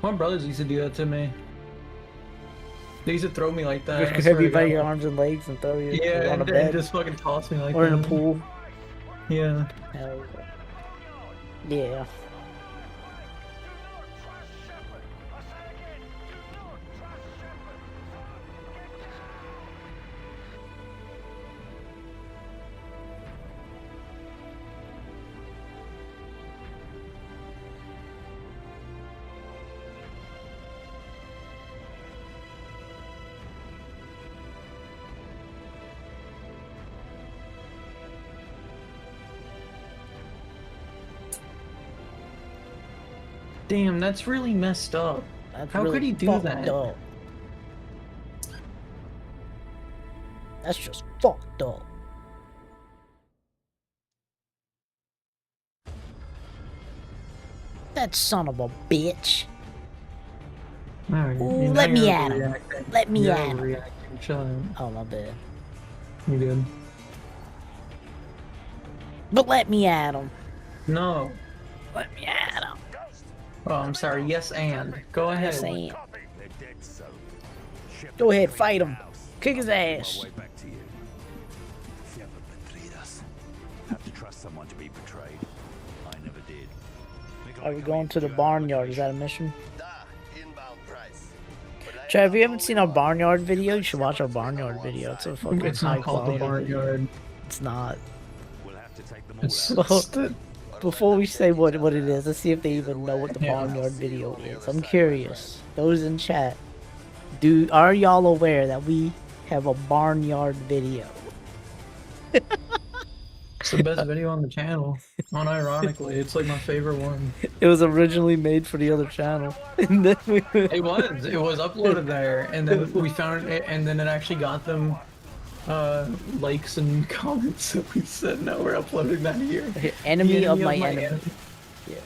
My brothers used to do that to me. They used to throw me like that. Just I grab swear you to by God. your arms and legs and throw you Yeah, on a and bed just fucking toss me like or that. in a pool. Yeah. Hell yeah. Damn, that's really messed up. That's How really could he do fucked that? up. That's just fucked up. That son of a bitch. Alright, Ooh, let me at him. Let me at him. Reacting. Shut up. Oh, my bad. You did. But let me at him. No. Let me at him. Oh, I'm sorry. Yes, and. Go ahead. Yes, and. They're dead, so. Go ahead, fight him. Kick his ass. Way back to you. Shepard betrayed us. Have to trust someone to be betrayed. I never did. Are we going to the barnyard? Is that a mission? Chad, if you haven't seen our barnyard video, you should watch our barnyard video. It's a fucking It's high not called the quality. barnyard. It's not. We'll have to take them all It's out. just the... Before we say what it is, let's see if they even know what the barnyard video is. I'm curious. Those in chat, are y'all aware that we have a barnyard video? It's the best video on the channel. Unironically, it's like my favorite one. It was originally made for the other channel. And then we... It was uploaded there, and then we found it, and then it actually got them likes and comments, so we said no, we're uploading that here. Enemy The of my enemy. Yeah.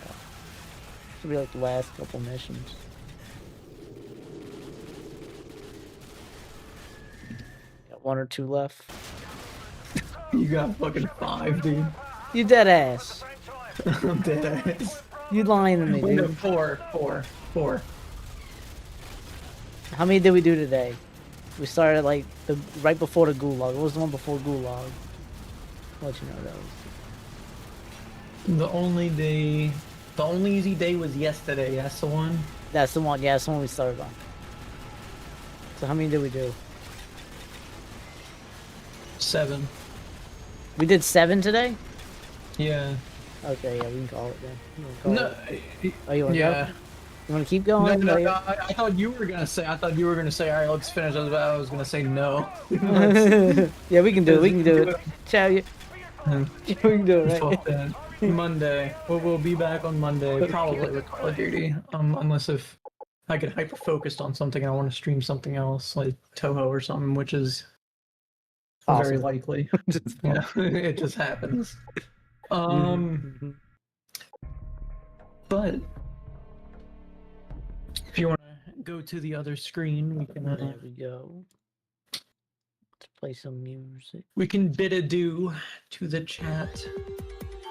Should be like the last couple missions. Got 1 or 2 left. You got fucking 5, dude. You dead ass. I'm dead ass. You lying to me, Wait, no, dude. 4. How many did we do today? We started like right before the gulag. What was the one before gulag? I'll let you know that was. The only easy day was yesterday. That's the one. That's the one. Yeah, that's the one we started on. So how many did we do? 7. We did 7 today. Yeah. Okay, yeah, we can call it then. You wanna call No. it? Oh, you want to Yeah. go? You want to keep going? No, You- I thought you were gonna say. All right, let's finish. I was gonna say no. Yeah, we can do it. We can do it. Chow, you. Hmm. We can do it, right? Fuck that. Monday. We'll be back on Monday, probably with Call of Duty. Unless if I get hyper focused on something and I want to stream something else, like Toho or something, which is very Awesome. likely. Yeah, it just happens. Mhm. But if you want to go to the other screen, we can There we go. Let's play some music. we can bid adieu to the chat.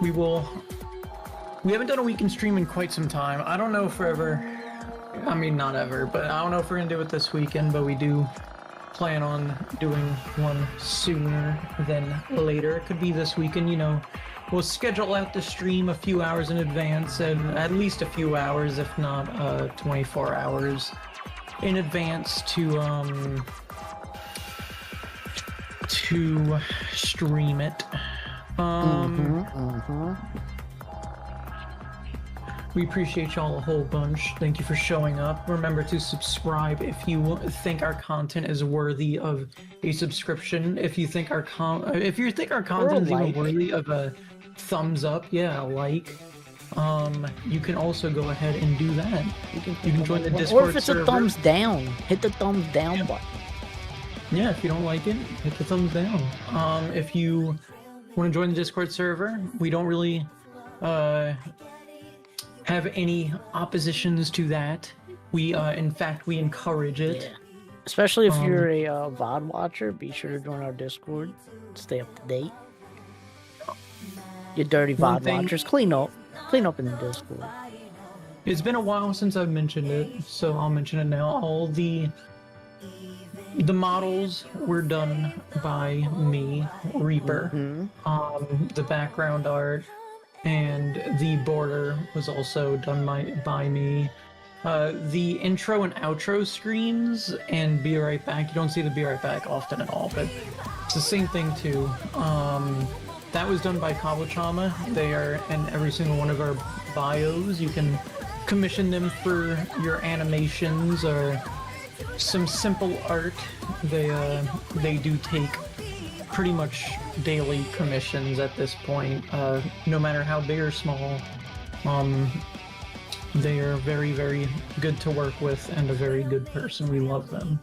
We haven't done a weekend stream in quite some time. I don't know if we're ever, I mean not ever, but I don't know if we're gonna do it this weekend, but we do plan on doing one sooner than later. It could be this weekend, you know. We'll schedule out the stream a few hours in advance, and at least a few hours, if not 24 hours in advance to stream it. We appreciate y'all a whole bunch. Thank you for showing up. Remember to subscribe if you think our content is worthy of a subscription. If you think our content is even worthy of a thumbs up, yeah, a like. You can also go ahead and do that. You can join the Discord Or if it's server. a thumbs down, hit the thumbs down button. Yeah, if you don't like it, hit the thumbs down. If you want to join the Discord server, we don't really have any oppositions to that. We, in fact, we encourage it. Especially if you're a VOD watcher, be sure to join our Discord. Stay up to date. You dirty One VOD thing- watchers, clean up in the Discord. It's been a while since I've mentioned it, so I'll mention it now. All the models were done by me, Reapr. The background art and the border was also done by me. The intro and outro screens and Be Right Back, you don't see the Be Right Back often at all, but it's the same thing too. That was done by Kabuchama. They are in every single one of our bios. You can commission them for your animations or some simple art. They do take pretty much daily commissions at this point, no matter how big or small. They are very, very good to work with and a very good person. We love them.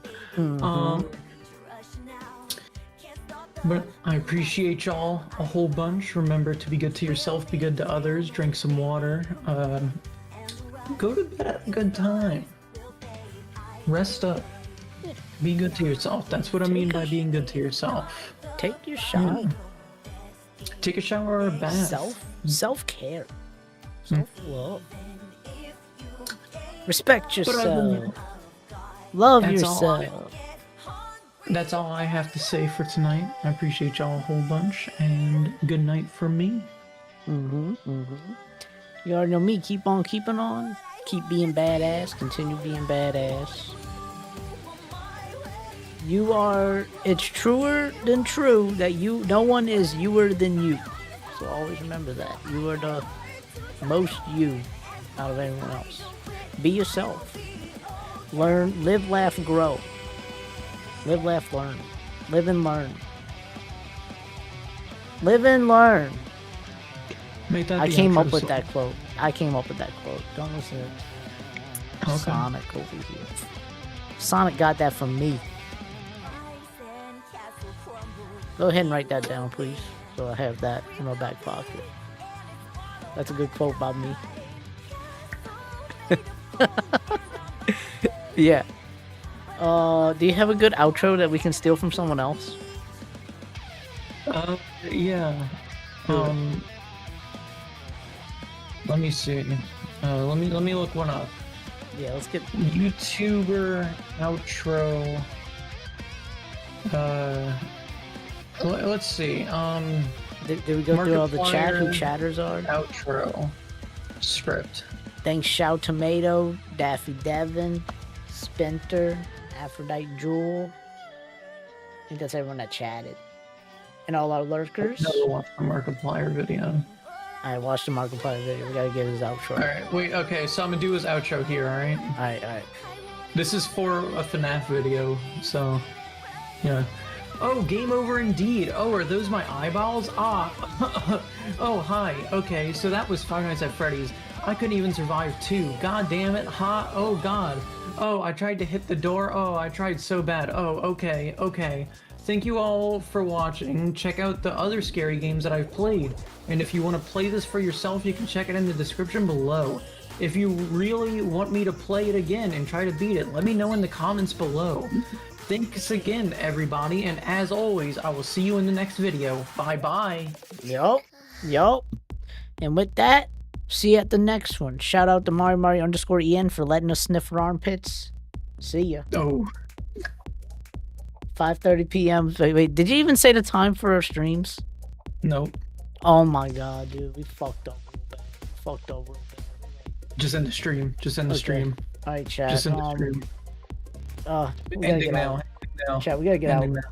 But I appreciate y'all a whole bunch. Remember to be good to yourself, be good to others, drink some water, go to bed at a good time, rest up, be good to yourself. That's what I mean by being good to yourself. Take your shower. Take a shower or a bath. Self-care. Self-love. Respect yourself. Love That's yourself. That's all I have to say for tonight. I appreciate y'all a whole bunch, and good night from me. You already know me. Keep on keeping on. Keep being badass. Continue being badass. You are. It's truer than true that no one is youer than you. So always remember that. You are the most you out of anyone else. Be yourself. Learn, live, laugh, grow. Live, laugh, learn. Live and learn. Live and learn. Make that I the came up outro with song. that quote. Don't listen to Okay. Sonic over here. Sonic got that from me. Go ahead and write that down, please. So I have that in my back pocket. That's a good quote by me. Yeah. Do you have a good outro that we can steal from someone else? Yeah. Let me see. Let me look one up. Yeah, let's get. YouTuber outro. Let's see. Did we go through all the chat? Who Markiplier chatters are? Outro script. Thanks, Shout Tomato, Daffy Devin, Spenter, Aphrodite Jewel. I think that's everyone that chatted. And all our lurkers. Another one from Markiplier video. I watched the Markiplier video. We gotta get his outro. Alright, wait, okay, so I'm gonna do his outro here, alright? Alright. This is for a FNAF video, so yeah. Oh, game over indeed. Oh, are those my eyeballs? Ah. Oh, hi. Okay, so that was Five Nights at Freddy's. I couldn't even survive 2. God damn it. Ha. Oh, God. Oh, I tried to hit the door. Oh, I tried so bad. Oh, okay. Thank you all for watching. Check out the other scary games that I've played. And if you want to play this for yourself, you can check it in the description below. If you really want me to play it again and try to beat it, let me know in the comments below. Thanks again, everybody, and as always, I will see you in the next video. Bye-bye. Yup. And with that, see you at the next one. Shout out to Mari_EN for letting us sniff our armpits. See ya. Oh. 5:30 p.m. Wait, did you even say the time for our streams? Nope. Oh my god, dude. We fucked up real bad. Just end the stream. Stream. Alright, chat. Just end the stream. We gotta Ending get now. out. Chat, we gotta get out. Ending now.